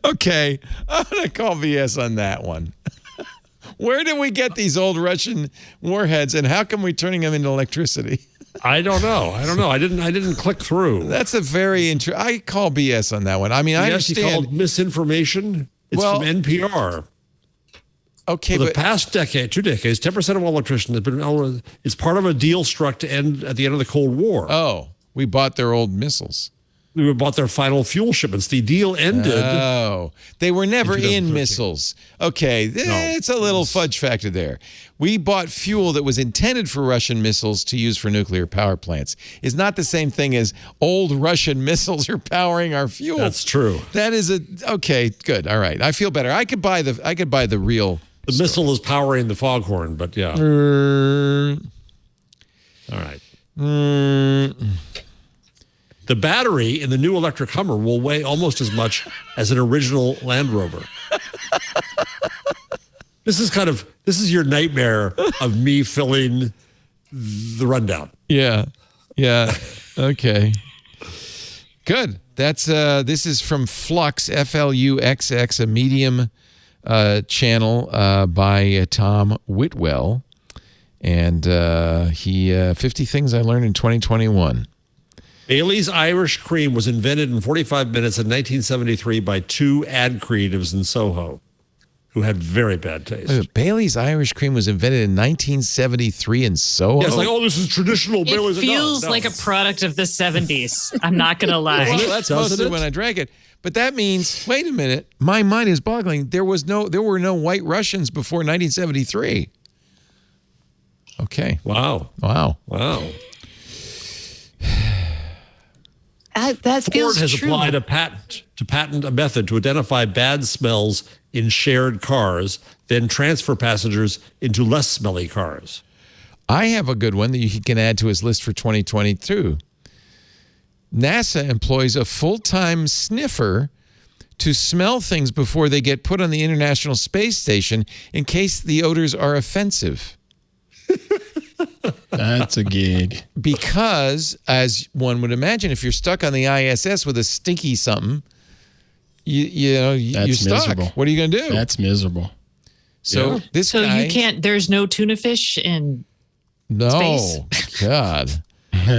Okay, I'm going to call BS on that one. Where did we get these old Russian warheads, and how come we're turning them into electricity? I don't know. I didn't click through. That's a very interesting. I call BS on that one. I mean, I Yes, he understand. called misinformation. It's from NPR. Okay, For the but past decade, 2 decades, 10% of all electricians have been. It's part of a deal struck to end at the end of the Cold War. oh, we bought their old missiles. We bought their final fuel shipments. The deal ended. Oh, they were never in 2013. missiles. Okay, it's a little fudge factor there. We bought fuel that was intended for Russian missiles to use for nuclear power plants. It's not the same thing as old Russian missiles are powering our fuel. That's true. That is okay. Good. All right. I feel better. I could buy the real. The missile is powering the foghorn, but yeah. All right. The battery in the new electric Hummer will weigh almost as much as an original Land Rover. This is your nightmare of me filling the rundown. Yeah. Yeah. Okay. Good. That's this is from Flux, FLUXX, a Medium channel by Tom Whitwell, and he 50 things I learned in 2021. Bailey's Irish Cream was invented in 45 minutes in 1973 by 2 ad creatives in Soho who had very bad taste. Bailey's Irish Cream was invented in 1973 in Soho. Yeah, it's like, this is traditional Bailey's. It feels like a product of the 70s. I'm not going to lie. Well, that's mostly when I drank it. But that means, wait a minute, my mind is boggling. There were no White Russians before 1973. Okay. Wow. That feels Ford has true. applied a patent a method to identify bad smells in shared cars, then transfer passengers into less smelly cars. I have a good one that you can add to his list for 2022. NASA employs a full-time sniffer to smell things before they get put on the International Space Station in case the odors are offensive. That's a gig. Because, as one would imagine, if you're stuck on the ISS with a stinky something, you're stuck. Miserable. What are you going to do? That's miserable. So this So guy, you can't. There's no tuna fish in space. God.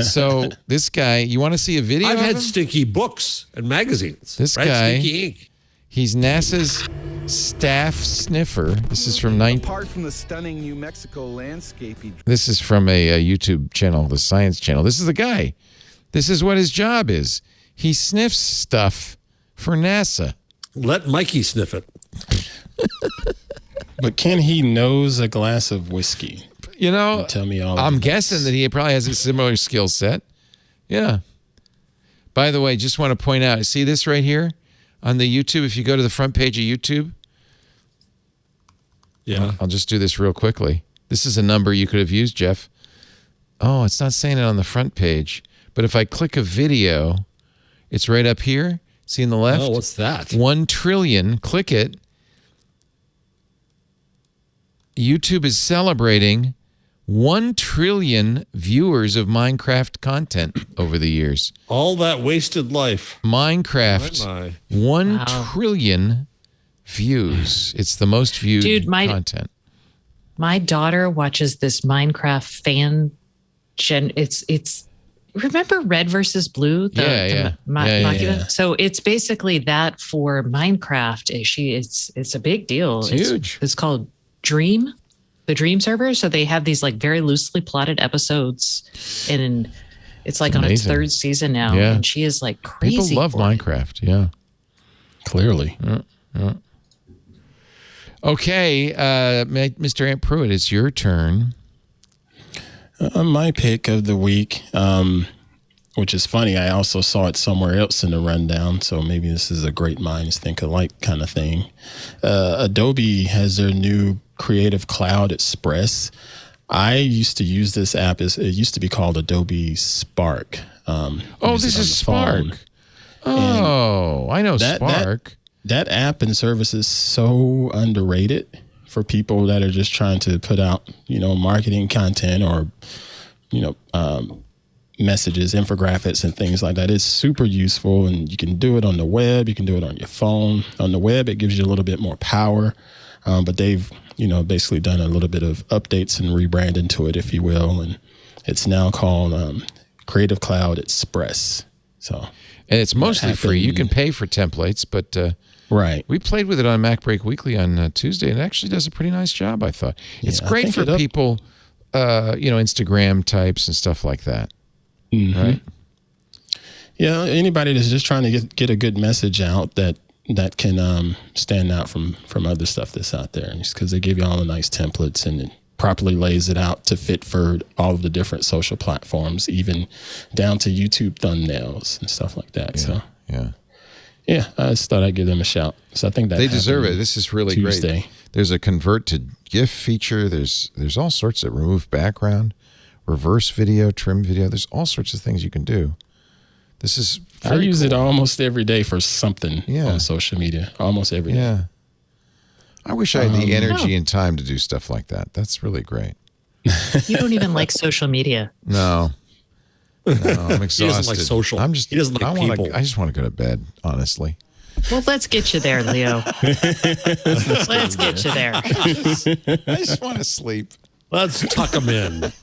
So this guy, you want to see a video? I've of had him? stinky books and magazines. This right? guy- Stinky ink. He's NASA's staff sniffer. This is from Apart from the stunning New Mexico landscape, This is from a YouTube channel, the Science Channel. This is the guy. This is what his job is. He sniffs stuff for NASA. Let Mikey sniff it. But can he nose a glass of whiskey? You know, Tell me all. I'm guessing that he probably has a similar skill set. Yeah. By the way, just want to point out, see this right here on the YouTube? If you go to the front page of YouTube, Yeah. I'll just do this real quickly. This is a number you could have used, Jeff. Oh, it's not saying it on the front page. But if I click a video, it's right up here. See in the left? Oh, what's that? 1 trillion. Click it. YouTube is celebrating 1 trillion viewers of Minecraft content over the years. All that wasted life. Minecraft, My. 1 trillion views. It's the most viewed Dude, content. My daughter watches this Minecraft fan. It's remember Red versus Blue? Yeah. Makina? So it's basically that for Minecraft. It's a big deal. It's huge. It's called Dream, the Dream server. So they have these like very loosely plotted episodes, and it's like on its amazing. 3rd season now. Yeah. And she is like crazy. People love for it. Minecraft. Yeah. Clearly. Okay, Mr. Ant Pruitt, it's your turn. My pick of the week, which is funny, I also saw it somewhere else in the rundown, so maybe this is a great minds think alike kind of thing. Adobe has their new Creative Cloud Express. I used to use this app. It used to be called Adobe Spark. This is Spark. Oh, I know Spark. That app and service is so underrated for people that are just trying to put out, marketing content or, messages, infographics, and things like that. It's super useful, and you can do it on the web. You can do it on your phone. On the web, it gives you a little bit more power, but they've, basically done a little bit of updates and rebranding to it, if you will, and It's now called Creative Cloud Express. So, and it's mostly free. You can pay for templates, but right. We played with it on Mac Break Weekly on Tuesday, and it actually does a pretty nice job, I thought. It's great for people, Instagram types and stuff like that. Mm-hmm. Right? Yeah, anybody that's just trying to get a good message out that can stand out from other stuff that's out there, because they give you all the nice templates and it properly lays it out to fit for all of the different social platforms, even down to YouTube thumbnails and stuff like that. Yeah, I just thought I'd give them a shout. So I think that they deserve it. This is really Tuesday. Great. There's a convert to GIF feature. There's all sorts of remove background, reverse video, trim video. There's all sorts of things you can do. This is I use it almost every day for something on social media. Almost every day. Yeah. I wish I had the energy and time to do stuff like that. That's really great. You don't even like social media. No, I'm exhausted. He doesn't like social. He doesn't like people. I just want to go to bed, honestly. Well, let's get you there, Leo. Let's get you there. I just want to sleep. Let's tuck them in.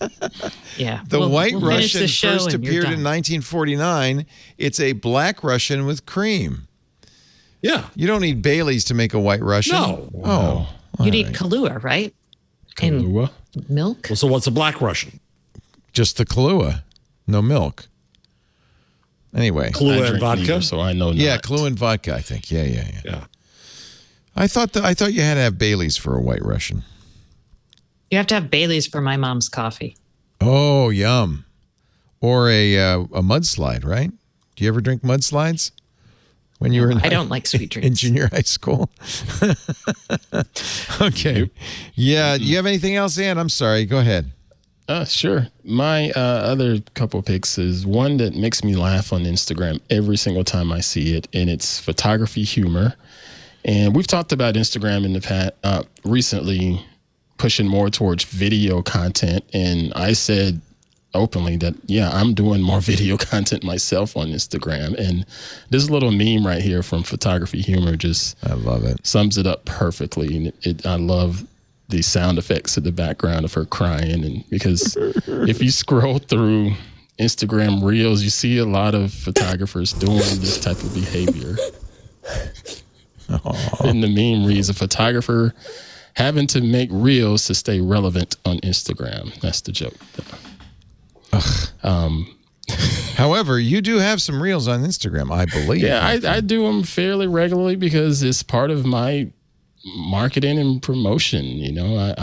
Yeah. The White Russian show first appeared in 1949. It's a black Russian with cream. Yeah. You don't need Bailey's to make a White Russian. No. Oh. You need Kahlua, right? Kahlua? And milk? Well, so what's a black Russian? Just the Kahlua. No milk. Anyway. Kahlua and vodka? Neither, so I know not. Yeah, Kahlua and vodka, I think. Yeah. I thought you had to have Bailey's for a White Russian. You have to have Bailey's for my mom's coffee. Oh, yum. Or a mudslide, right? Do you ever drink mudslides? When you were I don't like sweet drinks. In junior high school. Okay. Yeah. Do you have anything else, Ann? I'm sorry. Go ahead. Sure. My other couple picks is one that makes me laugh on Instagram every single time I see it, and it's photography humor. And we've talked about Instagram in the past, recently pushing more towards video content. And I said openly that, I'm doing more video content myself on Instagram. And this little meme right here from Photography Humor I love it. Sums it up perfectly. And I love the sound effects in the background of her crying. And because if you scroll through Instagram Reels, you see a lot of photographers doing this type of behavior. And the meme reads, a photographer having to make Reels to stay relevant on Instagram. That's the joke. However, you do have some Reels on Instagram, I believe. Yeah, I do them fairly regularly because it's part of my marketing and promotion. You know,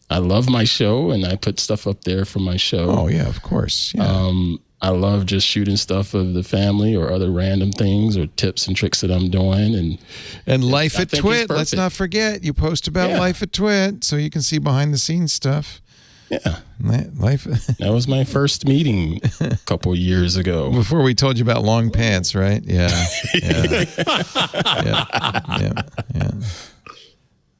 I love my show and I put stuff up there for my show. Oh yeah, of course. Yeah. I love just shooting stuff of the family or other random things or tips and tricks that I'm doing. And life at TWiT. Let's not forget, you post about life at TWiT so you can see behind the scenes stuff. Yeah. Life. That was my first meeting a couple years ago. Before we told you about long pants, right? Yeah.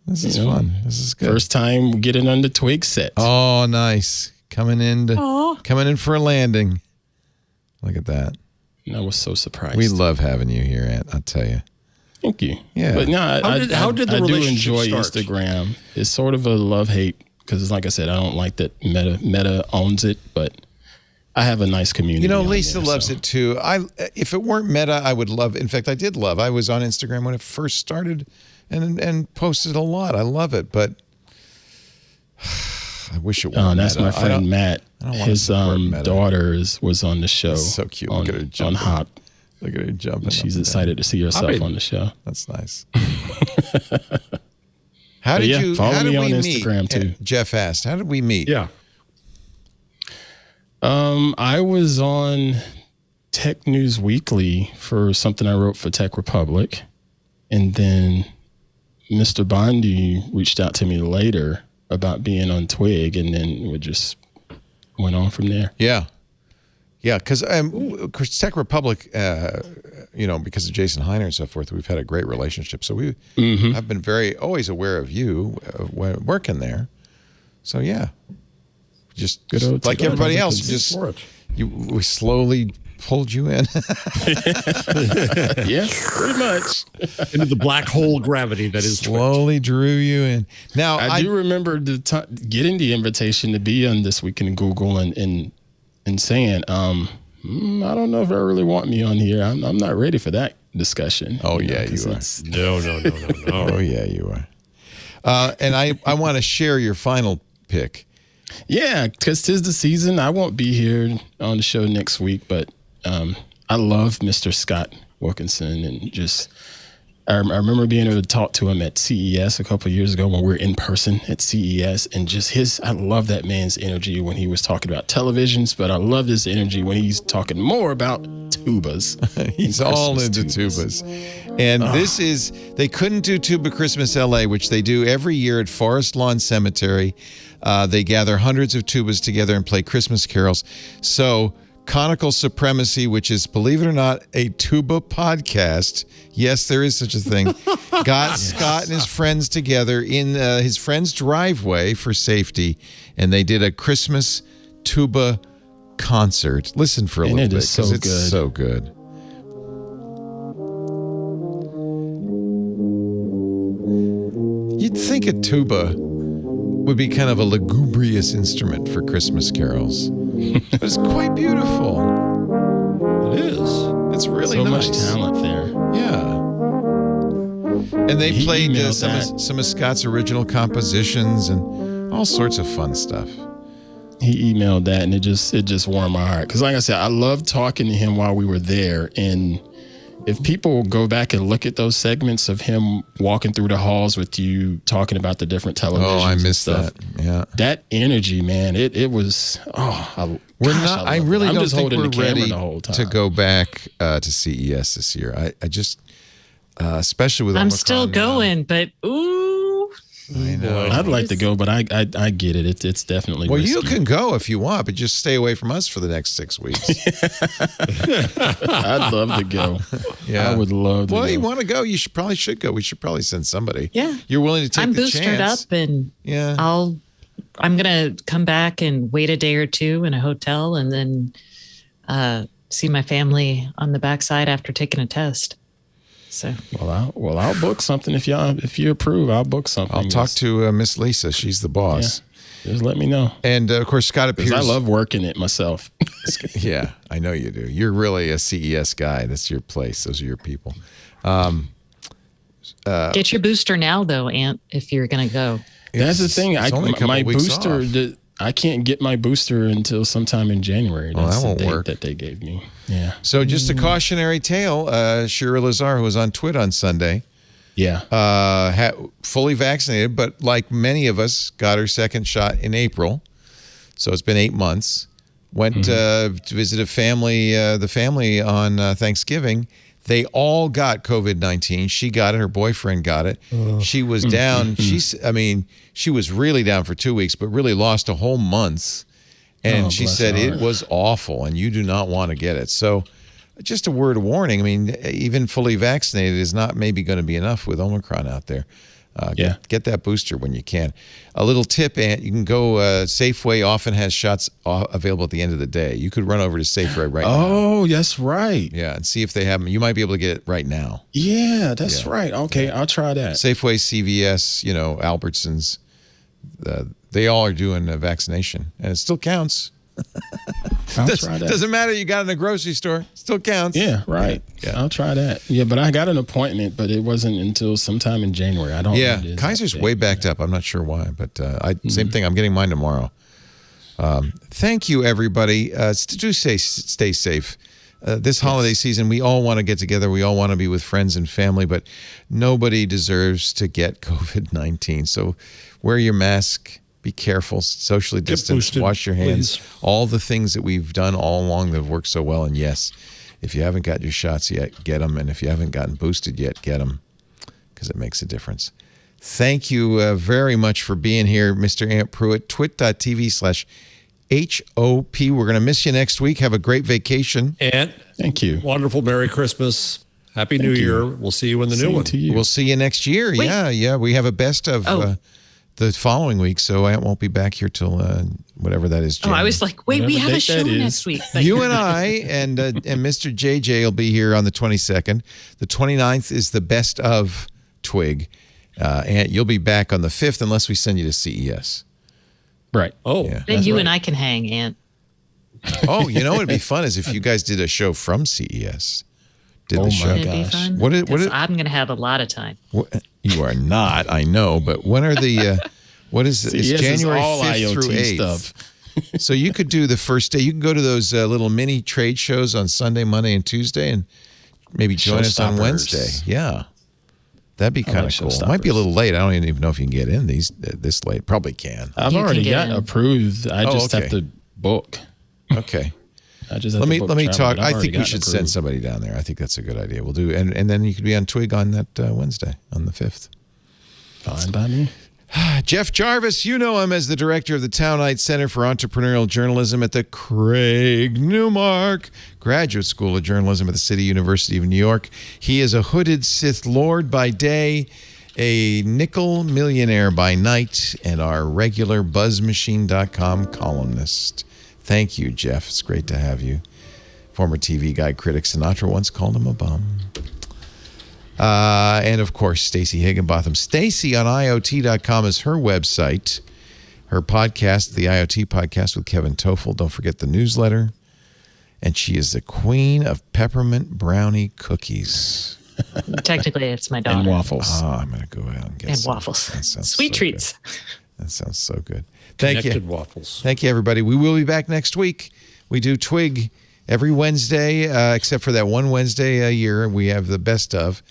This is fun. This is good. First time getting on the Twig set. Oh, nice. Coming in for a landing. Look at that. I was so surprised. We love having you here, Ant. I'll tell you. Thank you. Yeah. But no, how did the I do relationship enjoy start? Instagram. It's sort of a love-hate because, like I said, I don't like that Meta owns it, but I have a nice community. You know, Lisa loves it too. If it weren't Meta, I would love. In fact, I did love. I was on Instagram when it first started, and posted a lot. I love it, but I wish it weren't. Oh, that's Meta. my friend Matt. His daughter was on the show. That's so cute. Look at her jumping. On Hop. Look at her jumping. She's excited to see herself on the show. That's nice. How did we Instagram meet? too. Jeff asked, how did we meet? Yeah. I was on Tech News Weekly for something I wrote for Tech Republic. And then Mr. Bondi reached out to me later about being on Twig, and then we just went on from there. Yeah. Yeah, because Tech Republic, because of Jason Heiner and so forth, we've had a great relationship. So I've been always aware of you when working there. So yeah, just like everybody else, we slowly pulled you in. Yeah, pretty much. Into the black hole gravity that is slowly drew you in. Now I do remember getting the invitation to be on This Week in Google and saying, I don't know if I really want me on here. I'm not ready for that discussion. Oh, yeah, you are. No. Oh, yeah, you are. And I want to share your final pick. Yeah, because 'tis the season. I won't be here on the show next week, but I love Mr. Scott Wilkinson, and just I remember being able to talk to him at CES a couple of years ago when we were in person at CES, and just I love that man's energy when he was talking about televisions, but I love his energy when he's talking more about tubas. He's all into tubas. And they couldn't do Tuba Christmas LA, which they do every year at Forest Lawn Cemetery. They gather hundreds of tubas together and play Christmas carols. So Conical Supremacy, which is, believe it or not, a tuba podcast. Yes, there is such a thing. Got Scott and his friends together in his friend's driveway for safety, and they did a Christmas tuba concert. Listen for a little bit, because it's so good. You'd think a tuba would be kind of a lugubrious instrument for Christmas carols. But it's quite beautiful. It is. It's really so nice. much talent there. Yeah. And they played some of Scott's original compositions and all sorts of fun stuff. He emailed that, and it just warmed my heart. Because like I said, I loved talking to him while we were there. And if people go back and look at those segments of him walking through the halls with you, talking about the different televisions. Oh, I missed that. Yeah. That energy, man, it was, I really don't think we're ready to go back to CES this year. I just, especially with I'm Omicron still going, but ooh. I know. I'd like to go, but I get it. It's definitely risky. You can go if you want, but just stay away from us for the next 6 weeks. I'd love to go. Yeah, I would love to. Well, you want to go? You should probably go. We should probably send somebody. Yeah, you're willing to take I'm the boosted chance. up, and I'm gonna come back and wait a day or two in a hotel, and then see my family on the backside after taking a test. So I'll book something if you approve. I'll book something. I'll talk to Miss Lisa. She's the boss. Yeah, just let me know. And of course, Scott appears. I love working it myself. Yeah, I know you do. You're really a CES guy. That's your place. Those are your people. Get your booster now, though, Ant. If you're going to go. That's the thing. My booster. I can't get my booster until sometime in January. That's the date that they gave me. Yeah. So just a cautionary tale. Shira Lazar, who was on TWiT on Sunday, fully vaccinated, but like many of us, got her second shot in April. So it's been 8 months. Went to visit the family on Thanksgiving. They all got COVID-19. She got it. Her boyfriend got it. She was down. She was really down for 2 weeks, but really lost a whole month. And she said it was awful, and you do not want to get it. So just a word of warning. I mean, even fully vaccinated is not maybe going to be enough with Omicron out there. Get that booster when you can. A little tip, Ant, you can go, Safeway often has shots available at the end of the day. You could run over to Safeway right now. Oh, that's right. Yeah, and see if they have them. You might be able to get it right now. Yeah, that's right. Okay, I'll try that. Safeway, CVS, Albertsons, they all are doing a vaccination, and it still counts. I'll try that. Doesn't matter you got it in a grocery store. Still counts. Yeah, right. Yeah. I'll try that. Yeah, but I got an appointment, but it wasn't until sometime in January. I don't know. Yeah, Kaiser's way backed up. I'm not sure why, but same thing. I'm getting mine tomorrow. Thank you, everybody. Do stay safe. This holiday season, we all want to get together. We all want to be with friends and family, but nobody deserves to get COVID-19. So wear your mask. Be careful, socially distance, wash your hands, all the things that we've done all along that have worked so well. And yes, if you haven't got your shots yet, get them. And if you haven't gotten boosted yet, get them, because it makes a difference. Thank you very much for being here, Mr. Ant Pruitt. twit.tv/HOP. We're going to miss you next week. Have a great vacation. And thank you. Wonderful Merry Christmas. Happy New Year. We'll see you in the new one. We'll see you next year. Wait. Yeah. We have a best of... the following week, so I won't be back here till whatever that is. January. I was like, wait, we have a show next week. You and I and Mr. JJ will be here on the 22nd. The 29th is the best of Twig. And you'll be back on the 5th unless we send you to CES. Right. Oh. Yeah. Then you and I can hang, Ant. Oh, you know what would be fun is if you guys did a show from CES. My gosh. I'm going to have a lot of time. You are not, I know, but when are the, what is it? It's January 5th through 8th. Stuff. So you could do the first day. You can go to those little mini trade shows on Sunday, Monday, and Tuesday and maybe join us on Wednesday. Yeah. That'd be kind of cool. It might be a little late. I don't even know if you can get in this late. Probably can. I've already got approved. I just have to book. Okay. Let me talk. I think we should send somebody down there. I think that's a good idea. We'll do, and then you could be on Twig on that Wednesday, on the 5th. Fine by me. Jeff Jarvis, you know him as the director of the Townite Center for Entrepreneurial Journalism at the Craig Newmark Graduate School of Journalism at the City University of New York. He is a hooded Sith Lord by day, a nickel millionaire by night, and our regular BuzzMachine.com columnist. Thank you, Jeff. It's great to have you. Former TV guide critic Sinatra once called him a bum. And, of course, Stacey Higginbotham. Stacey on IoT.com is her website. Her podcast, the IoT Podcast with Kevin Toffel. Don't forget the newsletter. And she is the queen of peppermint brownie cookies. Technically, it's my daughter. And waffles. Oh, I'm going to go out and get and some. waffles. so Sweet treats. Good. That sounds so good. Thank Connected you. Waffles. Thank you, everybody. We will be back next week. We do Twig every Wednesday, except for that one Wednesday a year. We have the best of.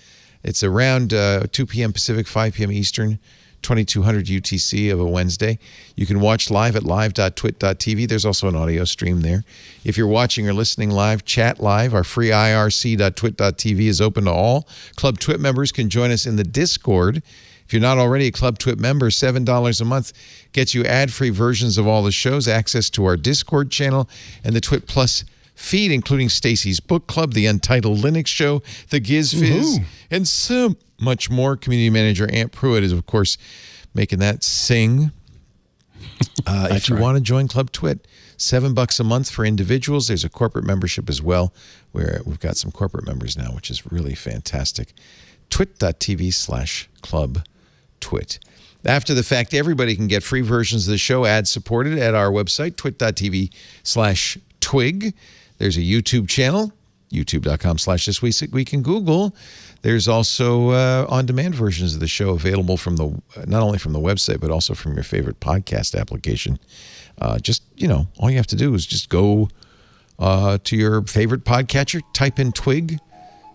It's around 2 p.m. Pacific, 5 p.m. Eastern, 2200 UTC of a Wednesday. You can watch live at live.twit.tv. There's also an audio stream there. If you're watching or listening live, chat live. Our free irc.twit.tv is open to all. Club Twit members can join us in the Discord. If you're not already a Club Twit member, $7 a month gets you ad-free versions of all the shows, access to our Discord channel, and the Twit Plus feed, including Stacey's Book Club, the Untitled Linux Show, the Giz Fizz, and so much more. Community manager Ant Pruitt is, of course, making that sing. If you want to join Club Twit, $7 a month for individuals. There's a corporate membership as well, where we've got some corporate members now, which is really fantastic. twit.tv/club twit. After the fact, everybody can get free versions of the show, ad-supported, at our website, twit.tv/twig. There's a YouTube channel, youtube.com/thisweek in Google. There's also on-demand versions of the show available from not only from the website, but also from your favorite podcast application. All you have to do is just go to your favorite podcatcher, type in Twig,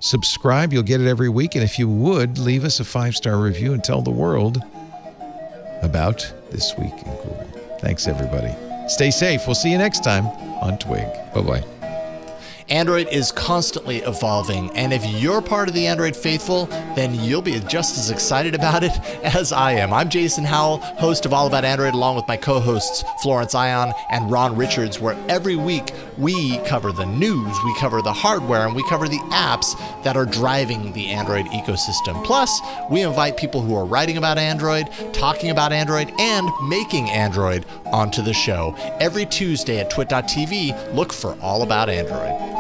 subscribe. You'll get it every week. And if you would, leave us a 5-star review and tell the world about This Week in Google. Thanks, everybody. Stay safe. We'll see you next time on Twig. Bye-bye. Android is constantly evolving, and if you're part of the Android faithful, then you'll be just as excited about it as I am. I'm Jason Howell, host of All About Android, along with my co-hosts Florence Ion and Ron Richards, where every week we cover the news, we cover the hardware, and we cover the apps that are driving the Android ecosystem. Plus, we invite people who are writing about Android, talking about Android, and making Android onto the show. Every Tuesday at twit.tv, look for All About Android.